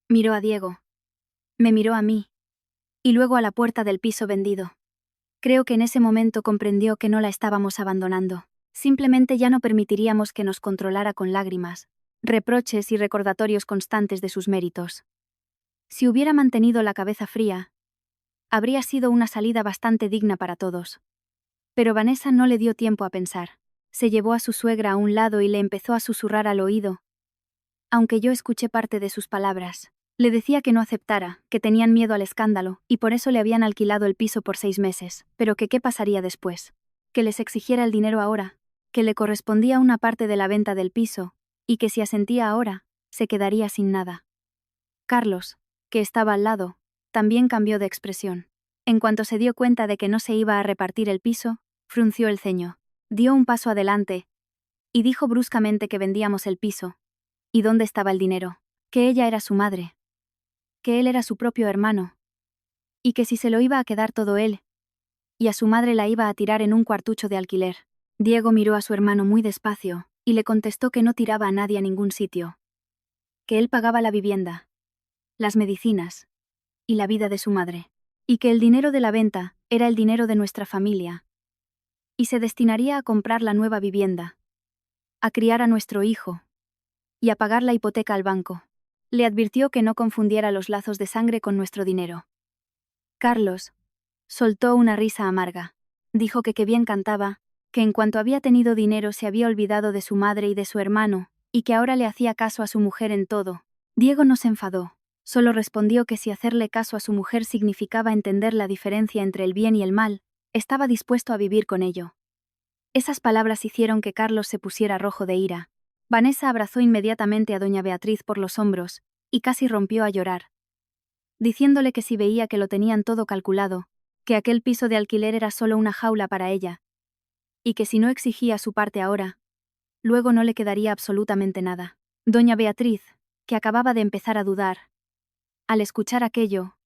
[SPEAKER 1] Miró a Diego. Me miró a mí. Y luego a la puerta del piso vendido. Creo que en ese momento comprendió que no la estábamos abandonando. Simplemente ya no permitiríamos que nos controlara con lágrimas, reproches y recordatorios constantes de sus méritos. Si hubiera mantenido la cabeza fría, habría sido una salida bastante digna para todos. Pero Vanessa no le dio tiempo a pensar. Se llevó a su suegra a un lado y le empezó a susurrar al oído, aunque yo escuché parte de sus palabras. Le decía que no aceptara, que tenían miedo al escándalo, y por eso le habían alquilado el piso por 6 meses, pero que qué pasaría después. Que les exigiera el dinero ahora, que le correspondía una parte de la venta del piso, y que si asentía ahora, se quedaría sin nada. Carlos, que estaba al lado, también cambió de expresión. En cuanto se dio cuenta de que no se iba a repartir el piso, frunció el ceño, dio un paso adelante y dijo bruscamente que vendíamos el piso. ¿Y dónde estaba el dinero? Que ella era su madre. Que él era su propio hermano. Y que si se lo iba a quedar todo él, y a su madre la iba a tirar en un cuartucho de alquiler. Diego miró a su hermano muy despacio, y le contestó que no tiraba a nadie a ningún sitio. Que él pagaba la vivienda, las medicinas, y la vida de su madre. Y que el dinero de la venta era el dinero de nuestra familia. Y se destinaría a comprar la nueva vivienda, a criar a nuestro hijo, y a pagar la hipoteca al banco. Le advirtió que no confundiera los lazos de sangre con nuestro dinero. Carlos soltó una risa amarga. Dijo que bien cantaba, que en cuanto había tenido dinero se había olvidado de su madre y de su hermano, y que ahora le hacía caso a su mujer en todo. Diego no se enfadó, solo respondió que si hacerle caso a su mujer significaba entender la diferencia entre el bien y el mal, estaba dispuesto a vivir con ello. Esas palabras hicieron que Carlos se pusiera rojo de ira. Vanessa abrazó inmediatamente a doña Beatriz por los hombros, y casi rompió a llorar, diciéndole que si veía que lo tenían todo calculado, que aquel piso de alquiler era solo una jaula para ella, y que si no exigía su parte ahora, luego no le quedaría absolutamente nada. Doña Beatriz, que acababa de empezar a dudar, al escuchar aquello,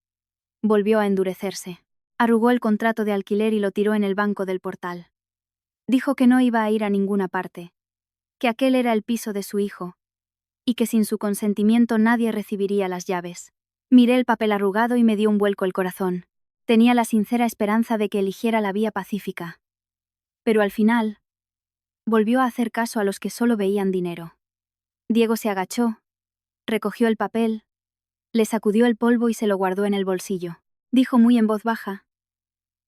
[SPEAKER 1] volvió a endurecerse. Arrugó el contrato de alquiler y lo tiró en el banco del portal. Dijo que no iba a ir a ninguna parte, que aquel era el piso de su hijo, y que sin su consentimiento nadie recibiría las llaves. Miré el papel arrugado y me dio un vuelco el corazón. Tenía la sincera esperanza de que eligiera la vía pacífica. Pero al final, volvió a hacer caso a los que solo veían dinero. Diego se agachó, recogió el papel, le sacudió el polvo y se lo guardó en el bolsillo. Dijo muy en voz baja,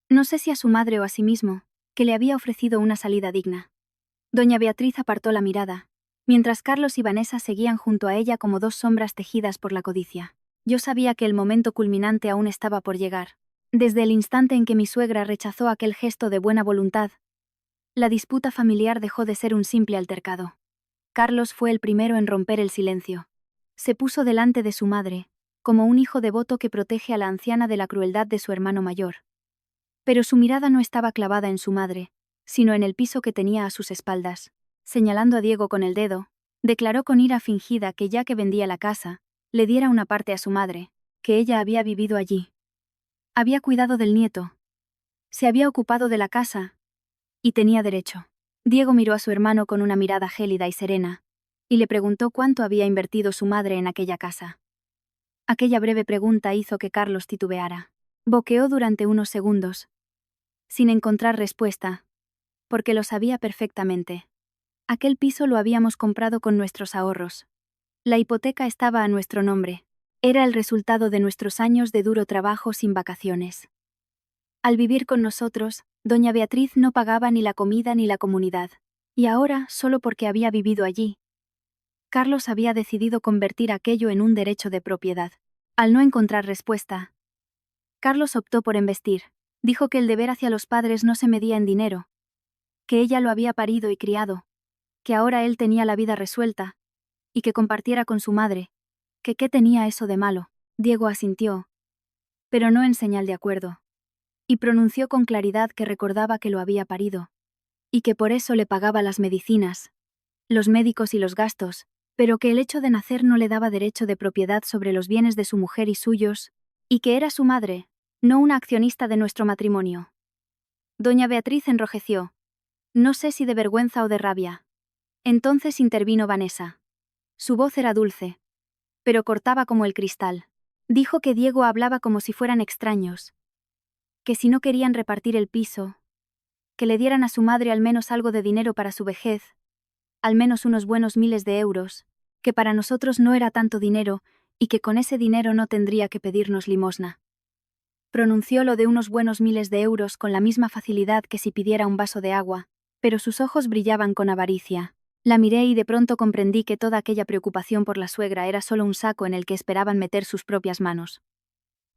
[SPEAKER 1] no sé si a su madre o a sí mismo, que le había ofrecido una salida digna. Doña Beatriz apartó la mirada, mientras Carlos y Vanessa seguían junto a ella como dos sombras tejidas por la codicia. Yo sabía que el momento culminante aún estaba por llegar. Desde el instante en que mi suegra rechazó aquel gesto de buena voluntad, la disputa familiar dejó de ser un simple altercado. Carlos fue el primero en romper el silencio. Se puso delante de su madre, como un hijo devoto que protege a la anciana de la crueldad de su hermano mayor. Pero su mirada no estaba clavada en su madre, sino en el piso que tenía a sus espaldas. Señalando a Diego con el dedo, declaró con ira fingida que ya que vendía la casa, le diera una parte a su madre, que ella había vivido allí. Había cuidado del nieto. Se había ocupado de la casa. Y tenía derecho. Diego miró a su hermano con una mirada gélida y serena, y le preguntó cuánto había invertido su madre en aquella casa. Aquella breve pregunta hizo que Carlos titubeara. Boqueó durante unos segundos, sin encontrar respuesta, porque lo sabía perfectamente. Aquel piso lo habíamos comprado con nuestros ahorros. La hipoteca estaba a nuestro nombre. Era el resultado de nuestros años de duro trabajo sin vacaciones. Al vivir con nosotros, doña Beatriz no pagaba ni la comida ni la comunidad. Y ahora, solo porque había vivido allí, Carlos había decidido convertir aquello en un derecho de propiedad. Al no encontrar respuesta, Carlos optó por embestir. Dijo que el deber hacia los padres no se medía en dinero, que ella lo había parido y criado, que ahora él tenía la vida resuelta, y que compartiera con su madre, que qué tenía eso de malo. Diego asintió, pero no en señal de acuerdo, y pronunció con claridad que recordaba que lo había parido, y que por eso le pagaba las medicinas, los médicos y los gastos, pero que el hecho de nacer no le daba derecho de propiedad sobre los bienes de su mujer y suyos, y que era su madre, no una accionista de nuestro matrimonio. Doña Beatriz enrojeció, no sé si de vergüenza o de rabia. Entonces intervino Vanessa. Su voz era dulce, pero cortaba como el cristal. Dijo que Diego hablaba como si fueran extraños, que si no querían repartir el piso, que le dieran a su madre al menos algo de dinero para su vejez, al menos unos buenos miles de euros, que para nosotros no era tanto dinero y que con ese dinero no tendría que pedirnos limosna. Pronunció lo de unos buenos miles de euros con la misma facilidad que si pidiera un vaso de agua, pero sus ojos brillaban con avaricia. La miré y de pronto comprendí que toda aquella preocupación por la suegra era solo un saco en el que esperaban meter sus propias manos.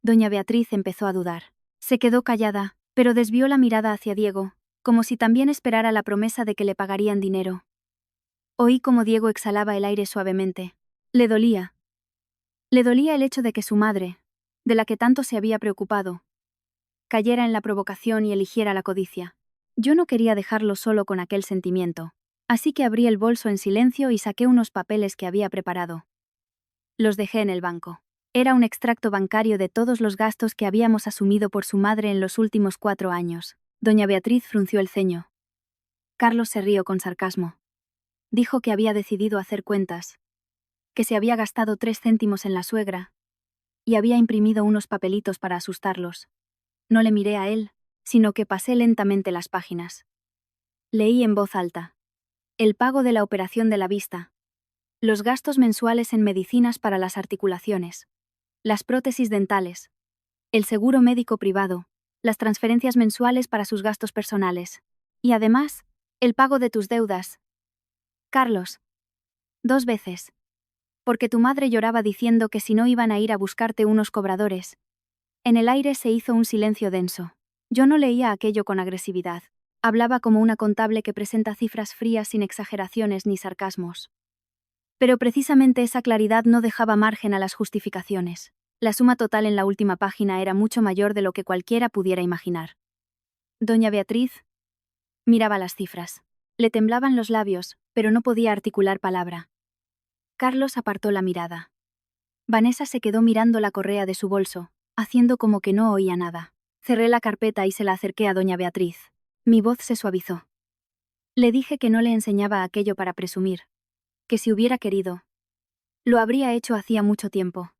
[SPEAKER 1] Doña Beatriz empezó a dudar. Se quedó callada, pero desvió la mirada hacia Diego, como si también esperara la promesa de que le pagarían dinero. Oí como Diego exhalaba el aire suavemente. Le dolía. Le dolía el hecho de que su madre, de la que tanto se había preocupado, cayera en la provocación y eligiera la codicia. Yo no quería dejarlo solo con aquel sentimiento, así que abrí el bolso en silencio y saqué unos papeles que había preparado. Los dejé en el banco. Era un extracto bancario de todos los gastos que habíamos asumido por su madre en los últimos 4 años. Doña Beatriz frunció el ceño. Carlos se rió con sarcasmo. Dijo que había decidido hacer cuentas, que se había gastado 3 céntimos en la suegra, y había imprimido unos papelitos para asustarlos. No le miré a él, sino que pasé lentamente las páginas. Leí en voz alta. El pago de la operación de la vista. Los gastos mensuales en medicinas para las articulaciones. Las prótesis dentales. El seguro médico privado. Las transferencias mensuales para sus gastos personales. Y además, el pago de tus deudas. Carlos. 2 veces. Porque tu madre lloraba diciendo que si no iban a ir a buscarte unos cobradores. En el aire se hizo un silencio denso. Yo no leía aquello con agresividad. Hablaba como una contable que presenta cifras frías sin exageraciones ni sarcasmos. Pero precisamente esa claridad no dejaba margen a las justificaciones. La suma total en la última página era mucho mayor de lo que cualquiera pudiera imaginar. Doña Beatriz miraba las cifras. Le temblaban los labios, pero no podía articular palabra. Carlos apartó la mirada. Vanessa se quedó mirando la correa de su bolso, haciendo como que no oía nada. Cerré la carpeta y se la acerqué a doña Beatriz. Mi voz se suavizó. Le dije que no le enseñaba aquello para presumir. Que si hubiera querido, lo habría hecho hacía mucho tiempo.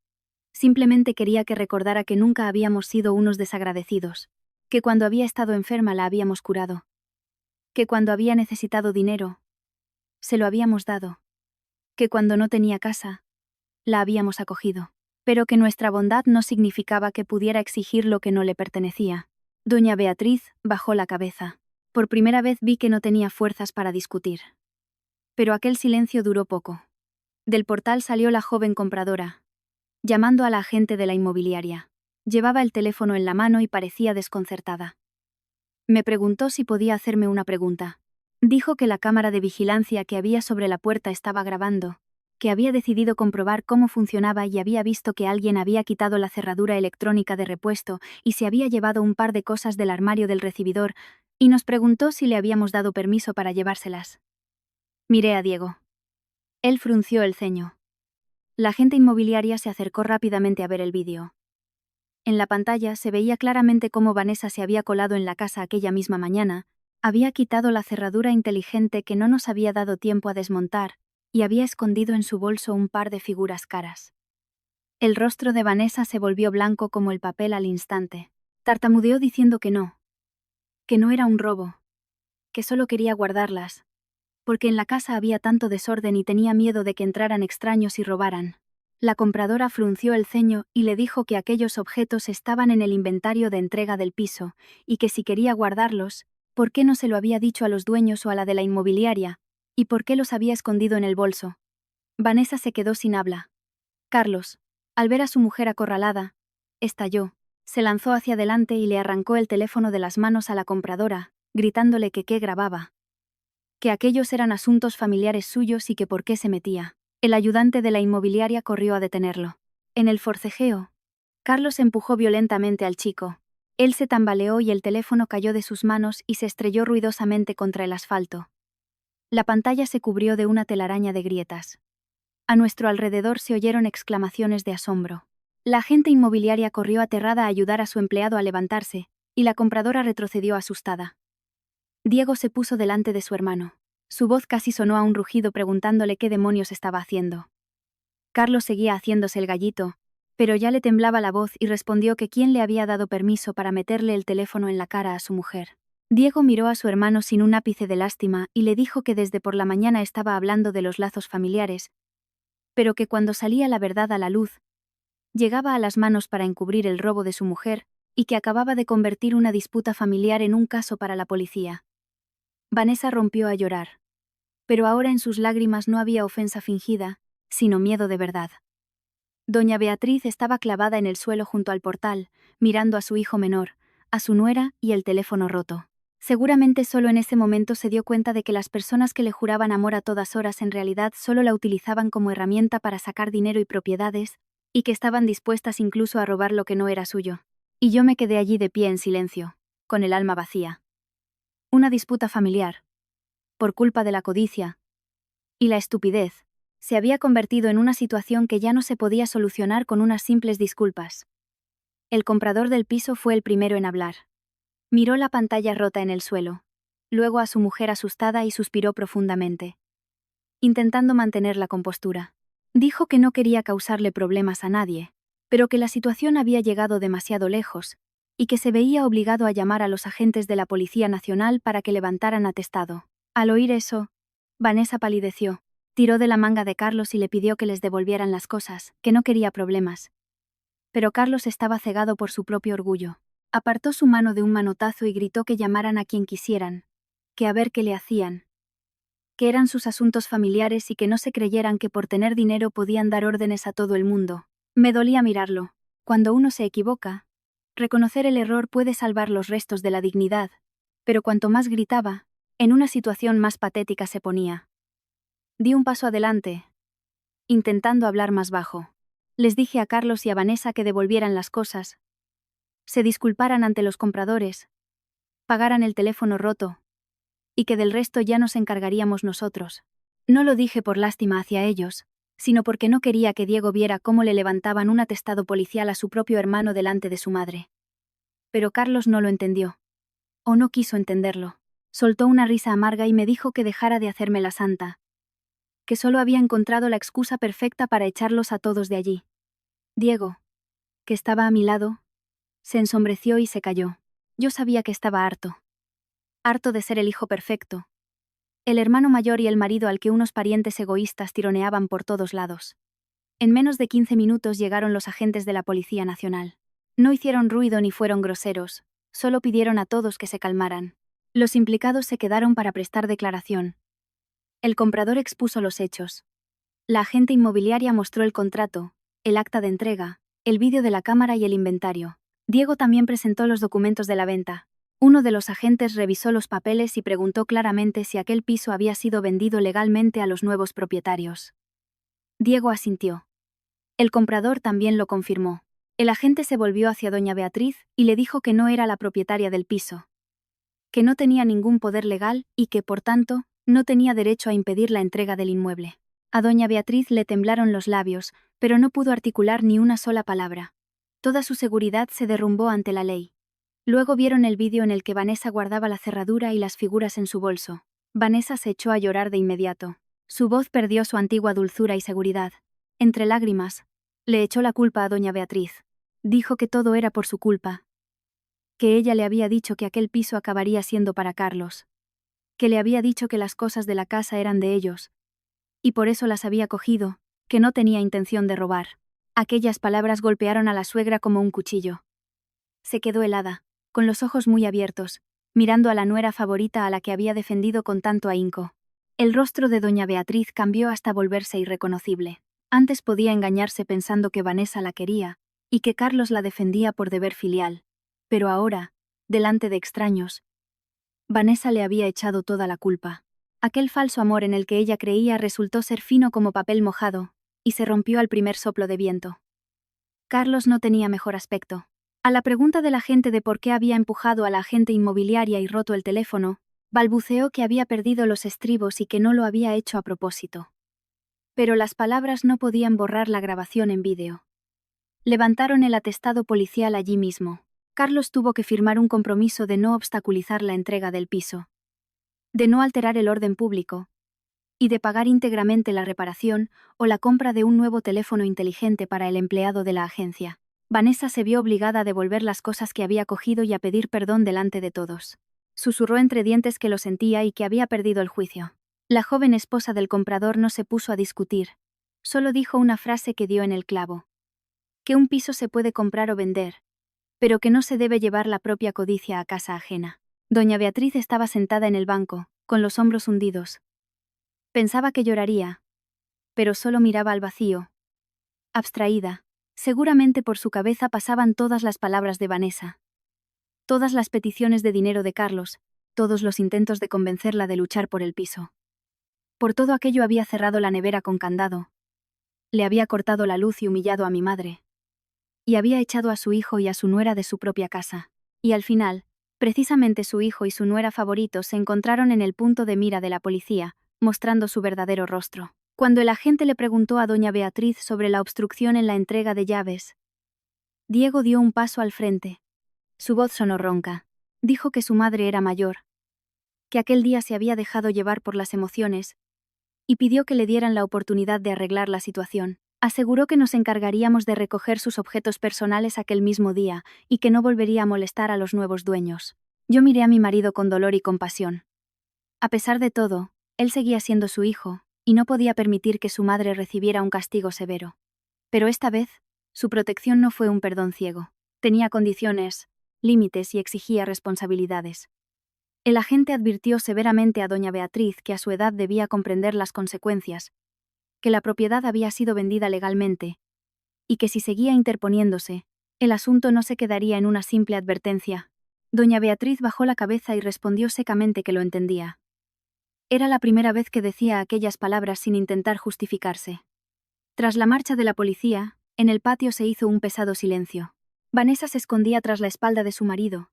[SPEAKER 1] Simplemente quería que recordara que nunca habíamos sido unos desagradecidos, que cuando había estado enferma la habíamos curado, que cuando había necesitado dinero, se lo habíamos dado, que cuando no tenía casa, la habíamos acogido, pero que nuestra bondad no significaba que pudiera exigir lo que no le pertenecía. Doña Beatriz bajó la cabeza. Por primera vez vi que no tenía fuerzas para discutir. Pero aquel silencio duró poco. Del portal salió la joven compradora, llamando a la agente de la inmobiliaria. Llevaba el teléfono en la mano y parecía desconcertada. Me preguntó si podía hacerme una pregunta. Dijo que la cámara de vigilancia que había sobre la puerta estaba grabando, que había decidido comprobar cómo funcionaba y había visto que alguien había quitado la cerradura electrónica de repuesto y se había llevado un par de cosas del armario del recibidor, y nos preguntó si le habíamos dado permiso para llevárselas. Miré a Diego. Él frunció el ceño. La agente inmobiliaria se acercó rápidamente a ver el vídeo. En la pantalla se veía claramente cómo Vanessa se había colado en la casa aquella misma mañana, había quitado la cerradura inteligente que no nos había dado tiempo a desmontar, y había escondido en su bolso un par de figuras caras. El rostro de Vanessa se volvió blanco como el papel al instante. Tartamudeó diciendo que no era un robo, que solo quería guardarlas, porque en la casa había tanto desorden y tenía miedo de que entraran extraños y robaran. La compradora frunció el ceño y le dijo que aquellos objetos estaban en el inventario de entrega del piso, y que si quería guardarlos, ¿por qué no se lo había dicho a los dueños o a la de la inmobiliaria? ¿Y por qué los había escondido en el bolso? Vanessa se quedó sin habla. Carlos, al ver a su mujer acorralada, estalló, se lanzó hacia adelante y le arrancó el teléfono de las manos a la compradora, gritándole que qué grababa. Que aquellos eran asuntos familiares suyos y que por qué se metía. El ayudante de la inmobiliaria corrió a detenerlo. En el forcejeo, Carlos empujó violentamente al chico. Él se tambaleó y el teléfono cayó de sus manos y se estrelló ruidosamente contra el asfalto. La pantalla se cubrió de una telaraña de grietas. A nuestro alrededor se oyeron exclamaciones de asombro. La agente inmobiliaria corrió aterrada a ayudar a su empleado a levantarse, y la compradora retrocedió asustada. Diego se puso delante de su hermano. Su voz casi sonó a un rugido preguntándole qué demonios estaba haciendo. Carlos seguía haciéndose el gallito, pero ya le temblaba la voz y respondió que quién le había dado permiso para meterle el teléfono en la cara a su mujer. Diego miró a su hermano sin un ápice de lástima y le dijo que desde por la mañana estaba hablando de los lazos familiares, pero que cuando salía la verdad a la luz, llegaba a las manos para encubrir el robo de su mujer, y que acababa de convertir una disputa familiar en un caso para la policía. Vanessa rompió a llorar. Pero ahora en sus lágrimas no había ofensa fingida, sino miedo de verdad. Doña Beatriz estaba clavada en el suelo junto al portal, mirando a su hijo menor, a su nuera y el teléfono roto. Seguramente solo en ese momento se dio cuenta de que las personas que le juraban amor a todas horas en realidad solo la utilizaban como herramienta para sacar dinero y propiedades, y que estaban dispuestas incluso a robar lo que no era suyo. Y yo me quedé allí de pie en silencio, con el alma vacía. Una disputa familiar, por culpa de la codicia y la estupidez, se había convertido en una situación que ya no se podía solucionar con unas simples disculpas. El comprador del piso fue el primero en hablar. Miró la pantalla rota en el suelo, luego a su mujer asustada y suspiró profundamente, intentando mantener la compostura. Dijo que no quería causarle problemas a nadie, pero que la situación había llegado demasiado lejos, y que se veía obligado a llamar a los agentes de la Policía Nacional para que levantaran atestado. Al oír eso, Vanessa palideció, tiró de la manga de Carlos y le pidió que les devolvieran las cosas, que no quería problemas. Pero Carlos estaba cegado por su propio orgullo. Apartó su mano de un manotazo y gritó que llamaran a quien quisieran, que a ver qué le hacían, que eran sus asuntos familiares y que no se creyeran que por tener dinero podían dar órdenes a todo el mundo. Me dolía mirarlo. Cuando uno se equivoca, reconocer el error puede salvar los restos de la dignidad, pero cuanto más gritaba, en una situación más patética se ponía. Di un paso adelante, intentando hablar más bajo. Les dije a Carlos y a Vanessa que devolvieran las cosas, se disculparan ante los compradores, pagaran el teléfono roto, y que del resto ya nos encargaríamos nosotros. No lo dije por lástima hacia ellos, sino porque no quería que Diego viera cómo le levantaban un atestado policial a su propio hermano delante de su madre. Pero Carlos no lo entendió. O no quiso entenderlo. Soltó una risa amarga y me dijo que dejara de hacerme la santa, que solo había encontrado la excusa perfecta para echarlos a todos de allí. Diego, que estaba a mi lado, se ensombreció y se calló. Yo sabía que estaba harto. Harto de ser el hijo perfecto, el hermano mayor y el marido al que unos parientes egoístas tironeaban por todos lados. En menos de 15 minutos llegaron los agentes de la Policía Nacional. No hicieron ruido ni fueron groseros, solo pidieron a todos que se calmaran. Los implicados se quedaron para prestar declaración. El comprador expuso los hechos. La agente inmobiliaria mostró el contrato, el acta de entrega, el vídeo de la cámara y el inventario. Diego también presentó los documentos de la venta. Uno de los agentes revisó los papeles y preguntó claramente si aquel piso había sido vendido legalmente a los nuevos propietarios. Diego asintió. El comprador también lo confirmó. El agente se volvió hacia doña Beatriz y le dijo que no era la propietaria del piso, que no tenía ningún poder legal y que, por tanto, no tenía derecho a impedir la entrega del inmueble. A doña Beatriz le temblaron los labios, pero no pudo articular ni una sola palabra. Toda su seguridad se derrumbó ante la ley. Luego vieron el vídeo en el que Vanessa guardaba la cerradura y las figuras en su bolso. Vanessa se echó a llorar de inmediato. Su voz perdió su antigua dulzura y seguridad. Entre lágrimas, le echó la culpa a doña Beatriz. Dijo que todo era por su culpa, que ella le había dicho que aquel piso acabaría siendo para Carlos, que le había dicho que las cosas de la casa eran de ellos, y por eso las había cogido, que no tenía intención de robar. Aquellas palabras golpearon a la suegra como un cuchillo. Se quedó helada, con los ojos muy abiertos, mirando a la nuera favorita a la que había defendido con tanto ahínco. El rostro de doña Beatriz cambió hasta volverse irreconocible. Antes podía engañarse pensando que Vanessa la quería, y que Carlos la defendía por deber filial. Pero ahora, delante de extraños, Vanessa le había echado toda la culpa. Aquel falso amor en el que ella creía resultó ser fino como papel mojado, y se rompió al primer soplo de viento. Carlos no tenía mejor aspecto. A la pregunta de la gente de por qué había empujado a la agente inmobiliaria y roto el teléfono, balbuceó que había perdido los estribos y que no lo había hecho a propósito. Pero las palabras no podían borrar la grabación en vídeo. Levantaron el atestado policial allí mismo. Carlos tuvo que firmar un compromiso de no obstaculizar la entrega del piso, de no alterar el orden público, y de pagar íntegramente la reparación o la compra de un nuevo teléfono inteligente para el empleado de la agencia. Vanessa se vio obligada a devolver las cosas que había cogido y a pedir perdón delante de todos. Susurró entre dientes que lo sentía y que había perdido el juicio. La joven esposa del comprador no se puso a discutir. Solo dijo una frase que dio en el clavo. Que un piso se puede comprar o vender, pero que no se debe llevar la propia codicia a casa ajena. Doña Beatriz estaba sentada en el banco, con los hombros hundidos. Pensaba que lloraría, pero solo miraba al vacío. Abstraída, seguramente por su cabeza pasaban todas las palabras de Vanessa. Todas las peticiones de dinero de Carlos, todos los intentos de convencerla de luchar por el piso. Por todo aquello había cerrado la nevera con candado. Le había cortado la luz y humillado a mi madre. Y había echado a su hijo y a su nuera de su propia casa. Y al final, precisamente su hijo y su nuera favoritos se encontraron en el punto de mira de la policía, mostrando su verdadero rostro. Cuando el agente le preguntó a doña Beatriz sobre la obstrucción en la entrega de llaves, Diego dio un paso al frente. Su voz sonó ronca. Dijo que su madre era mayor, que aquel día se había dejado llevar por las emociones, y pidió que le dieran la oportunidad de arreglar la situación. Aseguró que nos encargaríamos de recoger sus objetos personales aquel mismo día, y que no volvería a molestar a los nuevos dueños. Yo miré a mi marido con dolor y compasión. A pesar de todo, él seguía siendo su hijo, y no podía permitir que su madre recibiera un castigo severo. Pero esta vez, su protección no fue un perdón ciego. Tenía condiciones, límites y exigía responsabilidades. El agente advirtió severamente a doña Beatriz que a su edad debía comprender las consecuencias, que la propiedad había sido vendida legalmente, y que si seguía interponiéndose, el asunto no se quedaría en una simple advertencia. Doña Beatriz bajó la cabeza y respondió secamente que lo entendía. Era la primera vez que decía aquellas palabras sin intentar justificarse. Tras la marcha de la policía, en el patio se hizo un pesado silencio. Vanessa se escondía tras la espalda de su marido,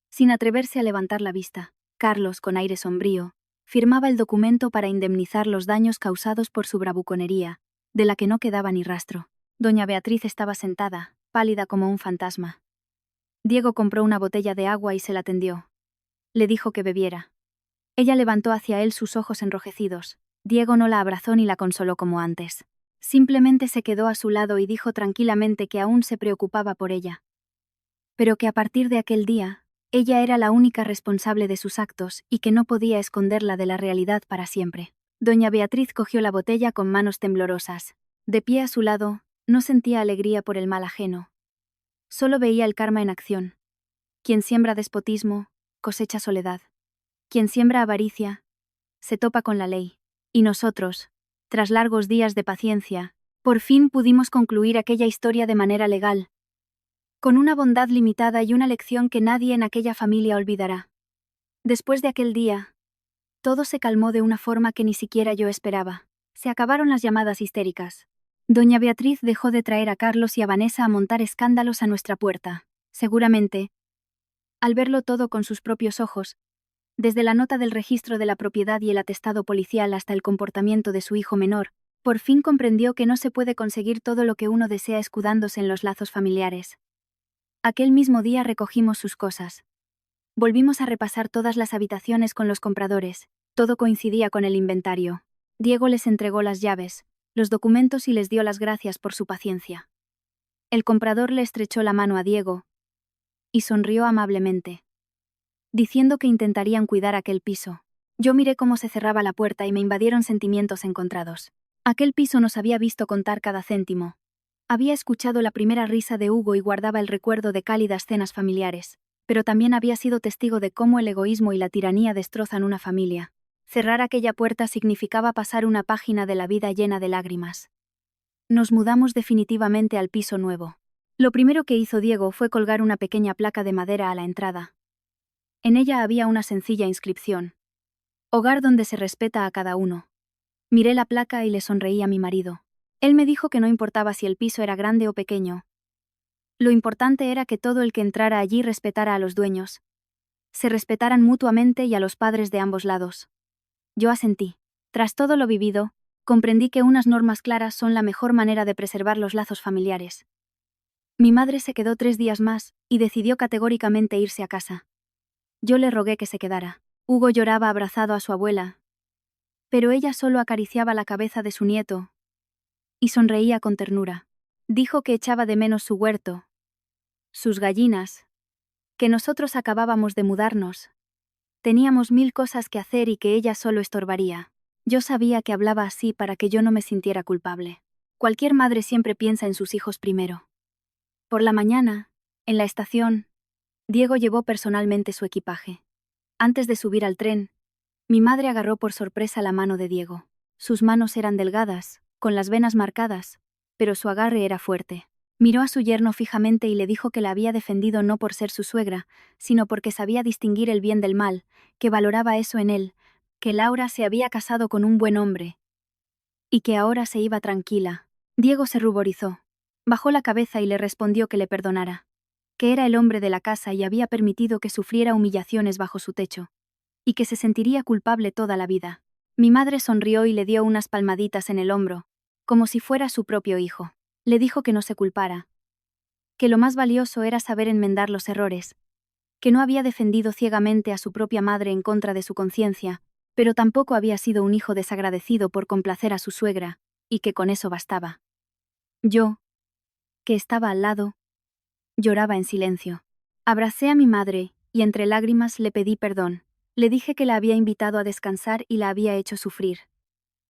[SPEAKER 1] sin atreverse a levantar la vista. Carlos, con aire sombrío, firmaba el documento para indemnizar los daños causados por su bravuconería, de la que no quedaba ni rastro. Doña Beatriz estaba sentada, pálida como un fantasma. Diego compró una botella de agua y se la tendió. Le dijo que bebiera. Ella levantó hacia él sus ojos enrojecidos. Diego no la abrazó ni la consoló como antes. Simplemente se quedó a su lado y dijo tranquilamente que aún se preocupaba por ella. Pero que a partir de aquel día, ella era la única responsable de sus actos y que no podía esconderla de la realidad para siempre. Doña Beatriz cogió la botella con manos temblorosas. De pie a su lado, no sentía alegría por el mal ajeno. Solo veía el karma en acción. Quien siembra despotismo, cosecha soledad. Quien siembra avaricia, se topa con la ley. Y nosotros, tras largos días de paciencia, por fin pudimos concluir aquella historia de manera legal, con una bondad limitada y una lección que nadie en aquella familia olvidará. Después de aquel día, todo se calmó de una forma que ni siquiera yo esperaba. Se acabaron las llamadas histéricas. Doña Beatriz dejó de traer a Carlos y a Vanessa a montar escándalos a nuestra puerta. Seguramente, al verlo todo con sus propios ojos, desde la nota del registro de la propiedad y el atestado policial hasta el comportamiento de su hijo menor, por fin comprendió que no se puede conseguir todo lo que uno desea escudándose en los lazos familiares. Aquel mismo día recogimos sus cosas. Volvimos a repasar todas las habitaciones con los compradores. Todo coincidía con el inventario. Diego les entregó las llaves, los documentos y les dio las gracias por su paciencia. El comprador le estrechó la mano a Diego y sonrió amablemente, diciendo que intentarían cuidar aquel piso. Yo miré cómo se cerraba la puerta y me invadieron sentimientos encontrados. Aquel piso nos había visto contar cada céntimo. Había escuchado la primera risa de Hugo y guardaba el recuerdo de cálidas cenas familiares, pero también había sido testigo de cómo el egoísmo y la tiranía destrozan una familia. Cerrar aquella puerta significaba pasar una página de la vida llena de lágrimas. Nos mudamos definitivamente al piso nuevo. Lo primero que hizo Diego fue colgar una pequeña placa de madera a la entrada. En ella había una sencilla inscripción: Hogar donde se respeta a cada uno. Miré la placa y le sonreí a mi marido. Él me dijo que no importaba si el piso era grande o pequeño. Lo importante era que todo el que entrara allí respetara a los dueños. Se respetaran mutuamente y a los padres de ambos lados. Yo asentí. Tras todo lo vivido, comprendí que unas normas claras son la mejor manera de preservar los lazos familiares. Mi madre se quedó 3 días más y decidió categóricamente irse a casa. Yo le rogué que se quedara. Hugo lloraba abrazado a su abuela, pero ella solo acariciaba la cabeza de su nieto y sonreía con ternura. Dijo que echaba de menos su huerto, sus gallinas, que nosotros acabábamos de mudarnos. Teníamos 1000 cosas que hacer y que ella solo estorbaría. Yo sabía que hablaba así para que yo no me sintiera culpable. Cualquier madre siempre piensa en sus hijos primero. Por la mañana, en la estación, Diego llevó personalmente su equipaje. Antes de subir al tren, mi madre agarró por sorpresa la mano de Diego. Sus manos eran delgadas, con las venas marcadas, pero su agarre era fuerte. Miró a su yerno fijamente y le dijo que la había defendido no por ser su suegra, sino porque sabía distinguir el bien del mal, que valoraba eso en él, que Laura se había casado con un buen hombre. Y que ahora se iba tranquila. Diego se ruborizó. Bajó la cabeza y le respondió que le perdonara. Que era el hombre de la casa y había permitido que sufriera humillaciones bajo su techo. Y que se sentiría culpable toda la vida. Mi madre sonrió y le dio unas palmaditas en el hombro, como si fuera su propio hijo. Le dijo que no se culpara. Que lo más valioso era saber enmendar los errores. Que no había defendido ciegamente a su propia madre en contra de su conciencia, pero tampoco había sido un hijo desagradecido por complacer a su suegra, y que con eso bastaba. Yo, que estaba al lado, lloraba en silencio. Abracé a mi madre, y entre lágrimas le pedí perdón. Le dije que la había invitado a descansar y la había hecho sufrir.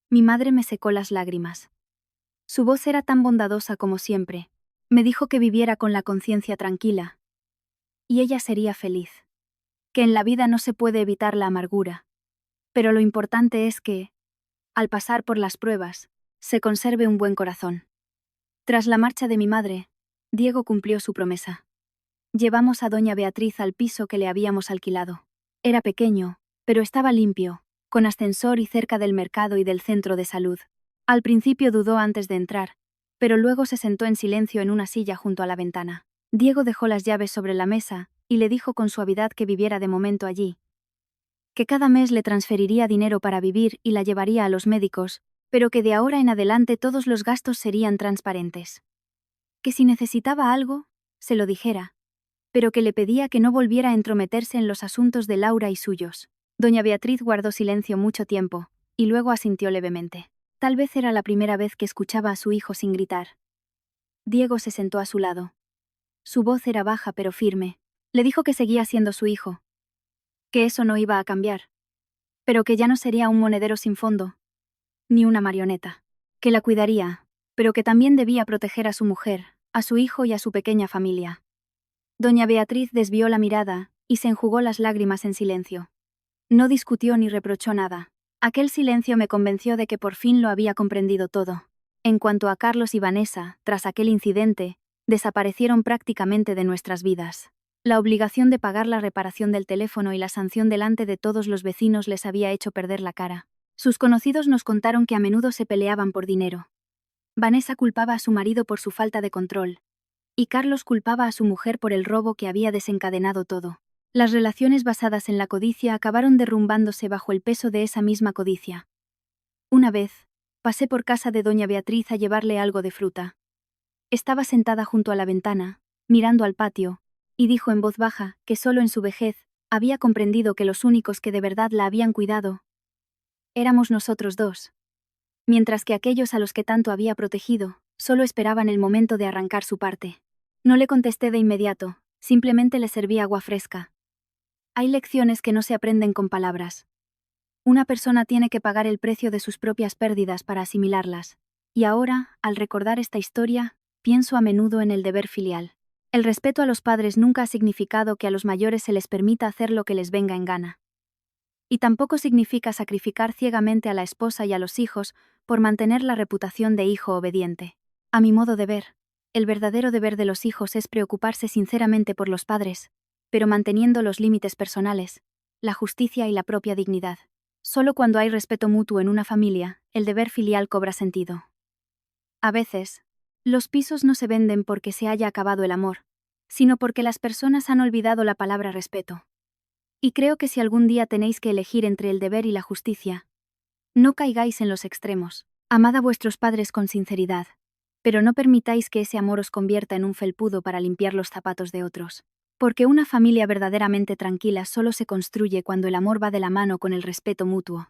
[SPEAKER 1] Mi madre me secó las lágrimas. Su voz era tan bondadosa como siempre. Me dijo que viviera con la conciencia tranquila. Y ella sería feliz. Que en la vida no se puede evitar la amargura. Pero lo importante es que, al pasar por las pruebas, se conserve un buen corazón. Tras la marcha de mi madre, Diego cumplió su promesa. Llevamos a doña Beatriz al piso que le habíamos alquilado. Era pequeño, pero estaba limpio, con ascensor y cerca del mercado y del centro de salud. Al principio dudó antes de entrar, pero luego se sentó en silencio en una silla junto a la ventana. Diego dejó las llaves sobre la mesa y le dijo con suavidad que viviera de momento allí. Que cada mes le transferiría dinero para vivir y la llevaría a los médicos, pero que de ahora en adelante todos los gastos serían transparentes. Que si necesitaba algo, se lo dijera, pero que le pedía que no volviera a entrometerse en los asuntos de Laura y suyos. Doña Beatriz guardó silencio mucho tiempo, y luego asintió levemente. Tal vez era la primera vez que escuchaba a su hijo sin gritar. Diego se sentó a su lado. Su voz era baja pero firme. Le dijo que seguía siendo su hijo. Que eso no iba a cambiar. Pero que ya no sería un monedero sin fondo, ni una marioneta. Que la cuidaría, pero que también debía proteger a su mujer, a su hijo y a su pequeña familia. Doña Beatriz desvió la mirada y se enjugó las lágrimas en silencio. No discutió ni reprochó nada. Aquel silencio me convenció de que por fin lo había comprendido todo. En cuanto a Carlos y Vanessa, tras aquel incidente, desaparecieron prácticamente de nuestras vidas. La obligación de pagar la reparación del teléfono y la sanción delante de todos los vecinos les había hecho perder la cara. Sus conocidos nos contaron que a menudo se peleaban por dinero. Vanessa culpaba a su marido por su falta de control, y Carlos culpaba a su mujer por el robo que había desencadenado todo. Las relaciones basadas en la codicia acabaron derrumbándose bajo el peso de esa misma codicia. Una vez, pasé por casa de doña Beatriz a llevarle algo de fruta. Estaba sentada junto a la ventana, mirando al patio, y dijo en voz baja que solo en su vejez había comprendido que los únicos que de verdad la habían cuidado éramos nosotros dos, mientras que aquellos a los que tanto había protegido solo esperaban el momento de arrancar su parte. No le contesté de inmediato, simplemente le serví agua fresca. Hay lecciones que no se aprenden con palabras. Una persona tiene que pagar el precio de sus propias pérdidas para asimilarlas. Y ahora, al recordar esta historia, pienso a menudo en el deber filial. El respeto a los padres nunca ha significado que a los mayores se les permita hacer lo que les venga en gana. Y tampoco significa sacrificar ciegamente a la esposa y a los hijos por mantener la reputación de hijo obediente. A mi modo de ver, el verdadero deber de los hijos es preocuparse sinceramente por los padres, pero manteniendo los límites personales, la justicia y la propia dignidad. Solo cuando hay respeto mutuo en una familia, el deber filial cobra sentido. A veces, los pisos no se venden porque se haya acabado el amor, sino porque las personas han olvidado la palabra respeto. Y creo que si algún día tenéis que elegir entre el deber y la justicia, no caigáis en los extremos. Amad a vuestros padres con sinceridad, pero no permitáis que ese amor os convierta en un felpudo para limpiar los zapatos de otros. Porque una familia verdaderamente tranquila solo se construye cuando el amor va de la mano con el respeto mutuo.